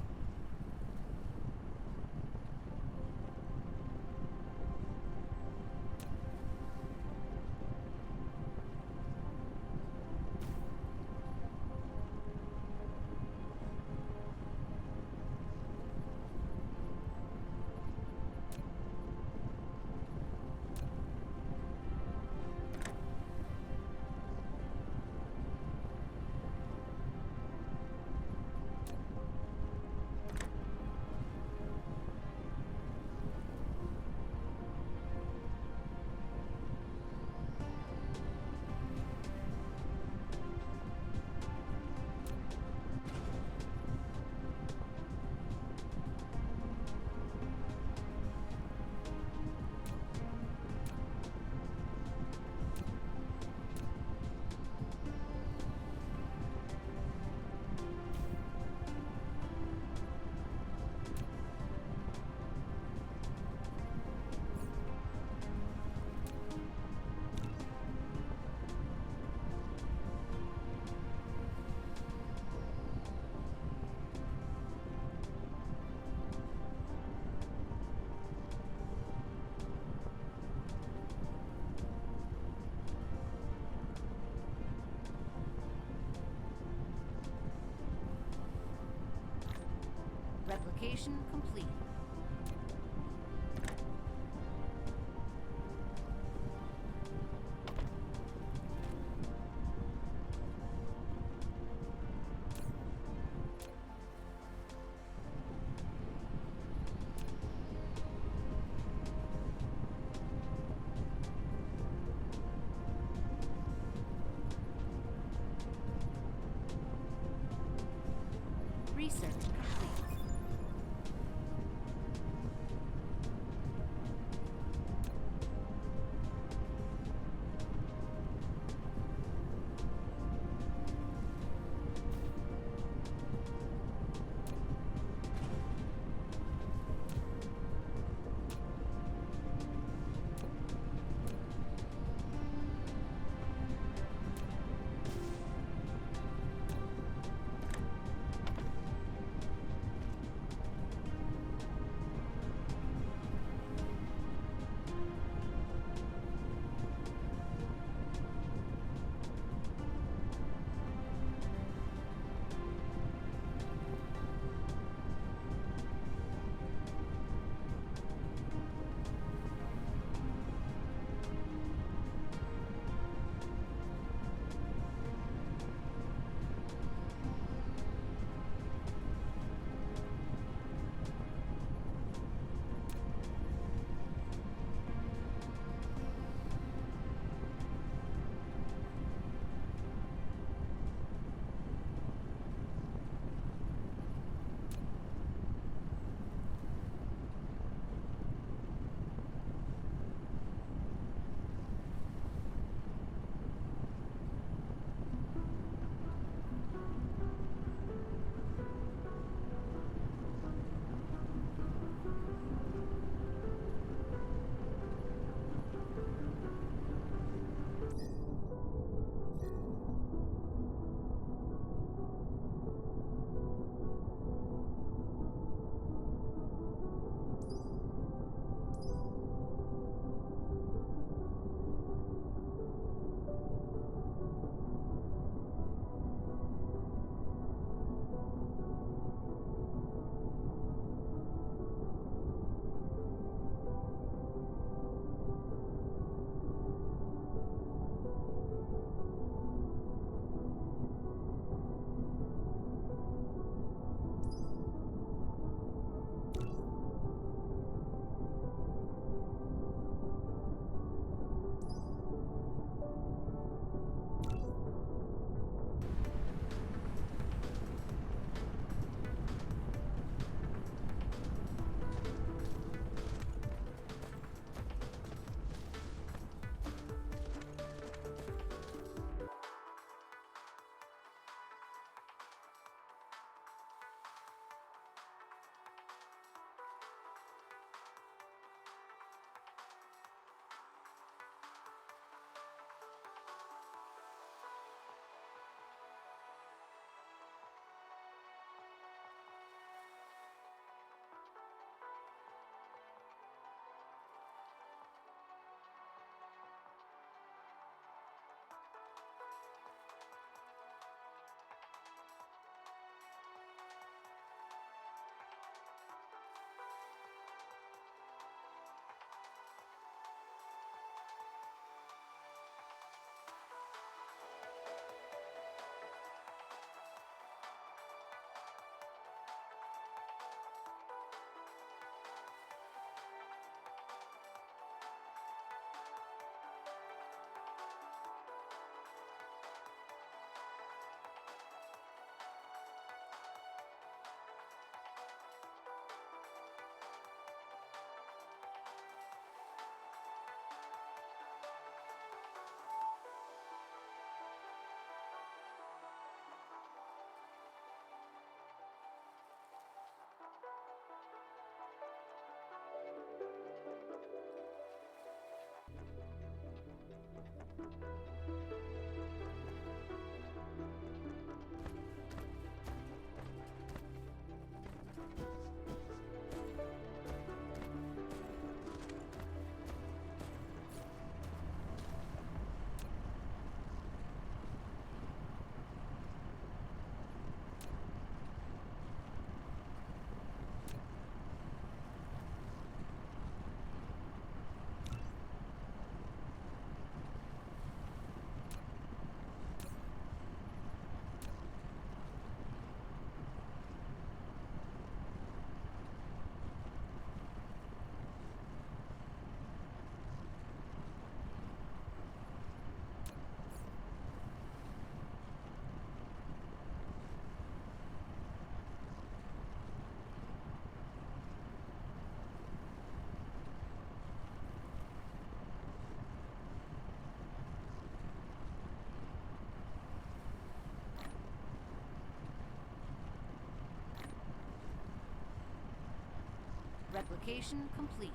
Replication complete. Research complete. Replication complete.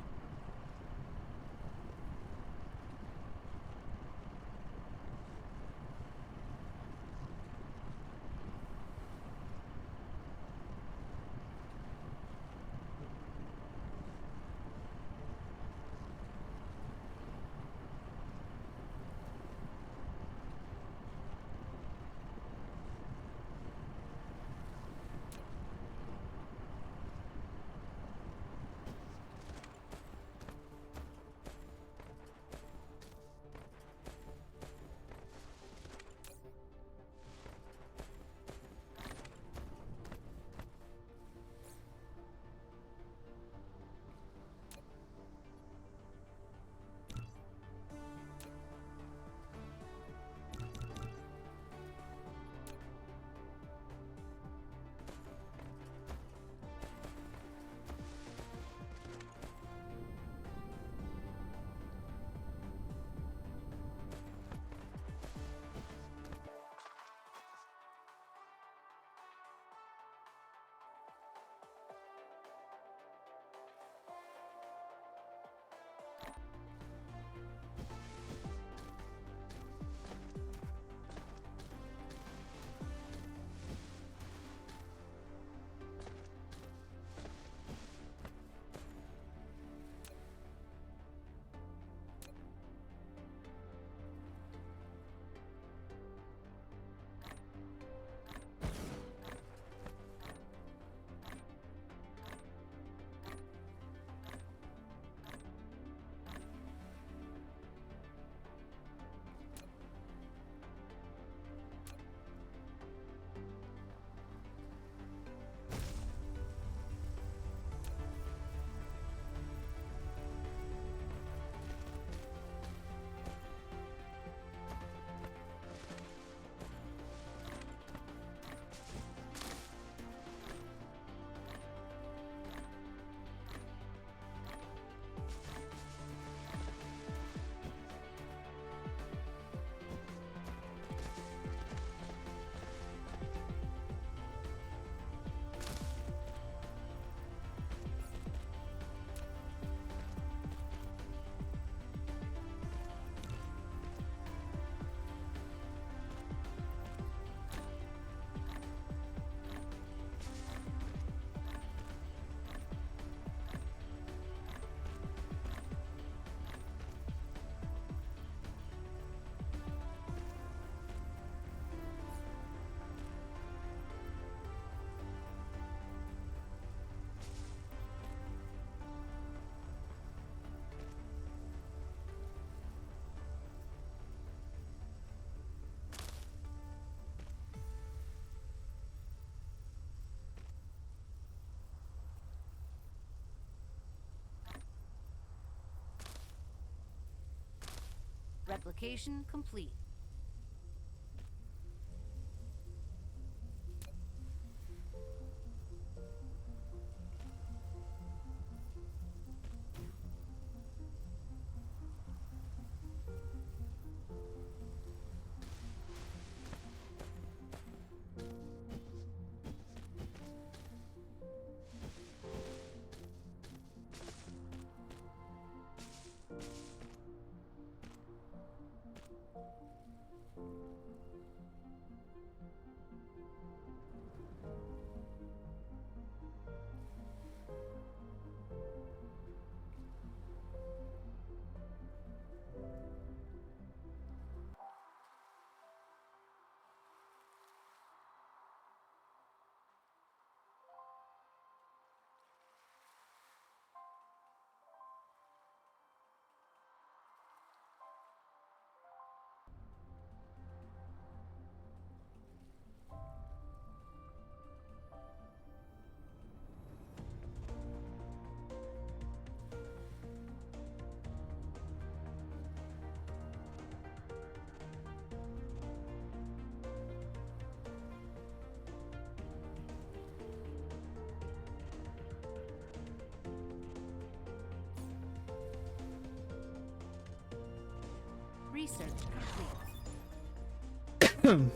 Replication complete. Research complete.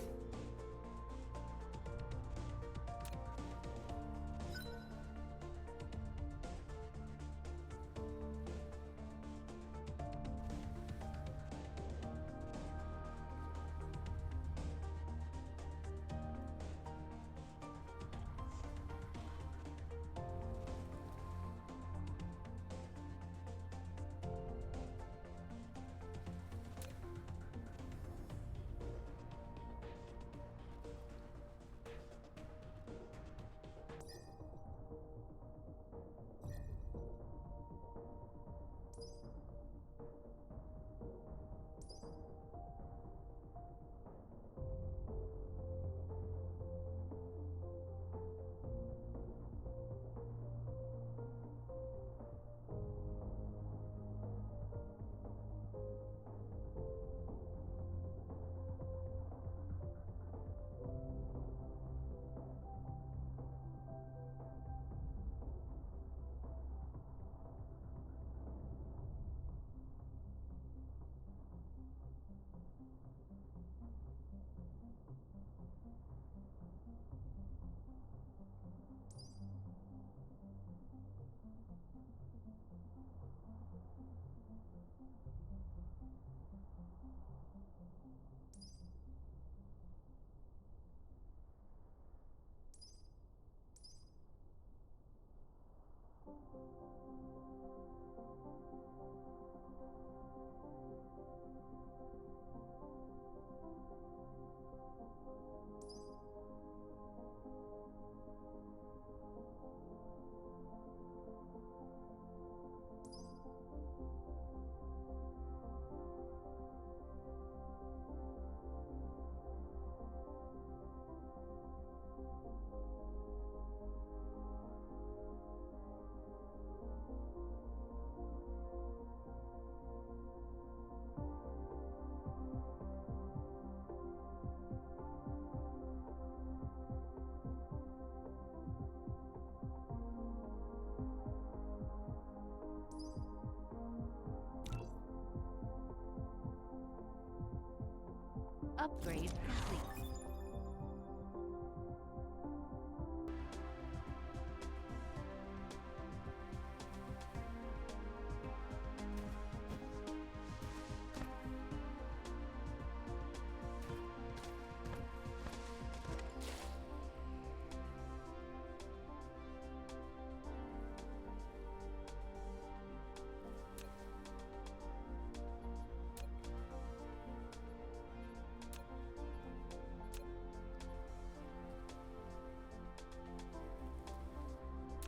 Upgrade complete.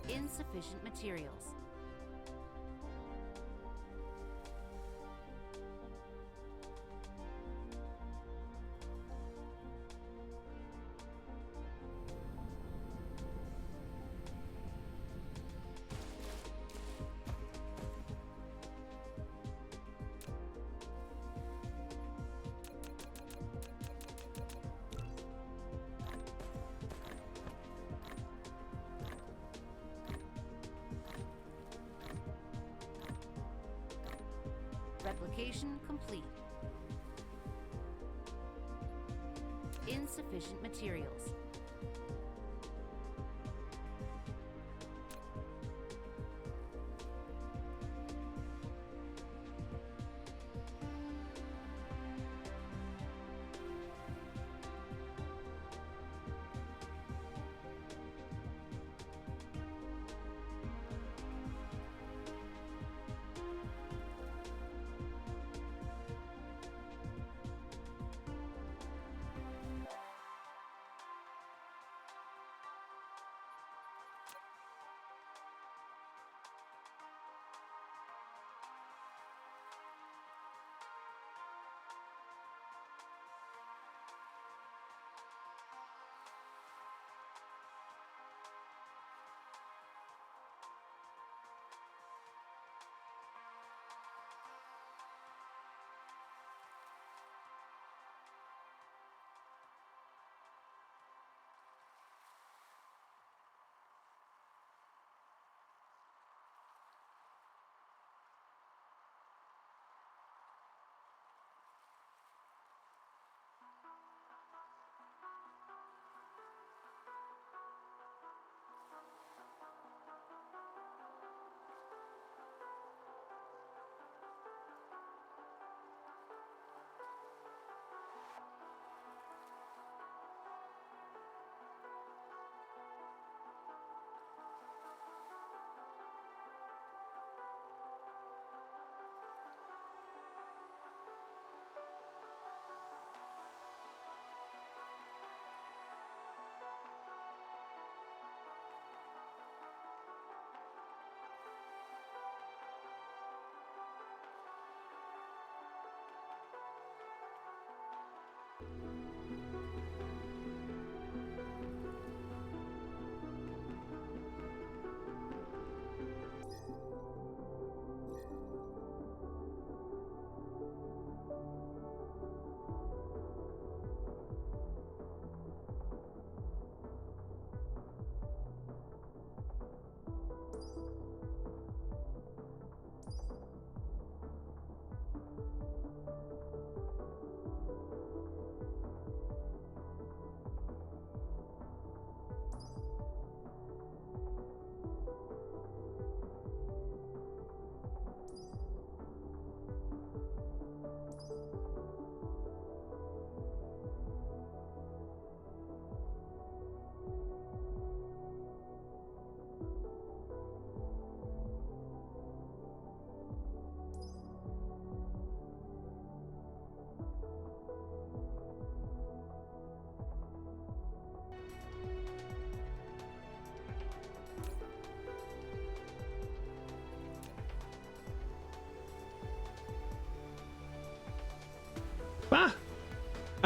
Insufficient materials. Replication complete. Insufficient materials.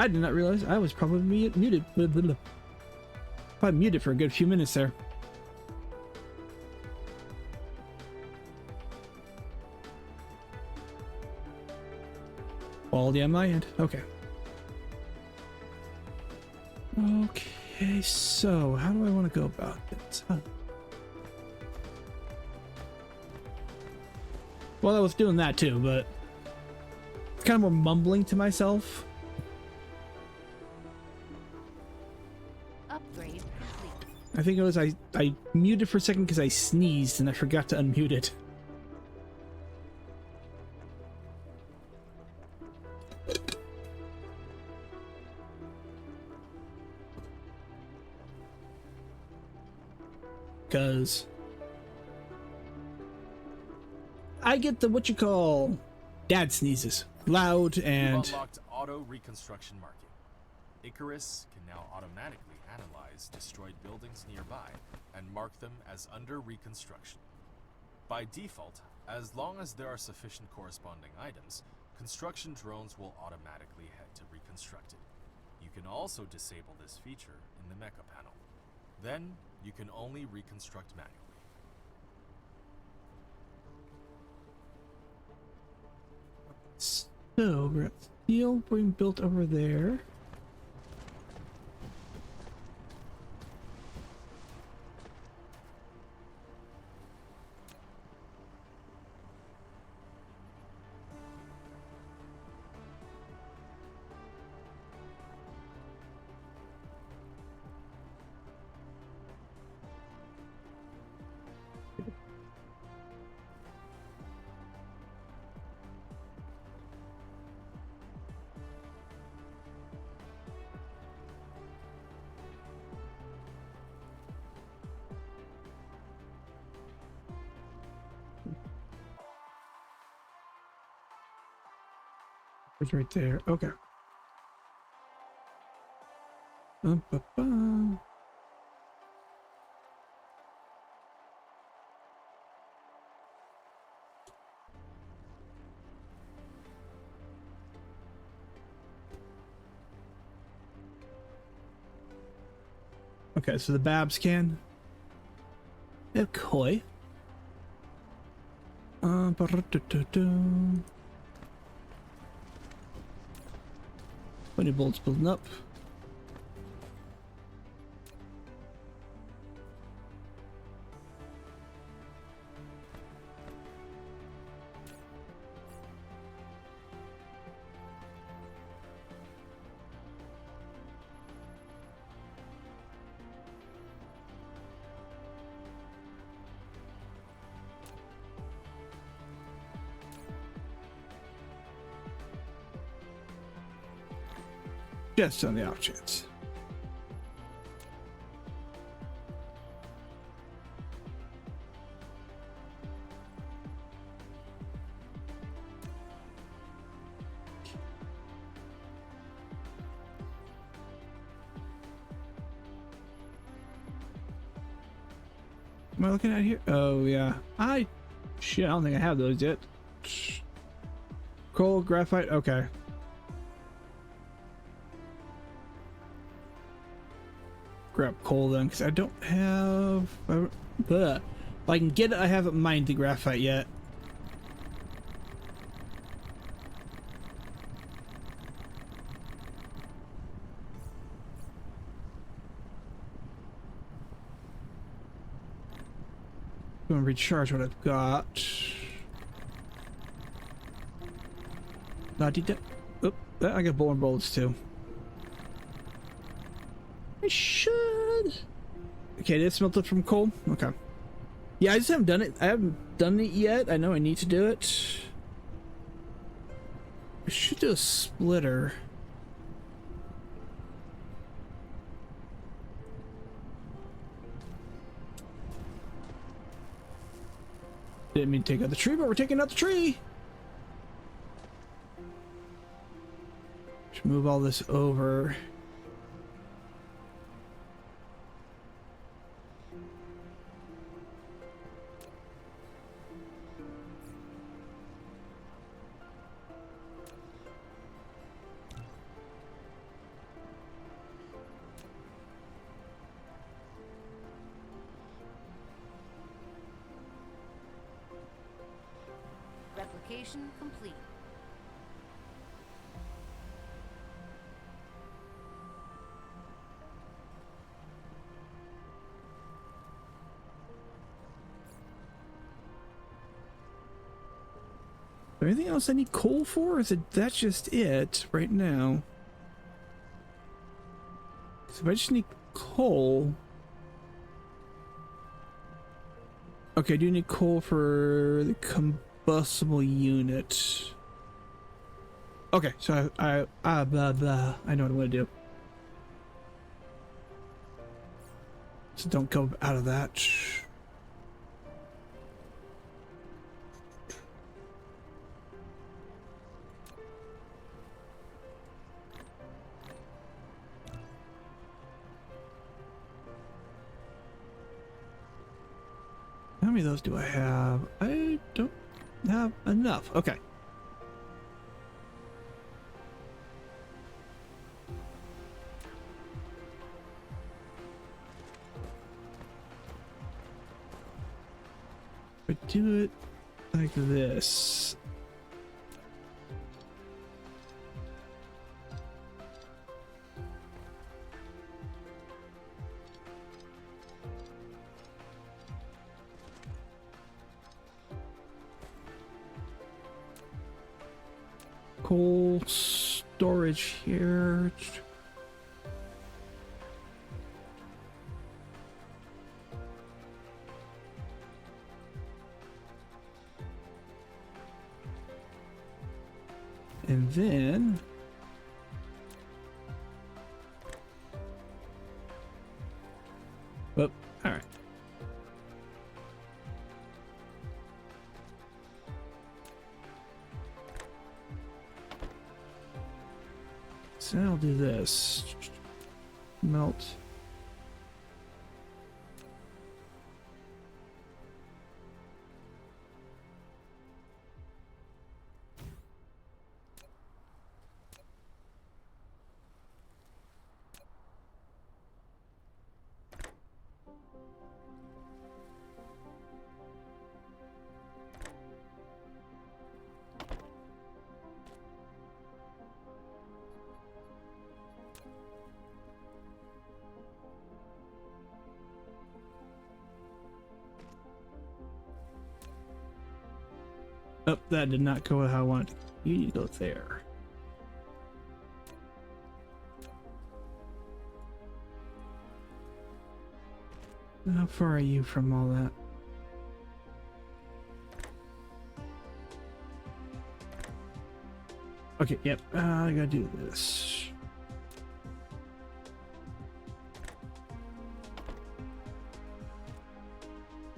I did not realize I was probably muted. Blah, blah, blah. Probably muted for a good few minutes there. Quality on my end. Okay. Okay, so how do I want to go about this? Well, I was doing that too, but it's kind of more mumbling to myself. Upgrade complete. I think it was I muted for a second because I sneezed and I forgot to unmute it. Because I get the what you call dad sneezes, loud and You've unlocked auto reconstruction marking. Icarus can now automatically analyze destroyed buildings nearby and mark them as under reconstruction. By default, as long as there are sufficient corresponding items, construction drones will automatically head to reconstruct it. You can also disable this feature in the mecha panel. Then, you can only reconstruct manually. so we're at steel being built over there. It's right there. Okay. Ba-ba. Okay, so the Babs can. Koi. Ba-ra-du-du-du. 20 bolts building up. Just on the off chance. Am I looking at here? Oh yeah. Shit, I don't think I have those yet. Coal, graphite, okay. Grab coal then, because I don't have. If I can get it, I haven't mined the graphite yet. I'm gonna recharge what I've got. Oh, I got bowling bullets too. I should. Okay, did it smelt from coal? Okay. Yeah, I just haven't done it. I haven't done it yet. I know I need to do it. I should do a splitter. Didn't mean to take out the tree, but we're taking out the tree. Should move all this over. Modification complete. Anything else I need coal for? Or is it that's just it right now? So if I just need coal. Okay, I do need coal for the combustible unit. Okay, so I know what I'm gonna do. So don't go out of that. How many of those do I have? I don't have enough. Okay. But do it like this. Coal storage here. And then oh, all right. So I'll do this. Melt. Oh, that did not go how I wanted. You need to go there. How far are you from all that? Okay, yep. I gotta do this.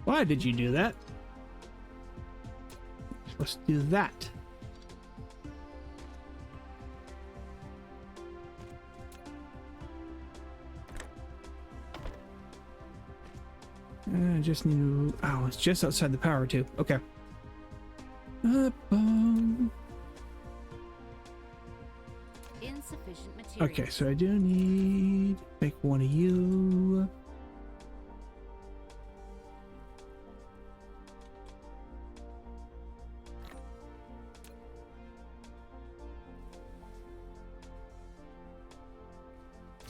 Why did you do that? Let's do that. I just need to... Oh, it's just outside the power tube. Okay. Insufficient materials. Okay, so I do need to make one of you.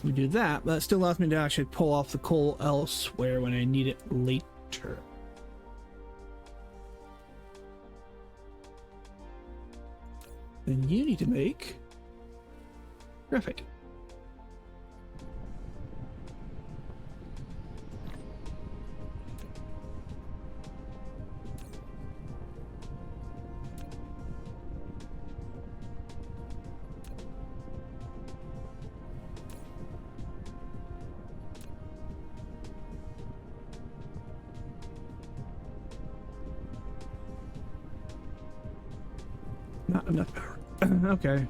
We do that, but it still allows me to actually pull off the coal elsewhere when I need it later. Then you need to make graphite. Not enough power. Okay.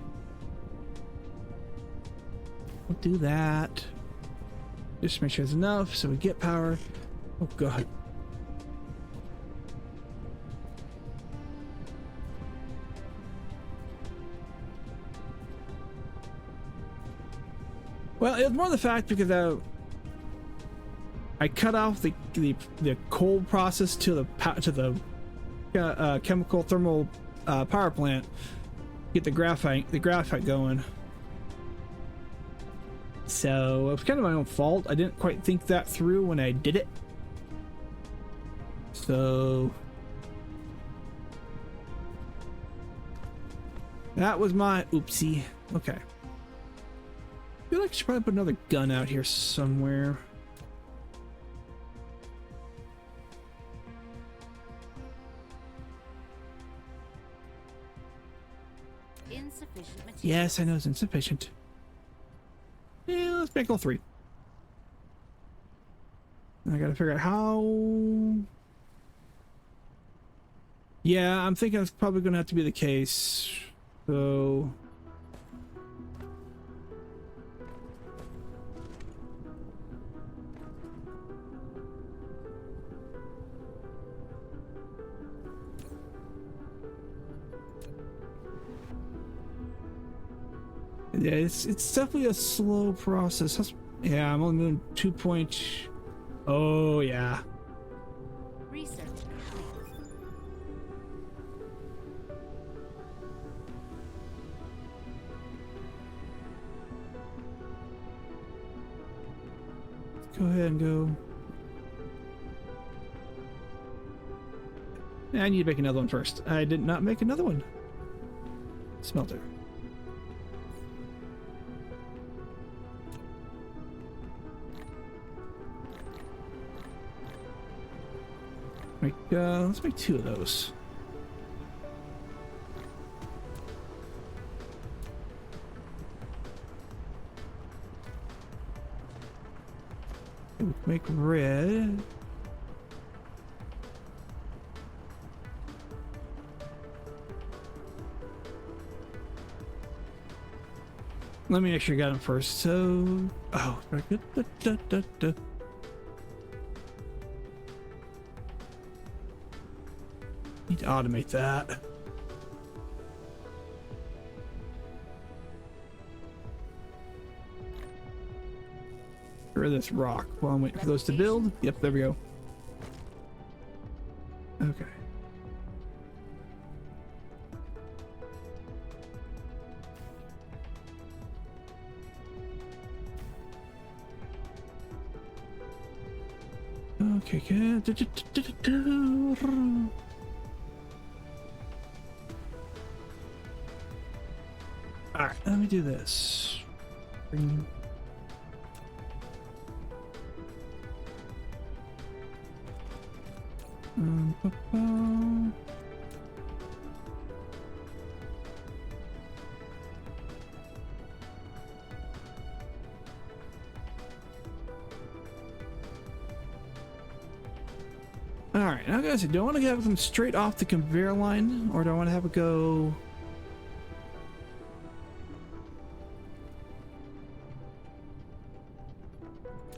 We'll do that. Just make sure there's enough so we get power. Oh god. Well, it was more the fact because I cut off the coal process to the chemical thermal power plant. Get the graphite going. So it was kind of my own fault. I didn't quite think that through when I did it. So that was my oopsie. Okay. I feel like I should probably put another gun out here somewhere. Insufficient materials. Yes, I know it's insufficient. Yeah, let's make all 3. I gotta figure out how. Yeah, I'm thinking it's probably gonna have to be the case. So. Yeah, it's definitely a slow process. Yeah, I'm only moving 2 point. Oh yeah. Research complete. Go ahead and go. I need to make another one first. I did not make another one. Smelter. Let's make 2 of those. Make red. Let me make sure I got them first. So, oh, need to automate that. Or this rock while I'm waiting for those to build. Yep, there we go. Okay. Okay, good. Alright, let me do this. Bring... Alright, now guys, do I want to have them straight off the conveyor line, or do I want to have it go...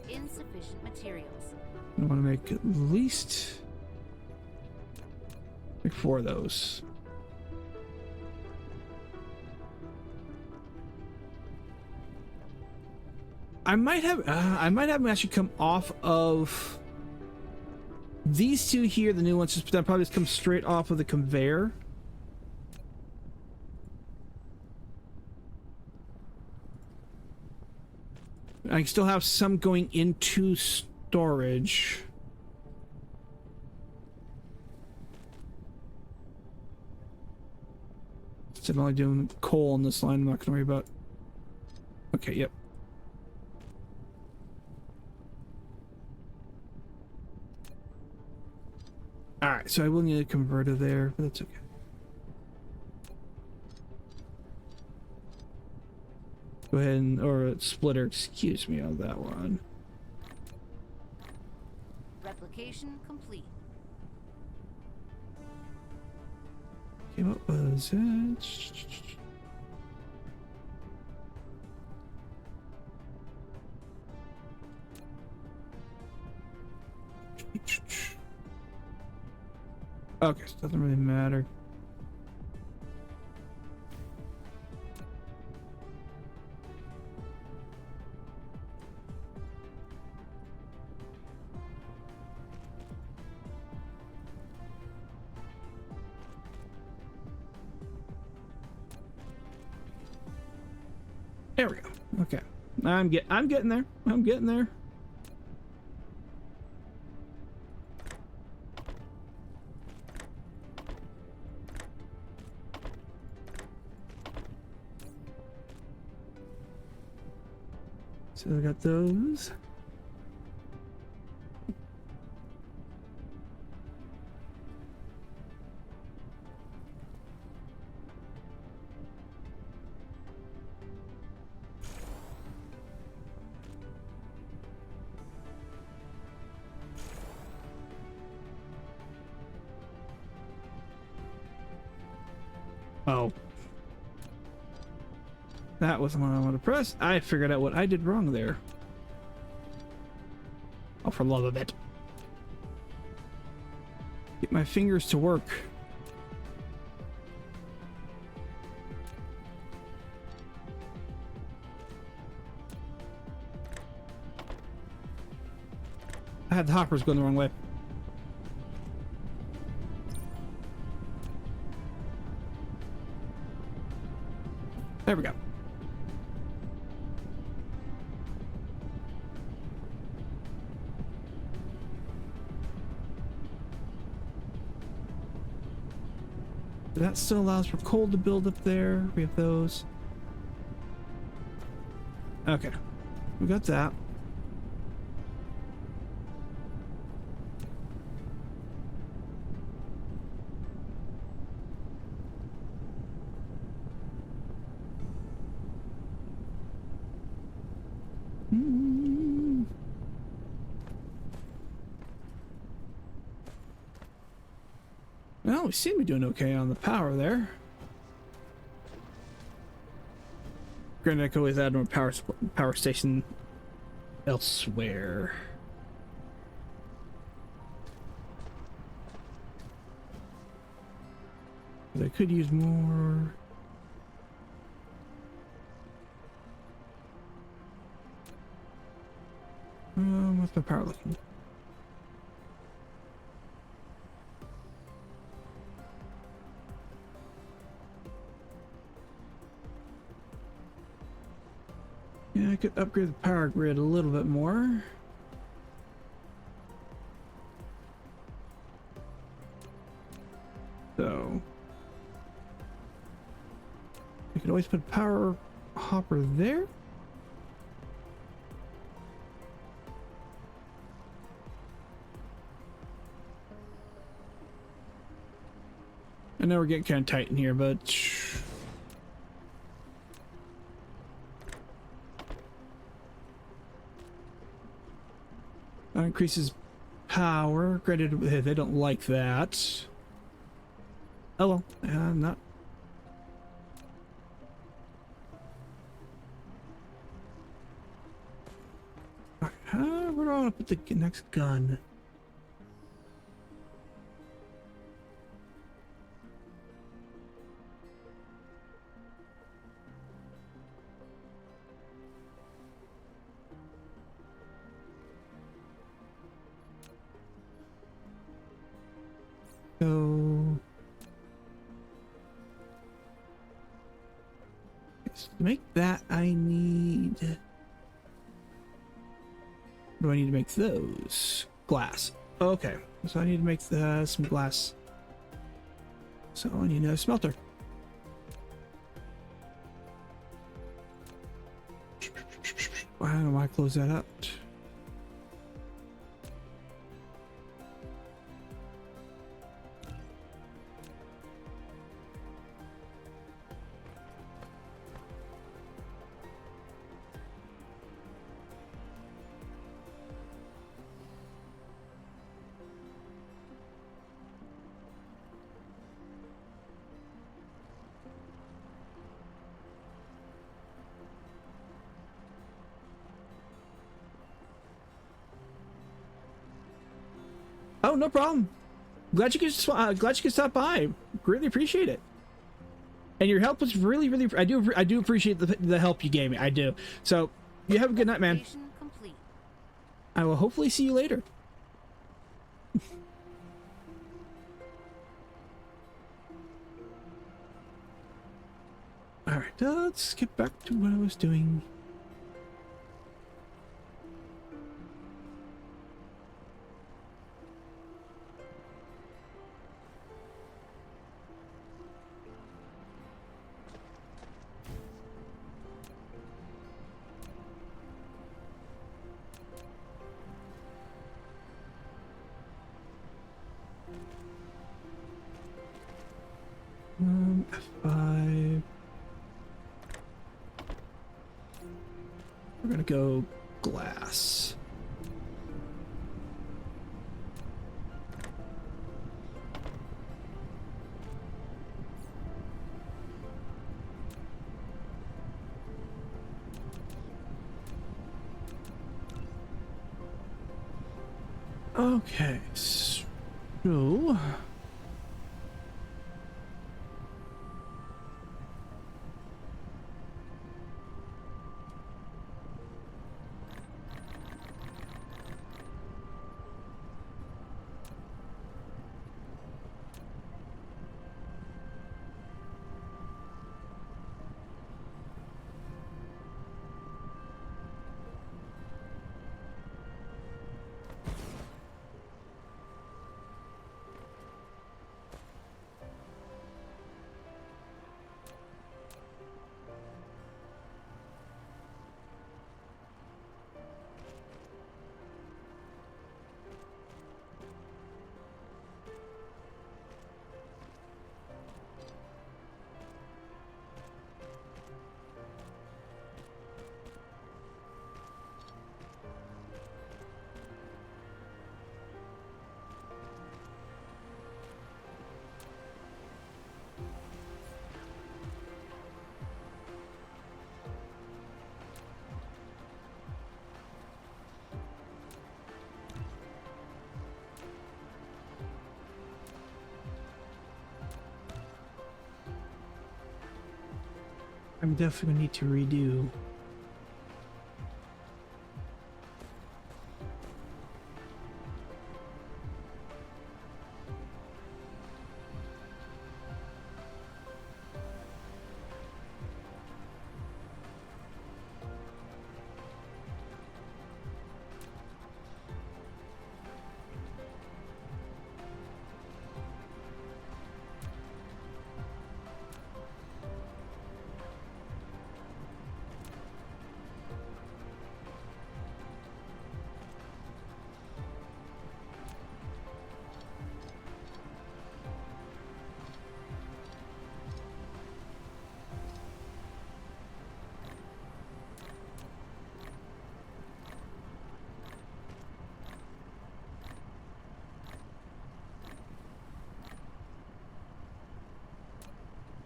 Insufficient materials. I want to make at least... like 4 of those. I might have them actually come off of these 2 here, the new ones, just probably just come straight off of the conveyor. I still have some going into storage. Instead of only doing coal on this line, I'm not going to worry about. Okay, yep. Alright, so I will need a converter there, but that's okay. Go ahead and, or a splitter, excuse me, on that one. Replication complete. Okay, what was it? Okay, so it doesn't really matter. There we go. Okay. I'm getting there. I'm getting there. So we got those. Oh. That wasn't what I wanted to press. I figured out what I did wrong there. Oh, for love of it. Get my fingers to work. I had the hoppers going the wrong way. There we go. That still allows for coal to build up there. We have those. Okay. We got that. Well, we seem to be doing okay on the power there. Granted, I could always add more power station elsewhere. But I could use more. What's my power looking? Yeah, I could upgrade the power grid a little bit more. So I could always put a power hopper there. I know we're getting kind of tight in here, but that increases power. Granted, they don't like that. Oh well, not. Where do I want to put the next gun? So yes, to make that I need. What do I need to make those? Glass. Okay, so I need to make some glass. So I need a smelter. I don't know why I close that up. Oh, no problem. Glad you could stop by. Greatly appreciate it. And your help was really, really. I do appreciate the help you gave me. I do. So you have a good night, man. Complete. I will hopefully see you later. All right. Alright, let's get back to what I was doing. F5. We're gonna go glass. Okay, so I'm definitely gonna need to redo.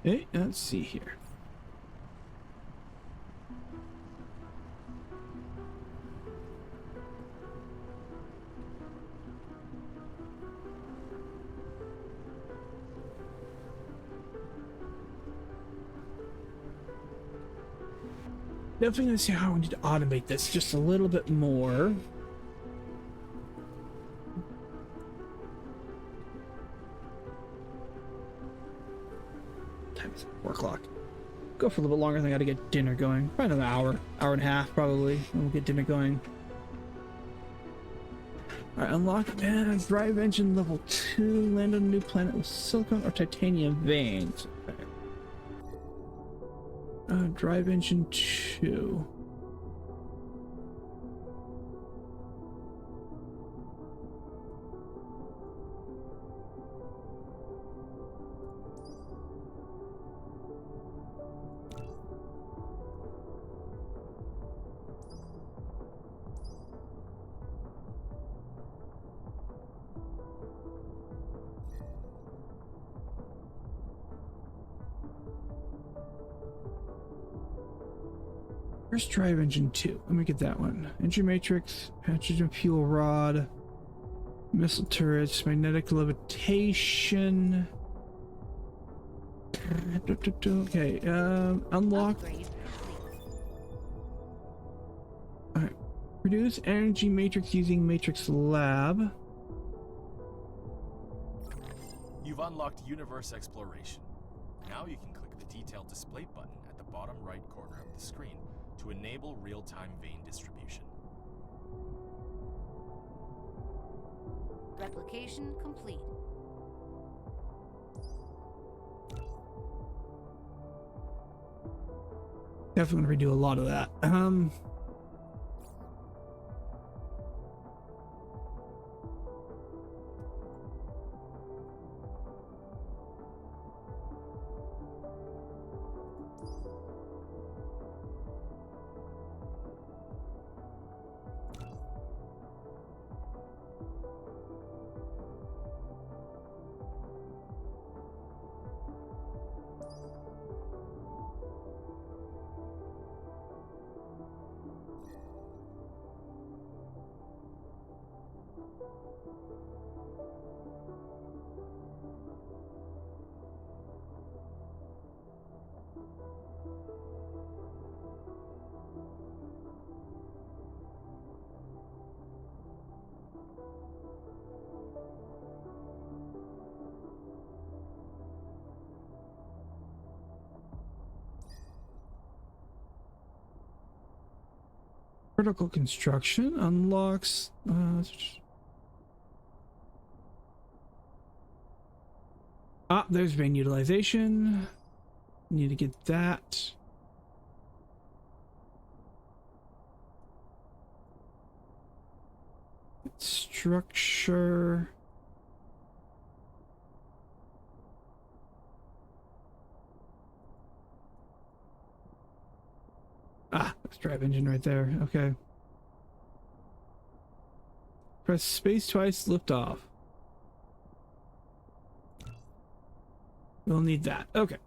Okay, let's see here. Definitely gonna see how we need to automate this just a little bit more. Time is 4 o'clock. Go for a little bit longer. I gotta get dinner going. Probably another hour and a half, probably. And we'll get dinner going. Alright, unlock drive engine level 2. Land on a new planet with silicon or titanium veins. Okay. Drive engine 2. Where's drive engine 2? Let me get that one. Engine matrix, hydrogen fuel rod, missile turrets, magnetic levitation. Okay, unlock. Upgrade complete. Alright. Produce energy matrix using matrix lab. You've unlocked universe exploration. Now you can click the detailed display button at the bottom right corner of the screen to enable real-time vein distribution. Replication complete. Definitely gonna redo a lot of that. Critical construction unlocks. There's vein utilization. Need to get that. Structure. That's drive engine right there. Okay. Press space twice, lift off. We'll need that. Okay.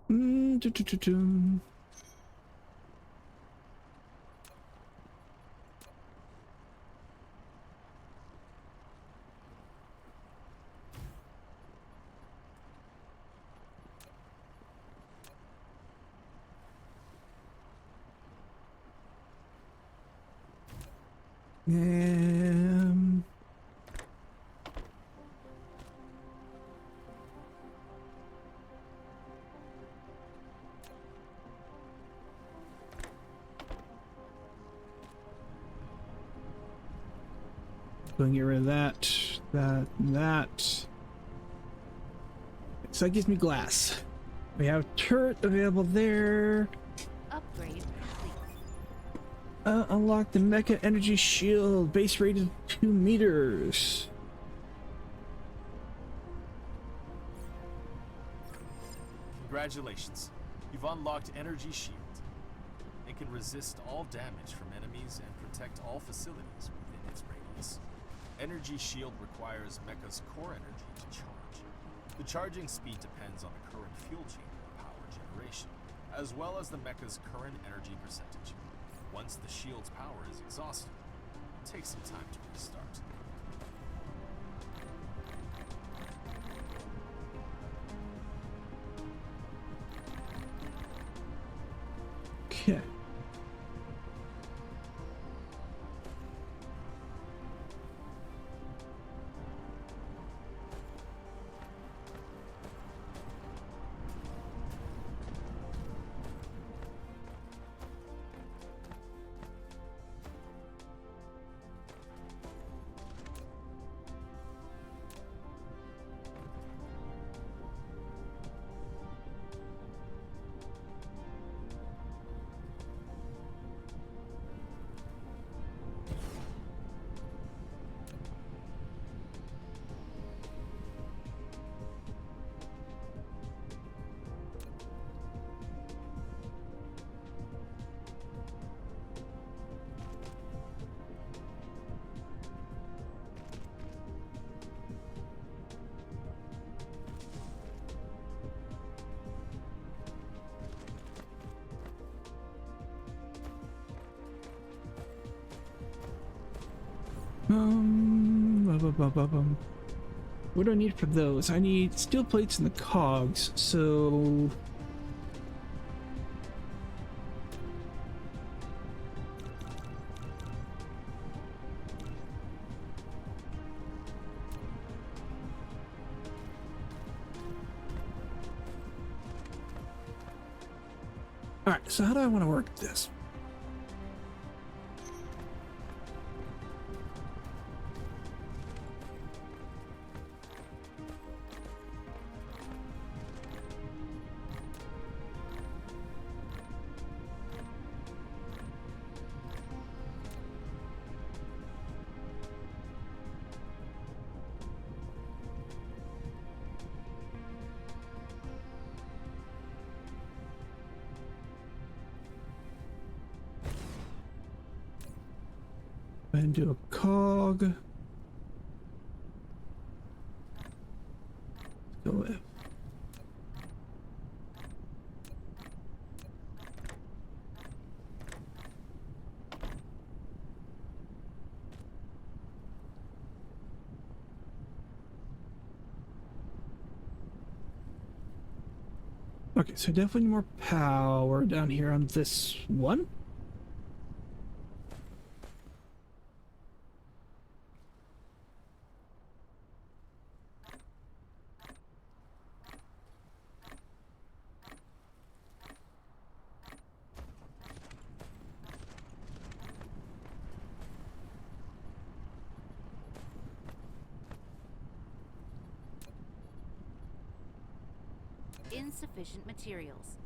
Go and get rid of that, and that. So that gives me glass. We have turret available there. Upgrade complete. Unlock the Mecha Energy Shield. Base rate is 2 meters. Congratulations. You've unlocked Energy Shield. It can resist all damage from enemies and protect all facilities within its radius. Energy Shield requires Mecha's core energy to charge. The charging speed depends on the current fuel chamber power generation, as well as the Mecha's current energy percentage. Once the shield's power is exhausted, it takes some time to restart. Okay. What do I need for those? I need steel plates and the cogs, so All right, so how do I want to work this? And do a cog. Go with. Okay, so definitely more power down here on this one. Insufficient materials.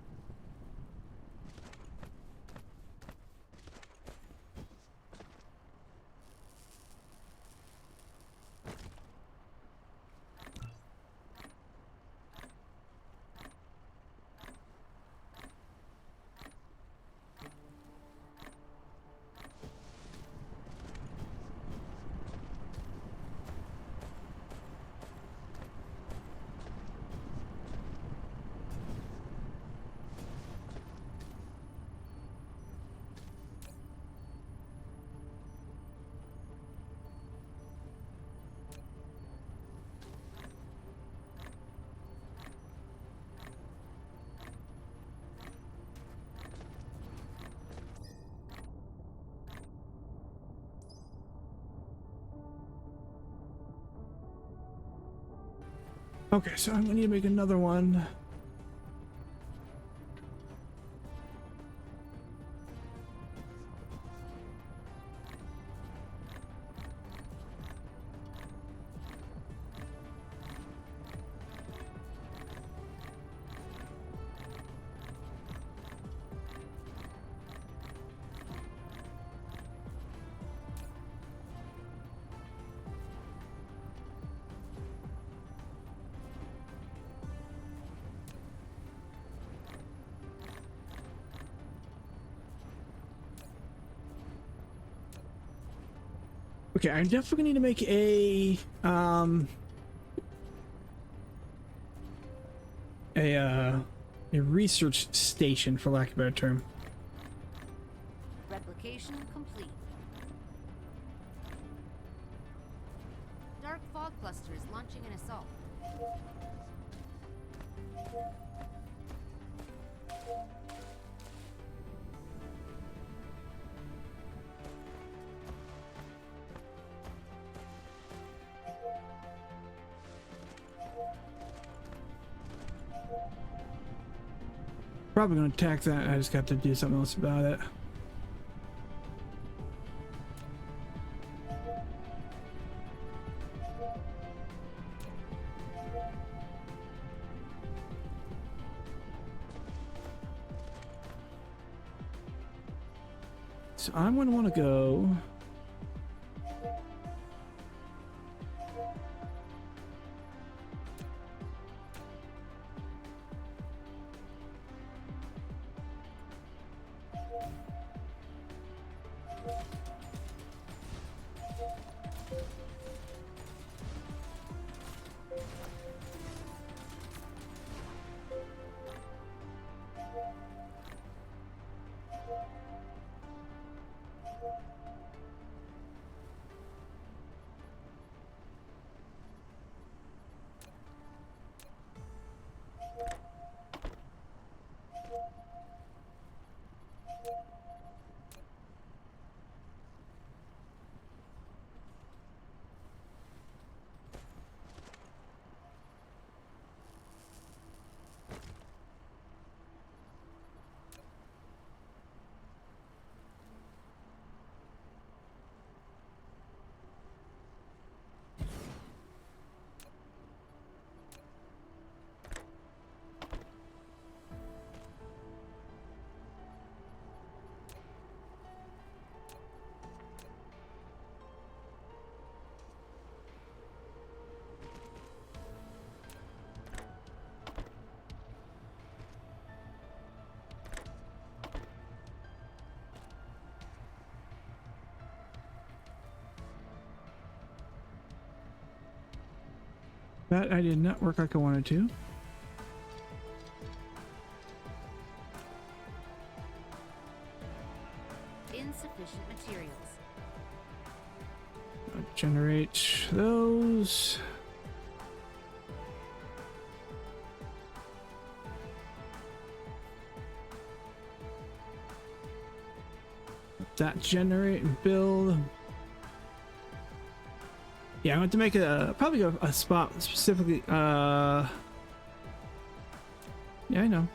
Okay, so I'm gonna need to make another one. Okay, I'm definitely gonna need to make a research station, for lack of a better term. Replication complete. Dark fog cluster is launching an assault. Probably gonna attack that. I just got to do something else about it. So I'm gonna want to go. That I did not work like I wanted to. Insufficient materials. Generate those. That generate and build. Yeah, I want to make probably a spot specifically. Yeah, I know.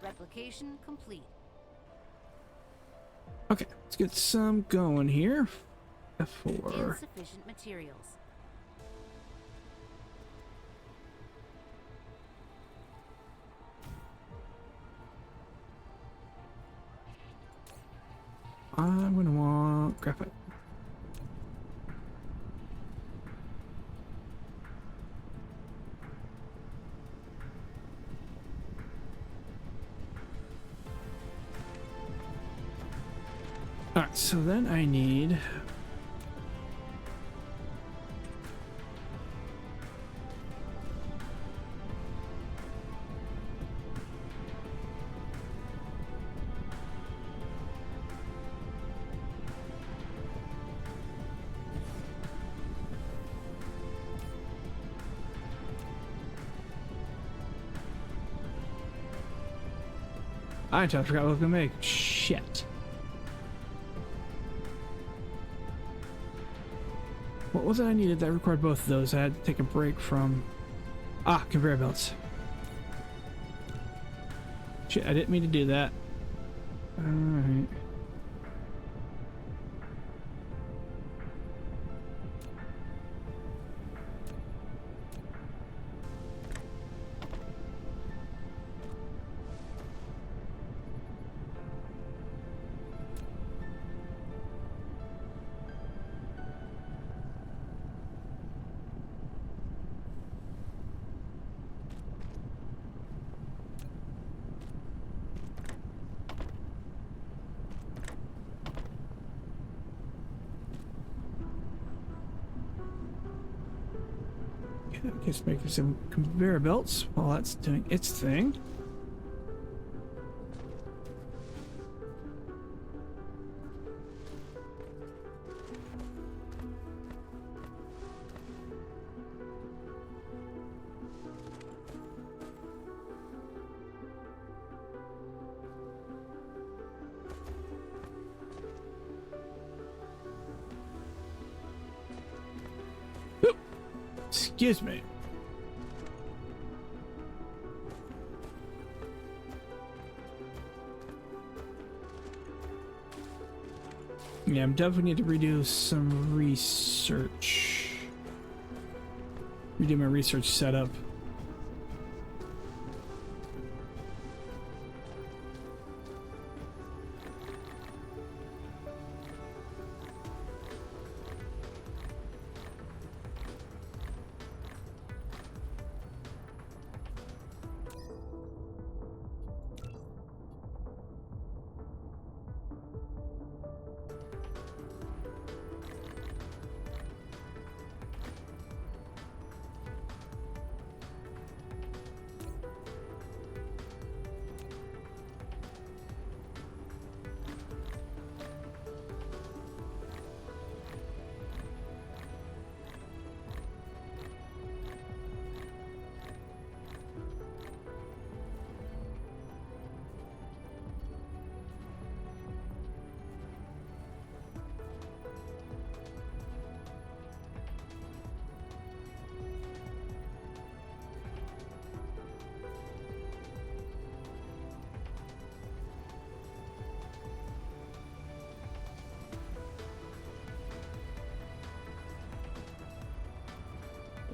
Replication complete. Okay, let's get some going here. F4. Insufficient materials. I'm gonna want graphite. Alright, so then I need I forgot what I was gonna make. Shit. What was it I needed that required both of those? I had to take a break from... Ah, conveyor belts. Shit, I didn't mean to do that. Alright. Just making some conveyor belts while that's doing its thing. Oop. Excuse me. Yeah, I'm definitely need to redo some research. Redo my research setup.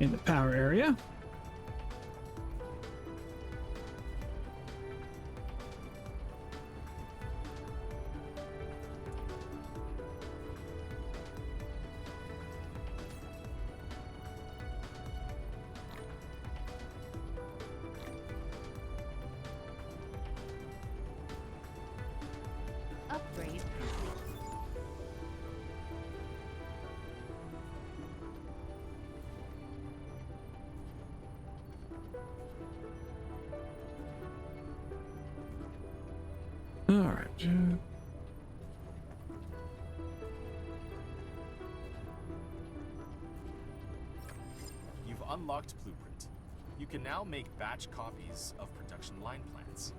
In the power area. Upgrade complete. All right. You've unlocked Blueprint. You can now make batch copies of production line plans.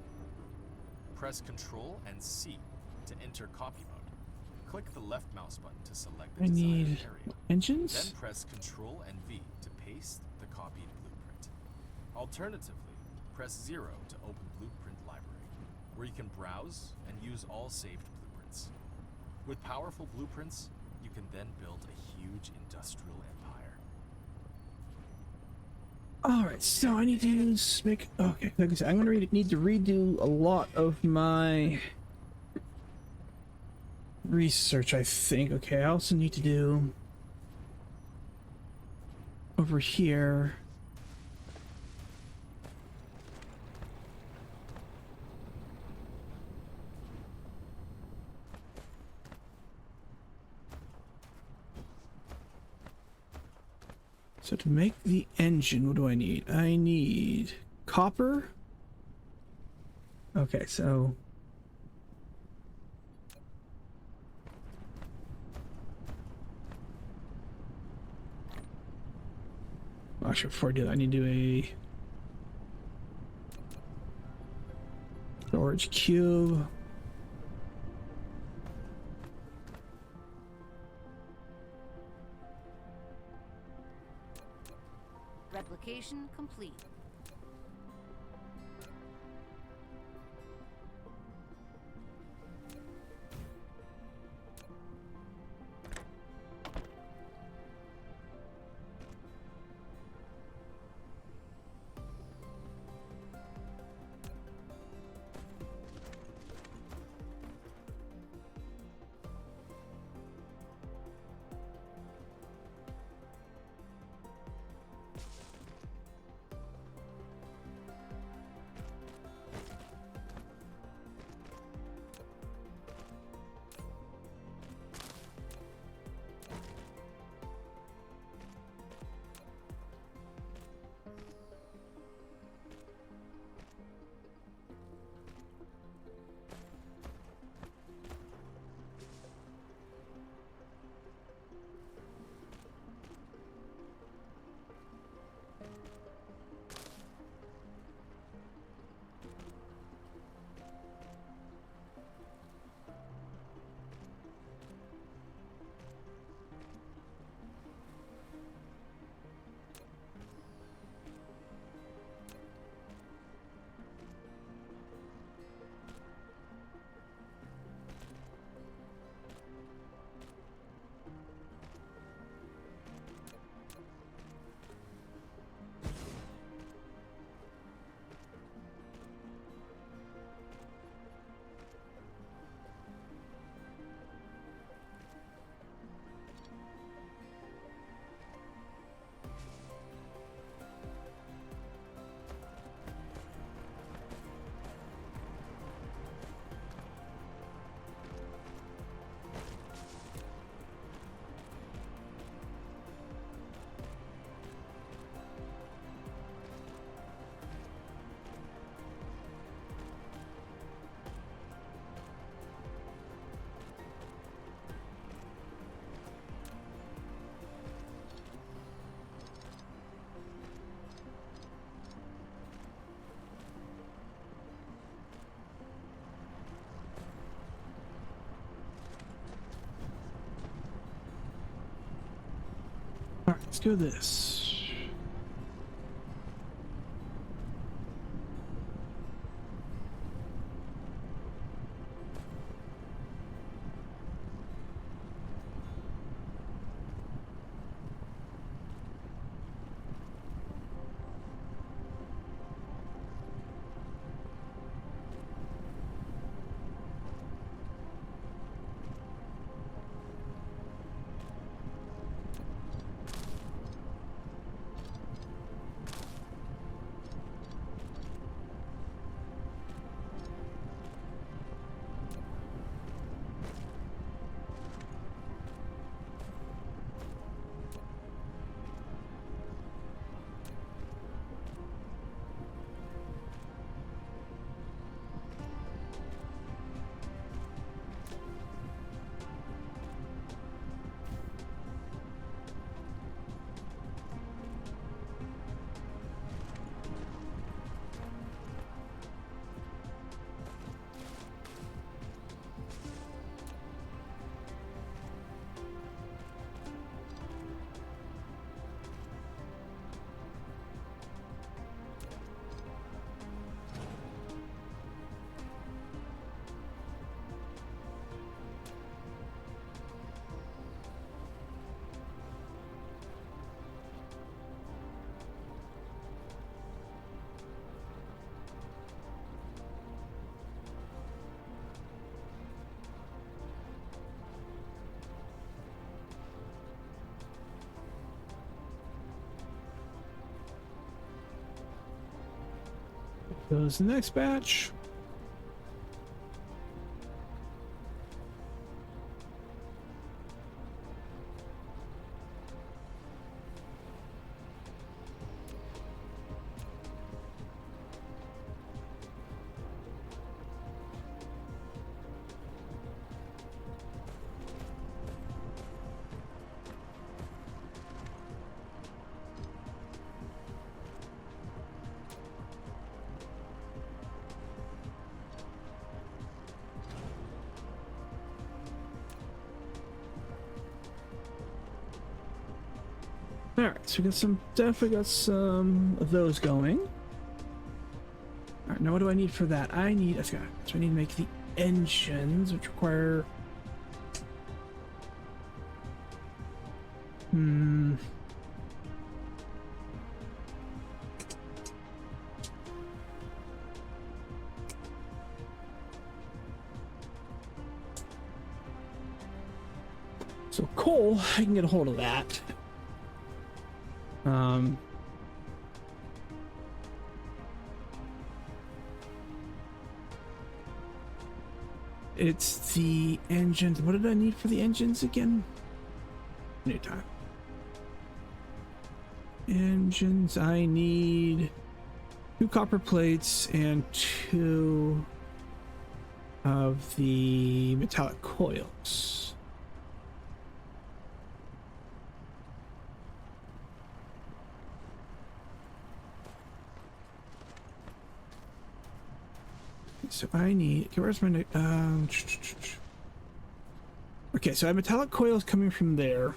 Press Ctrl and C to enter copy mode. Click the left mouse button to select the I desired need area. engines. Then press Ctrl and V to paste the copied blueprint. Alternatively, press 0 to open Blueprint Library, where you can browse and use all saved blueprints. With powerful blueprints, you can then build a huge industrial empire. All right, so I need to make. Okay, like I said, I'm gonna need to redo a lot of my research, I think. Okay, I also need to do over here. So to make the engine, what do I need? I need copper. Okay, so actually, before I do that, I need to do a storage cube. Replication complete. All right, let's do this. Goes the next batch. Alright, so we got some, definitely got some of those going. Alright, now what do I need for that? I need, so I need to make the engines, which require... So coal, I can get a hold of that. It's the engines. What did I need for the engines again? New time. Engines, I need 2 copper plates and 2 of the metallic coils. So I need, okay, where's my, okay, so I have metallic coils coming from there.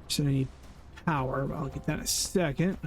So I need power, but I'll get that in a second.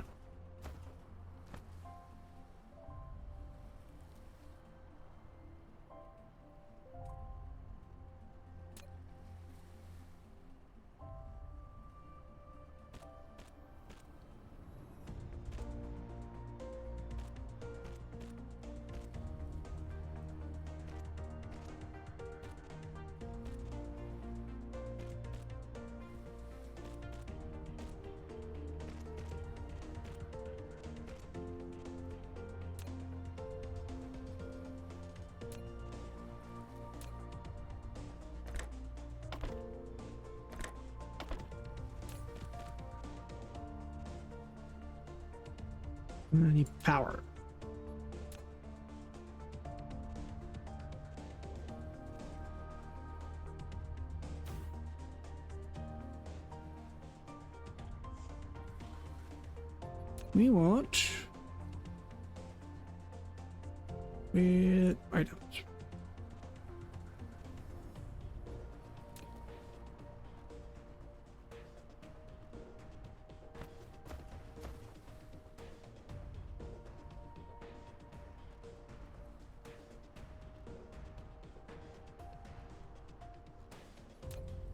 I'm gonna need power. We want with items.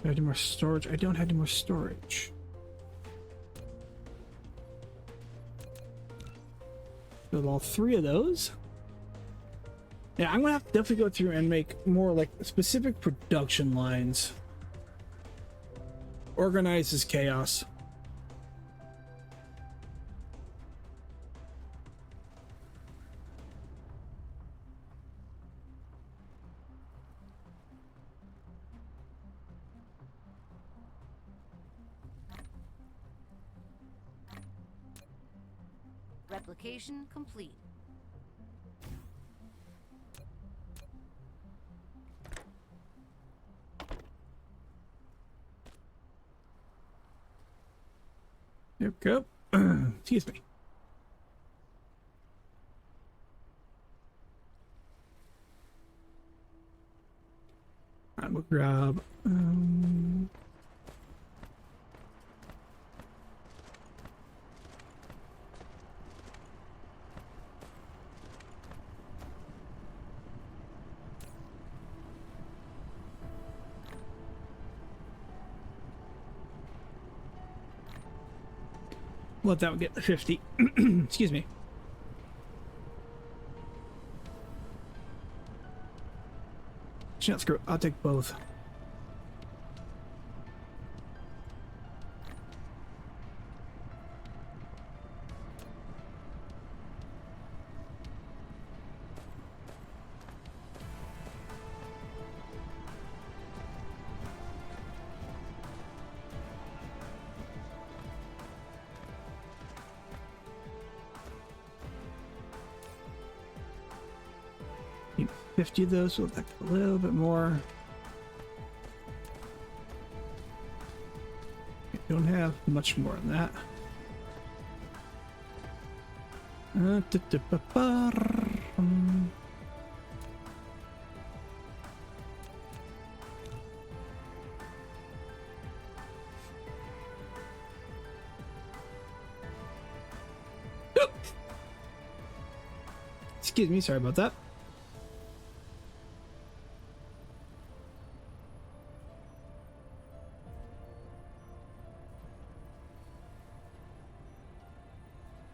Do I have any more storage? I don't have any more storage. Build all 3 of those. Yeah, I'm gonna have to definitely go through and make more like specific production lines. Organize as chaos. Replication complete. There we go. Excuse me. We'll grab. Let that one get the 50. Excuse me. Not screw. I'll take both. Need 50 of those, so that's a little bit more. Don't have much more than that. Excuse me, sorry about that.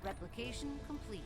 Replication complete.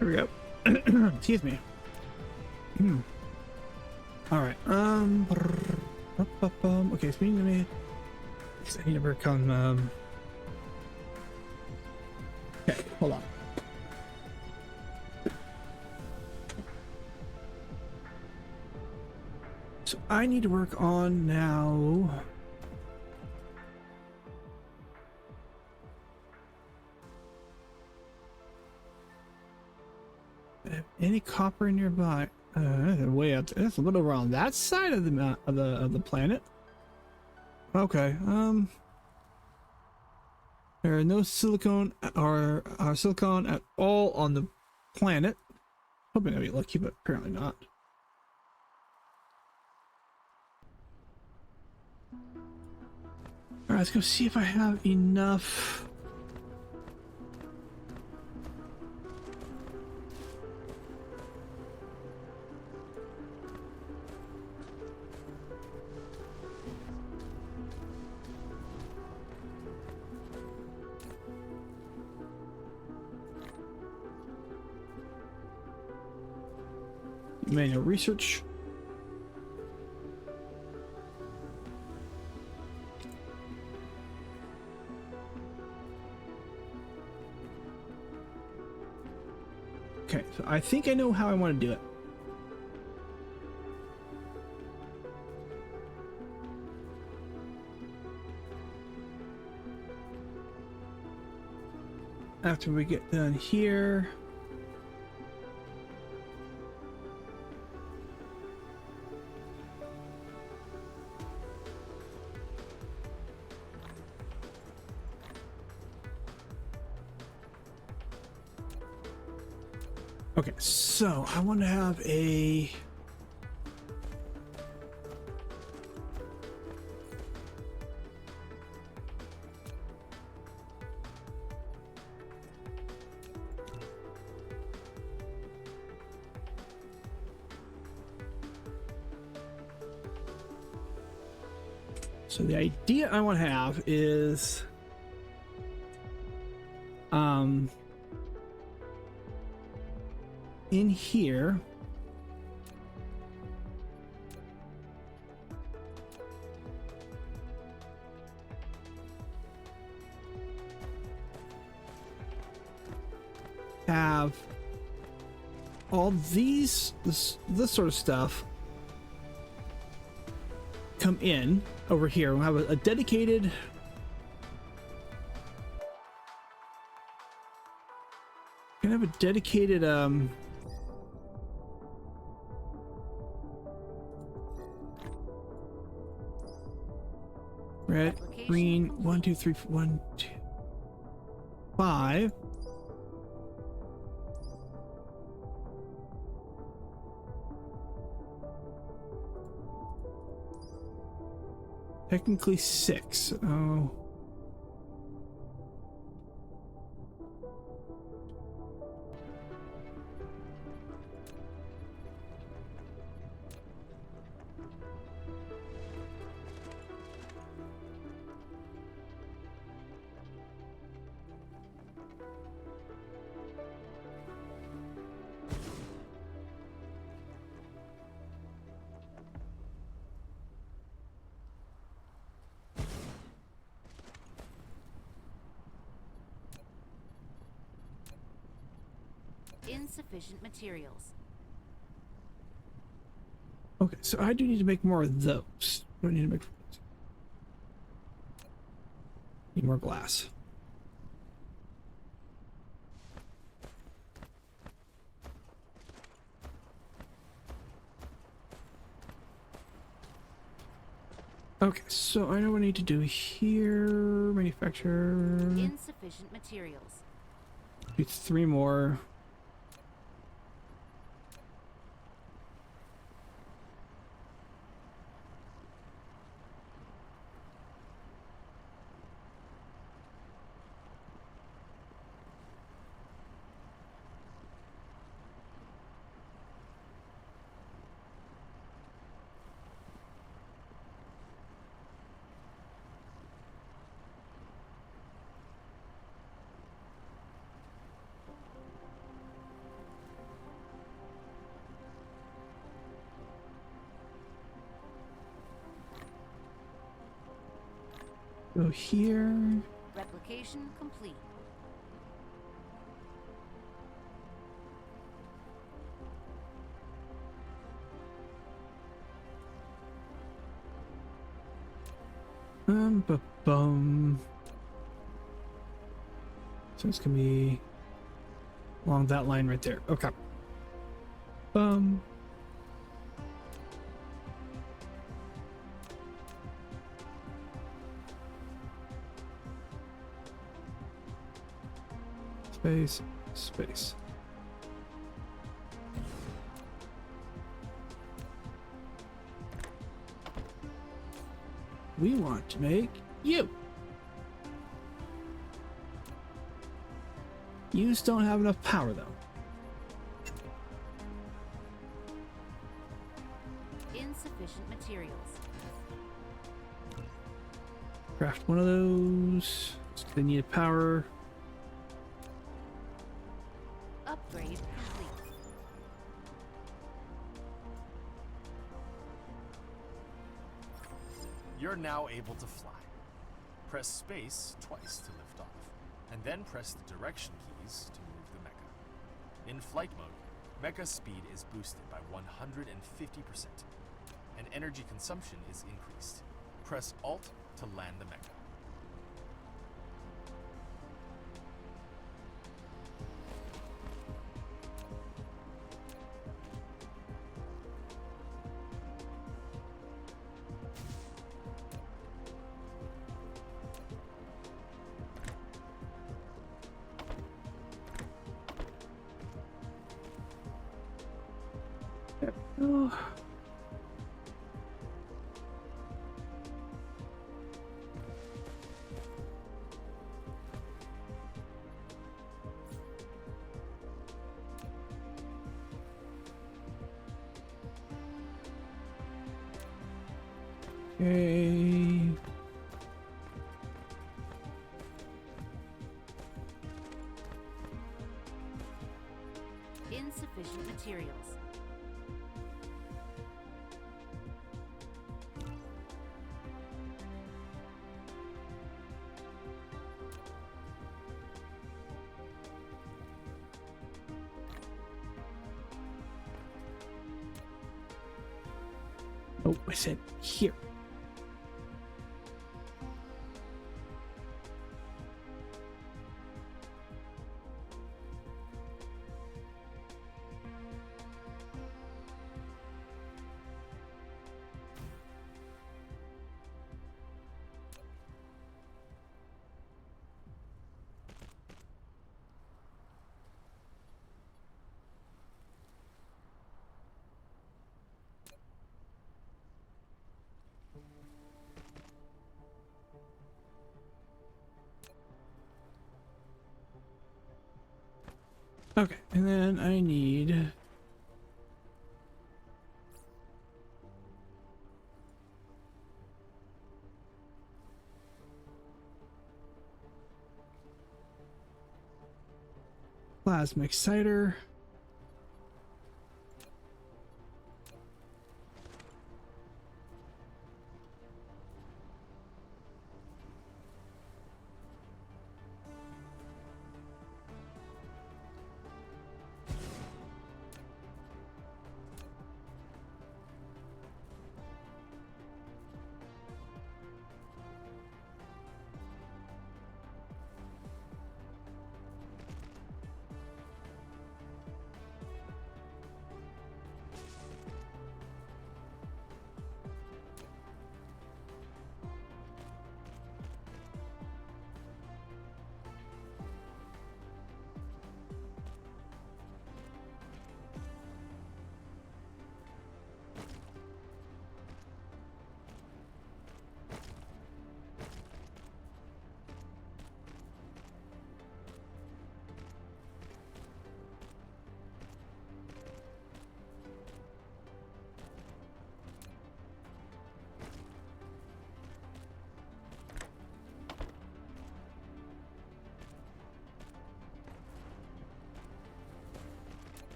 Here we go. Excuse me. All right. Okay, so we need to never come. Okay, hold on. So I need to work on now. Any copper nearby? Way out there. That's a little over on that side of the planet. Okay. There are no silicone or silicon at all on the planet. Hoping I'd be lucky, but apparently not. All right, let's go see if I have enough. Manual research. Okay, so I think I know how I want to do it. After we get done here. Okay, so I want to have a so the idea I want to have is in here have all this sort of stuff come in over here. We'll have a dedicated red, green, 1, 2, 3, 1, 2, 5. Technically 6. Oh. Insufficient materials. Okay, so I do need to make more of those. Do I need to make... Need more glass. Okay, so I know what I need to do here. Manufacture. Insufficient materials. It's 3 more. Go here. Replication complete. Bum. So it's gonna be along that line right there. Okay. Space, space. We want to make you. Yous don't have enough power though. Insufficient materials. Craft one of those. They need a power. Upgrade complete. You're now able to fly. Press space twice to lift off, and then press the direction keys to move the mecha. In flight mode, mecha speed is boosted by 150%, and energy consumption is increased. Press Alt to land the mecha. Oh. Okay. Insufficient materials. No, I said here. Okay, and then I need plasma exciter.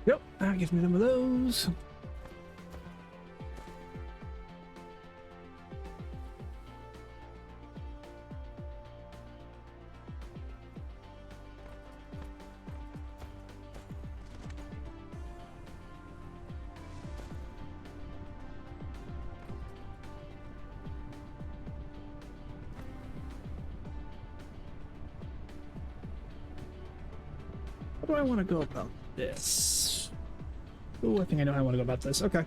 Yep, that gives me some of those. How do I want to go about this? Oh, I think I know how I want to go about this. Okay.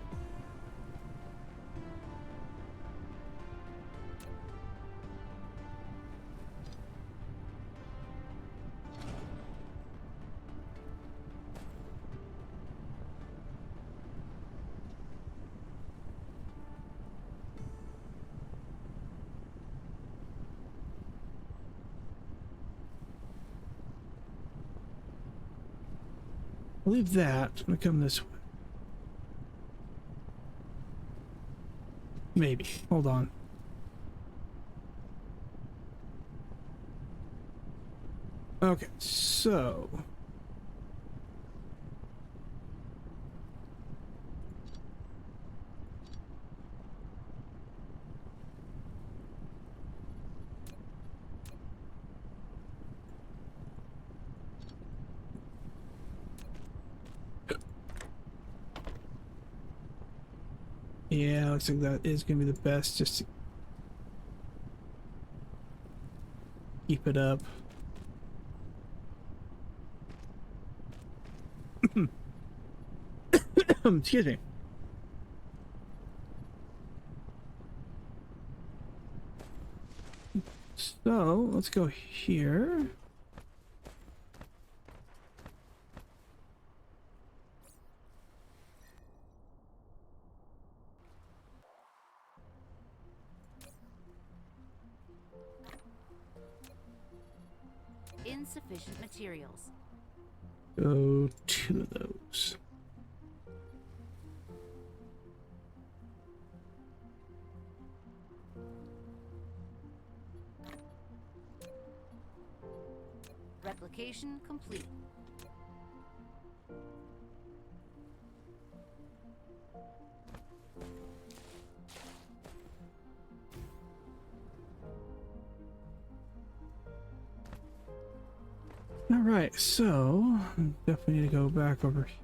I'll leave that. I'm gonna come this way. Maybe. Hold on. Okay, so yeah, looks like that is gonna be the best just to keep it up. Excuse me. So let's go here. Insufficient materials. Go two of those. Replication complete. All right, so definitely need to go back over here.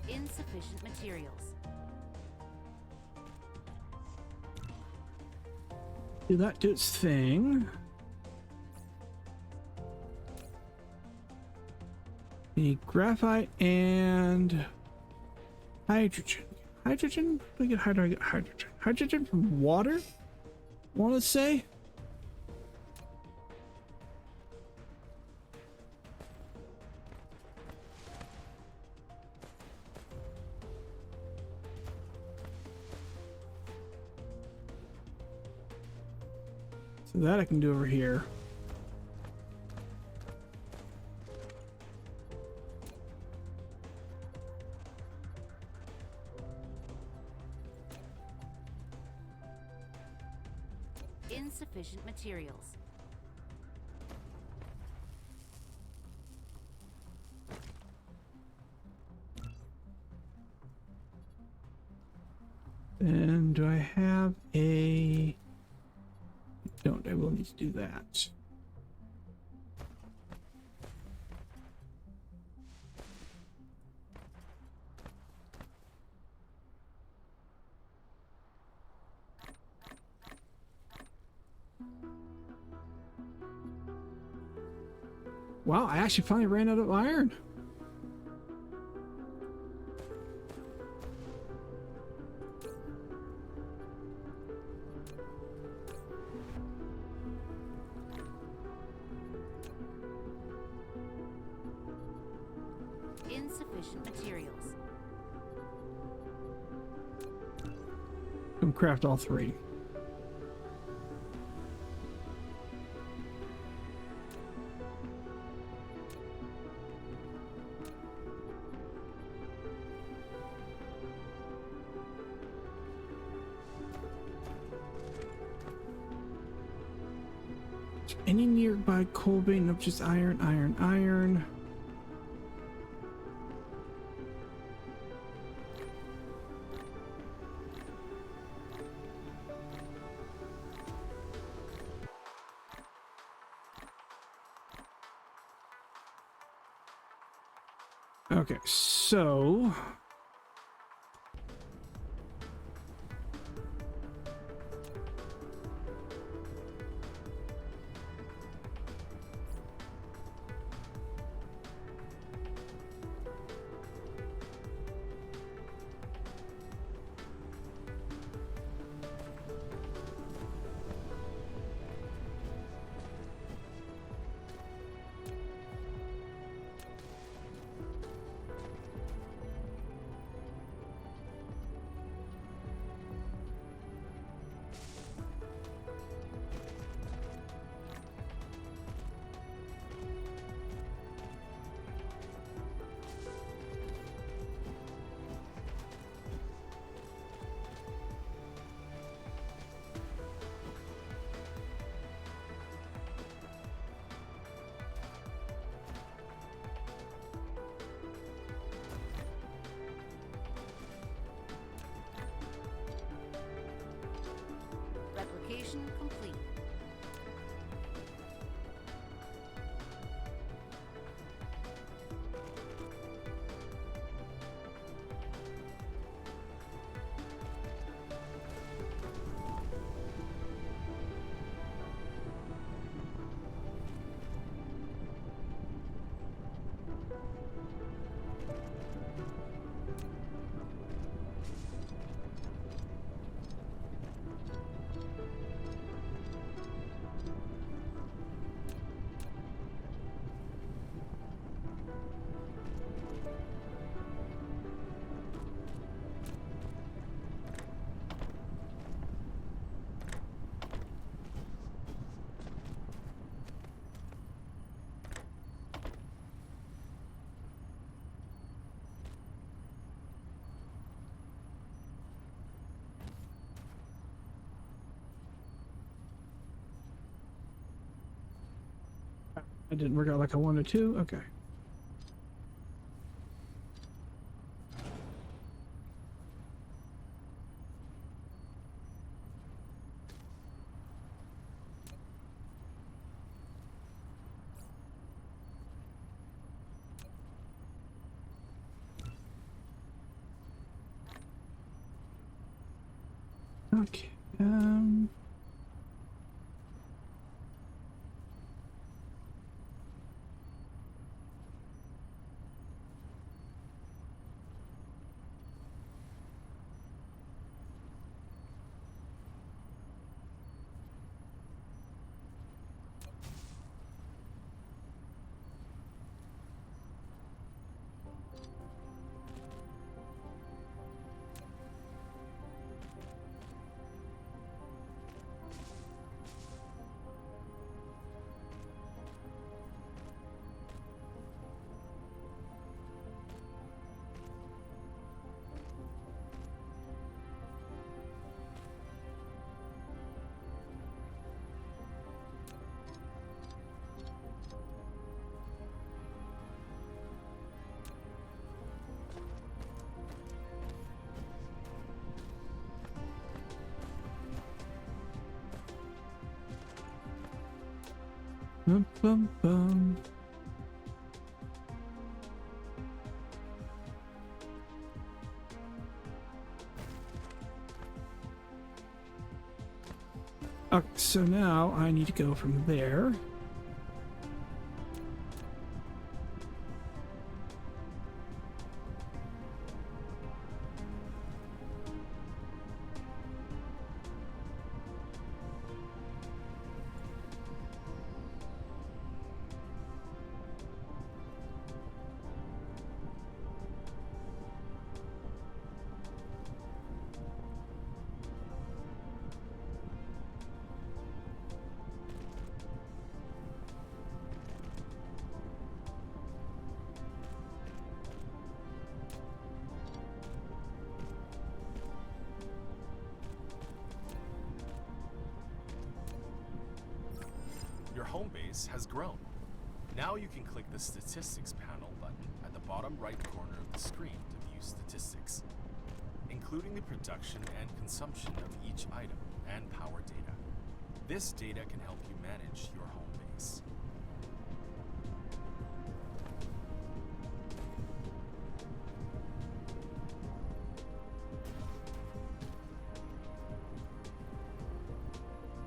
Insufficient materials. Do that do its thing. The graphite and hydrogen. Hydrogen? We get hydrogen. Hydrogen from water? Want to say? So that I can do over here. Insufficient materials. And do I have a... Don't, I will need to do that. Wow, I actually finally ran out of iron. Insufficient materials. Can craft all three. Any nearby coal vein of just iron, iron, iron. Okay, so I didn't work out like I wanted to. Okay. Okay. Bum, bum, bum. Okay, so now I need to go from there. Your home base has grown. Now you can click the Statistics panel button at the bottom right corner of the screen to view statistics, including the production and consumption of each item and power data. This data can help you manage your home base.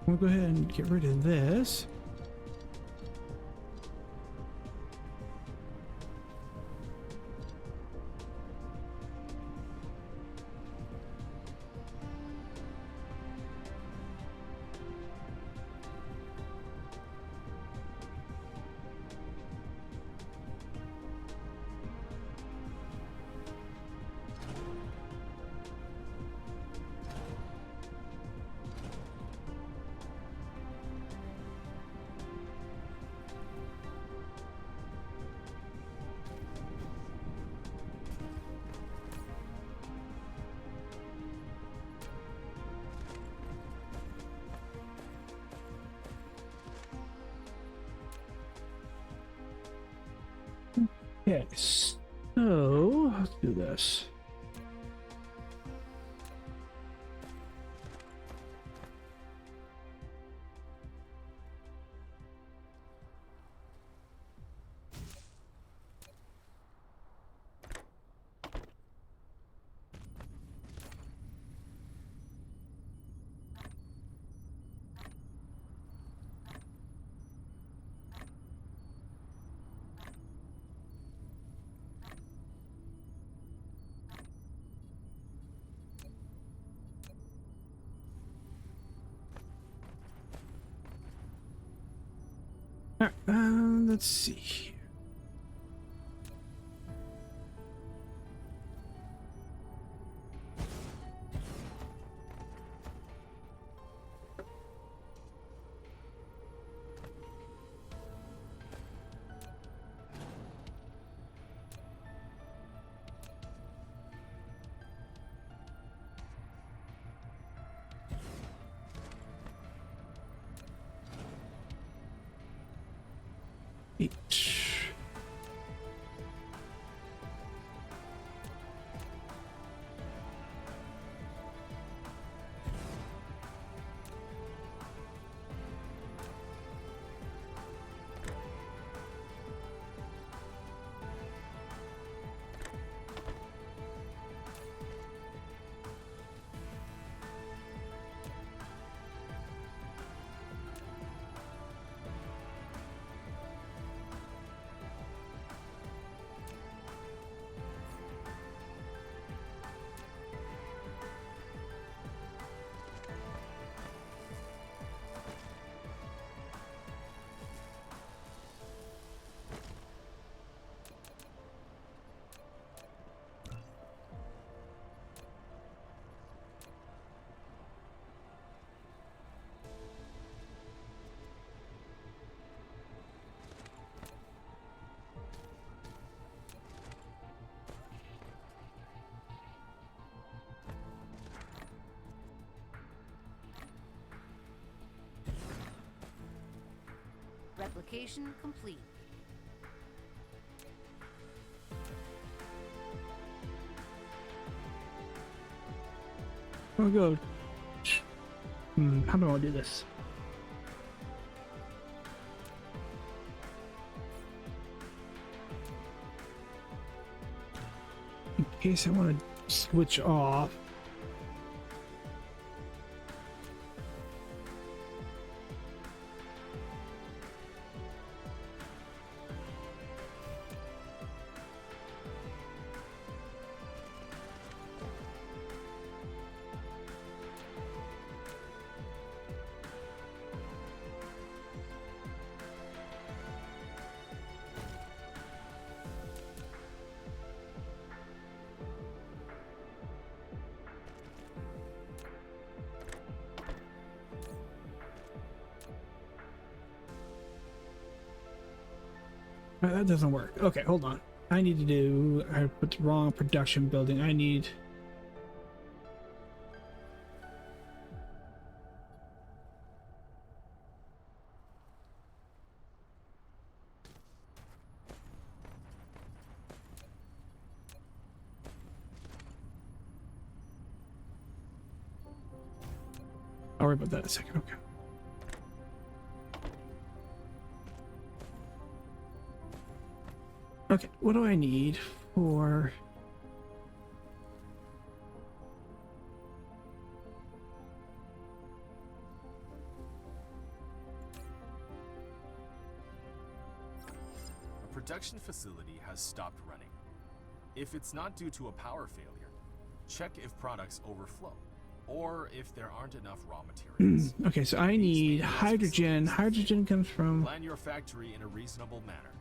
We'll go ahead and get rid of this. Okay, so let's do this. All right, let's see. Each. Replication complete. Oh god. How do I do this? In case I want to switch off. That doesn't work. Okay, hold on. I put the wrong production building. I need... I'll worry about that in a second. Okay. Okay, what do I need for... A production facility has stopped running. If it's not due to a power failure, check if products overflow, or if there aren't enough raw materials. Okay, so I need hydrogen. Hydrogen comes from... Plan your factory in a reasonable manner,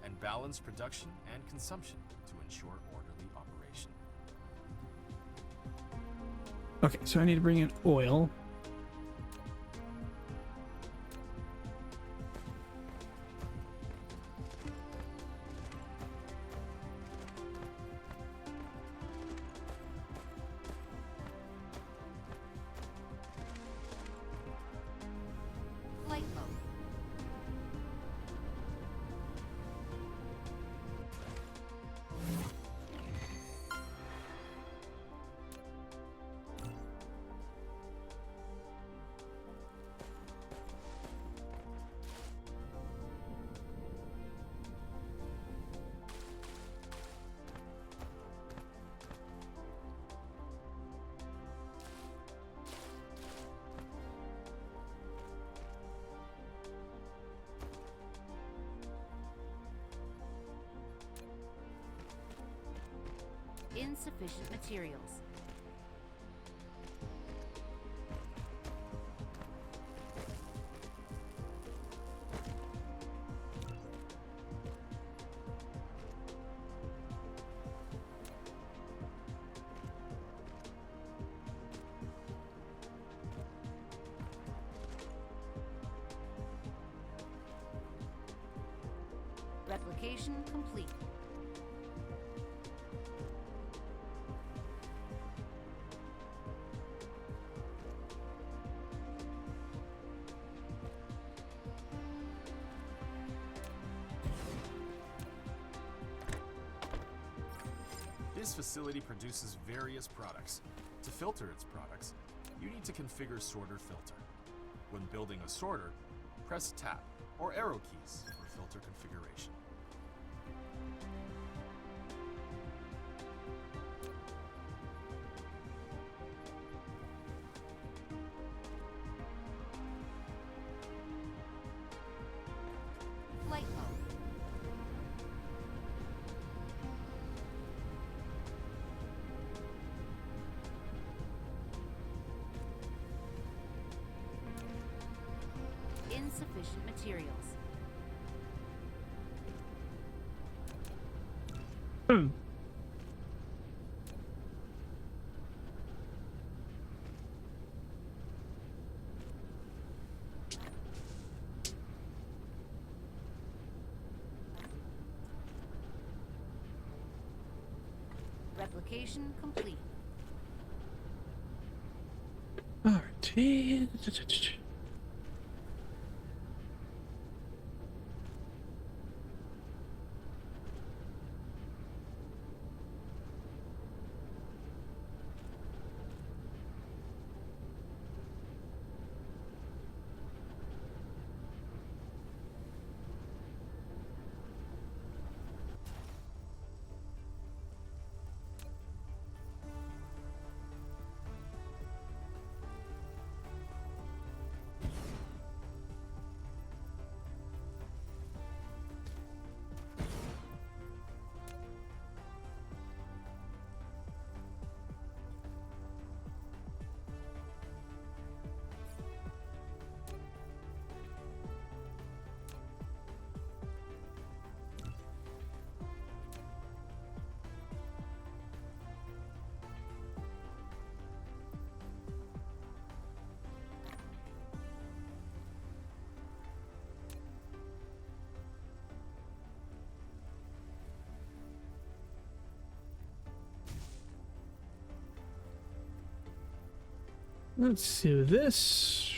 and balance production and consumption to ensure orderly operation. Okay, so I need to bring in oil. Flight mode. Insufficient materials. Replication complete. This facility produces various products. To filter its products, you need to configure sorter filter. When building a sorter, press tab or arrow keys for filter configuration. Flight mode. Insufficient materials. Replication complete. Alright. Let's do this.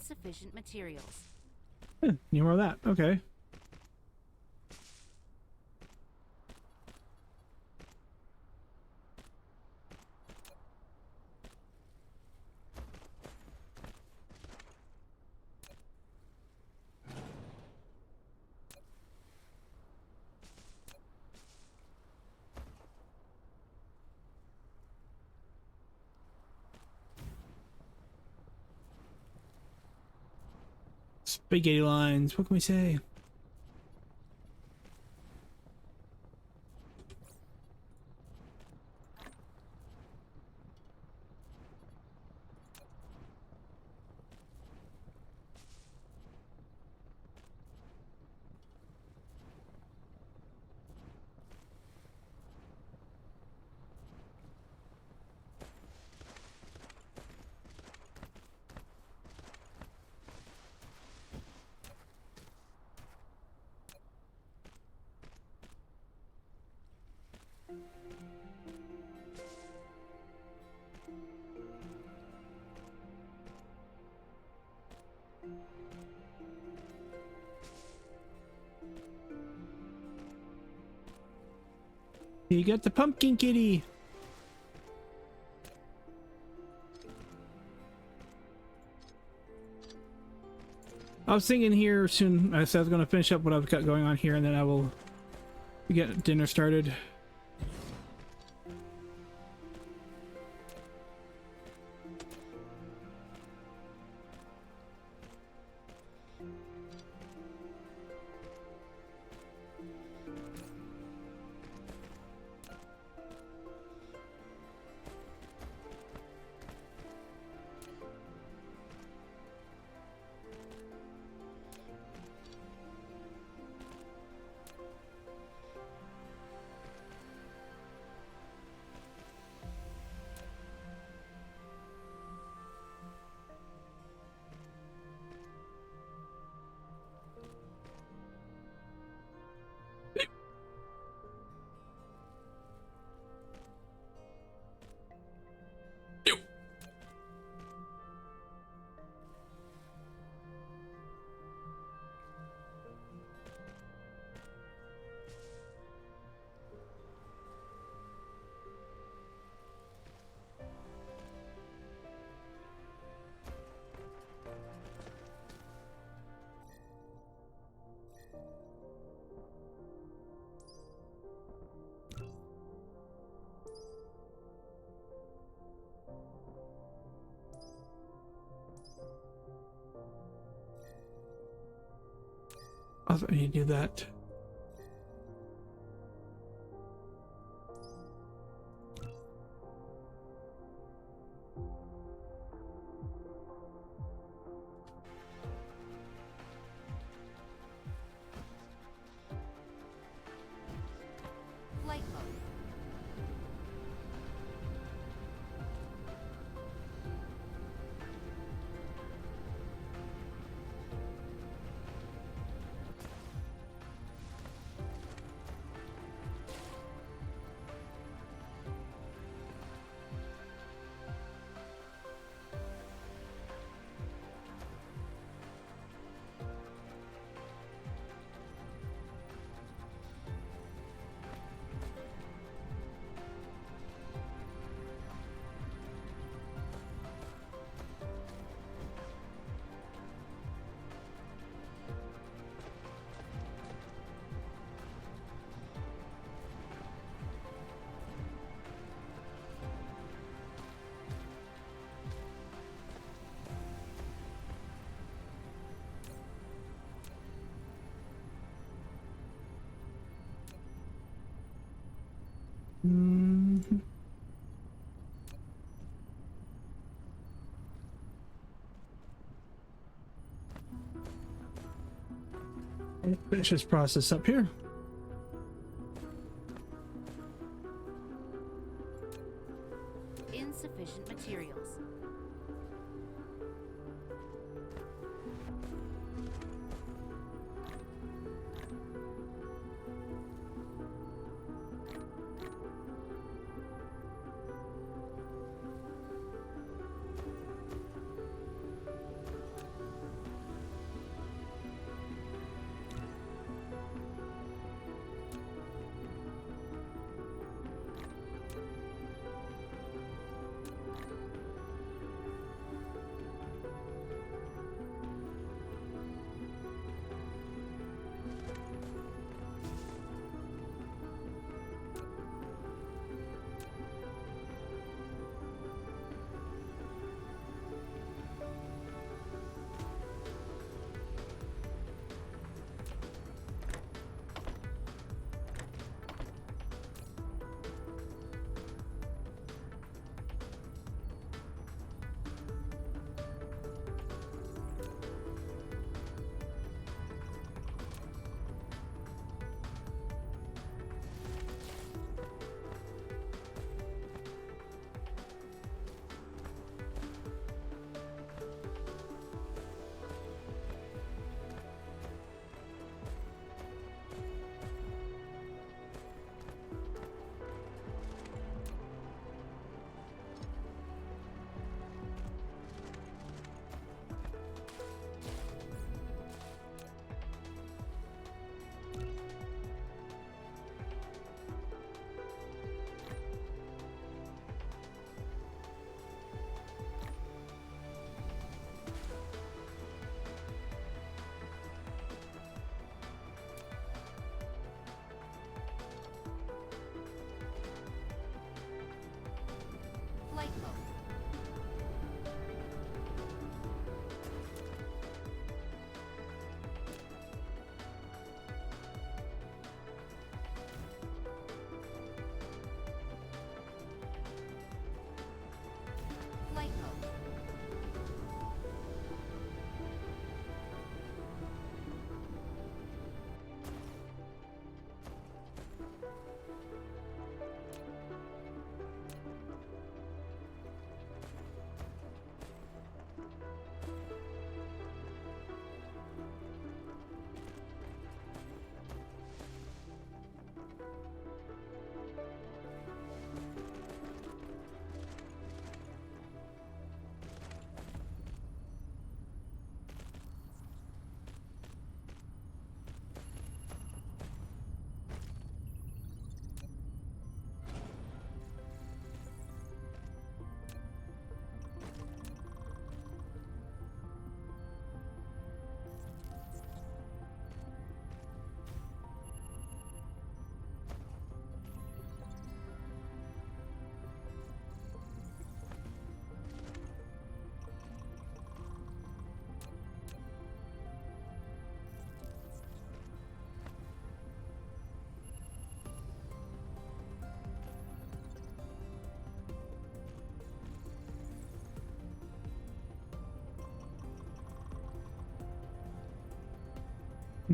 Insufficient materials. Need more of that. Okay. Spaghetti lines. What can we say? You got the pumpkin kitty. I was thinking here soon. I said I was going to finish up what I've got going on here, and then I will get dinner started. I thought you do that. Flight mode. Mhm. Finish this process up here. Insufficient materials.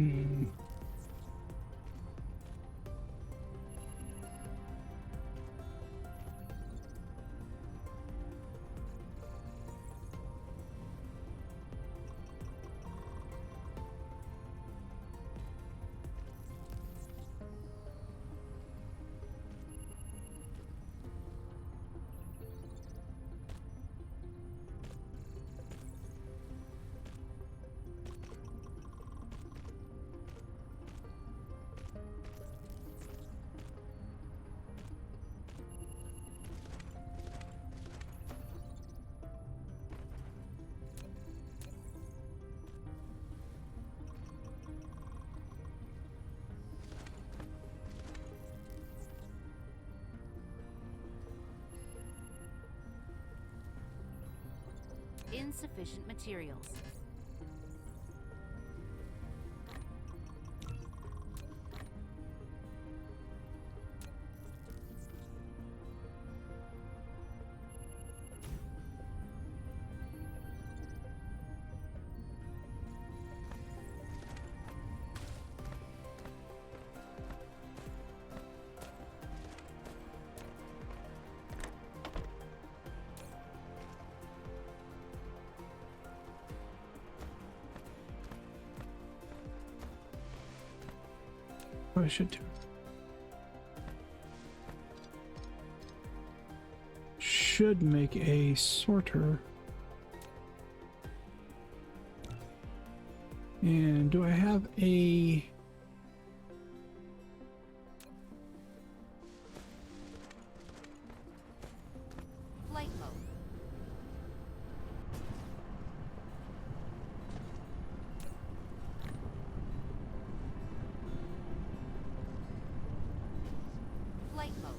Hmm. Insufficient materials. What I should do. Should make a sorter. And do I have a... Flight mode. Flight mode.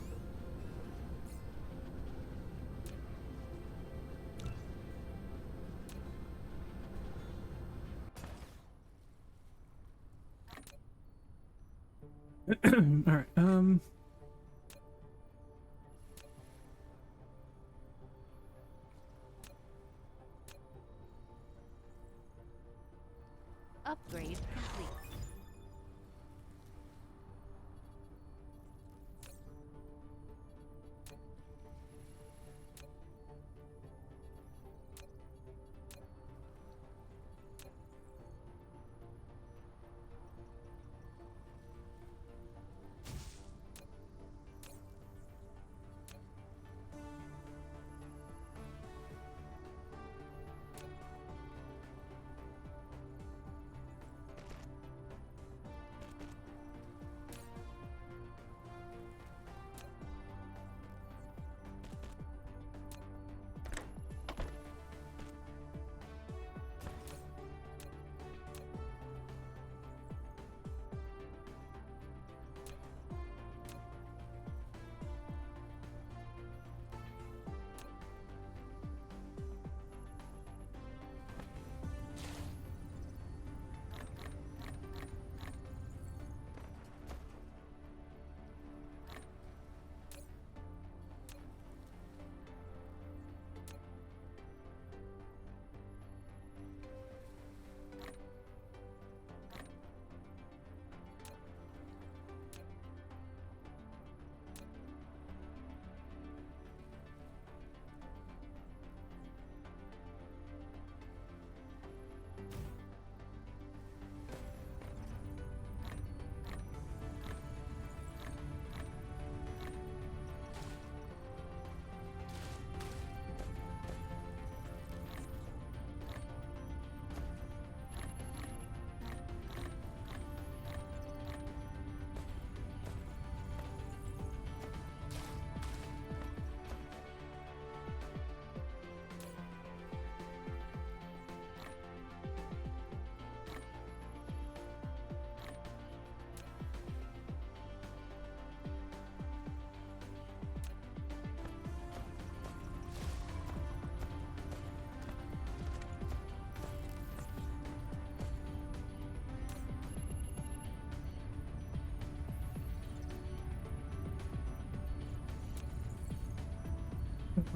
All right. Upgrade complete.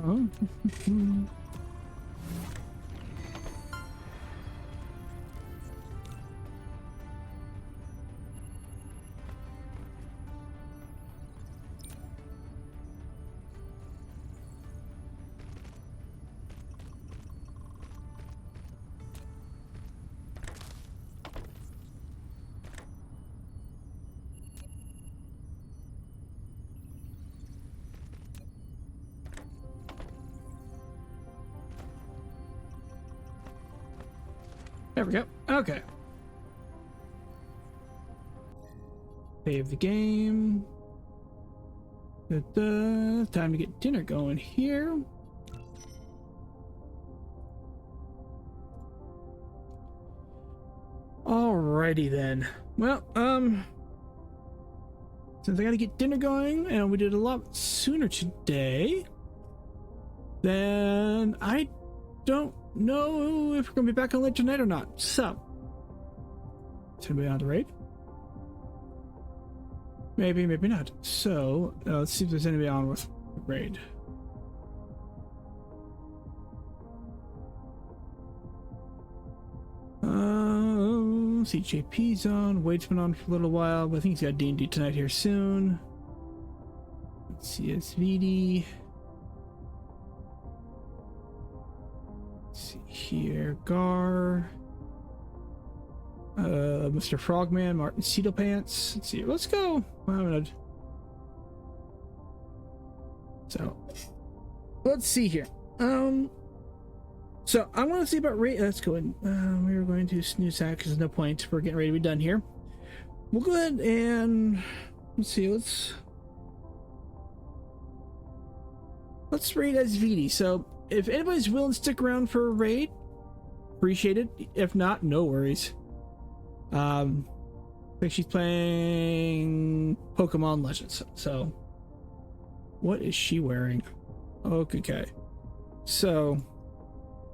Oh. There we go. Okay. Save the game. Time to get dinner going here. Alrighty then. Well, since I gotta get dinner going, and we did a lot sooner today, then I don't know if we're gonna be back on late tonight or not. So, is anybody on the raid? Maybe, maybe not. So, let's see if there's anybody on with raid. See, JP's on. Wade's been on for a little while, but I think he's got D&D tonight here soon. Let's see, SVD. Let's see here, Gar. Mr. Frogman, Martin Cedo Pants. Let's see, let's go. So, let's see here. So I want to see about rate. Let's go ahead. We were going to snooze that because there's no point. We're getting ready to be done here. We'll go ahead and let's see. Let's raid as VD. So if anybody's willing to stick around for a raid, appreciate it. If not, no worries. I think she's playing Pokemon Legends. So what is she wearing? Okay. So.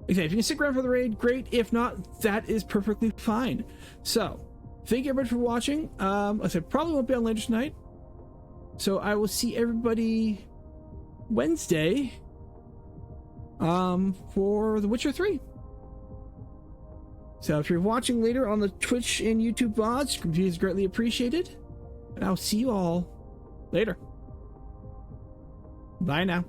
Okay, if you can stick around for the raid, great. If not, that is perfectly fine. So, thank you everybody for watching. I said probably won't be on later tonight. So I will see everybody Wednesday for The Witcher 3. So if you're watching later on the Twitch and YouTube VODs, reviews greatly appreciated. And I'll see you all later. Bye now.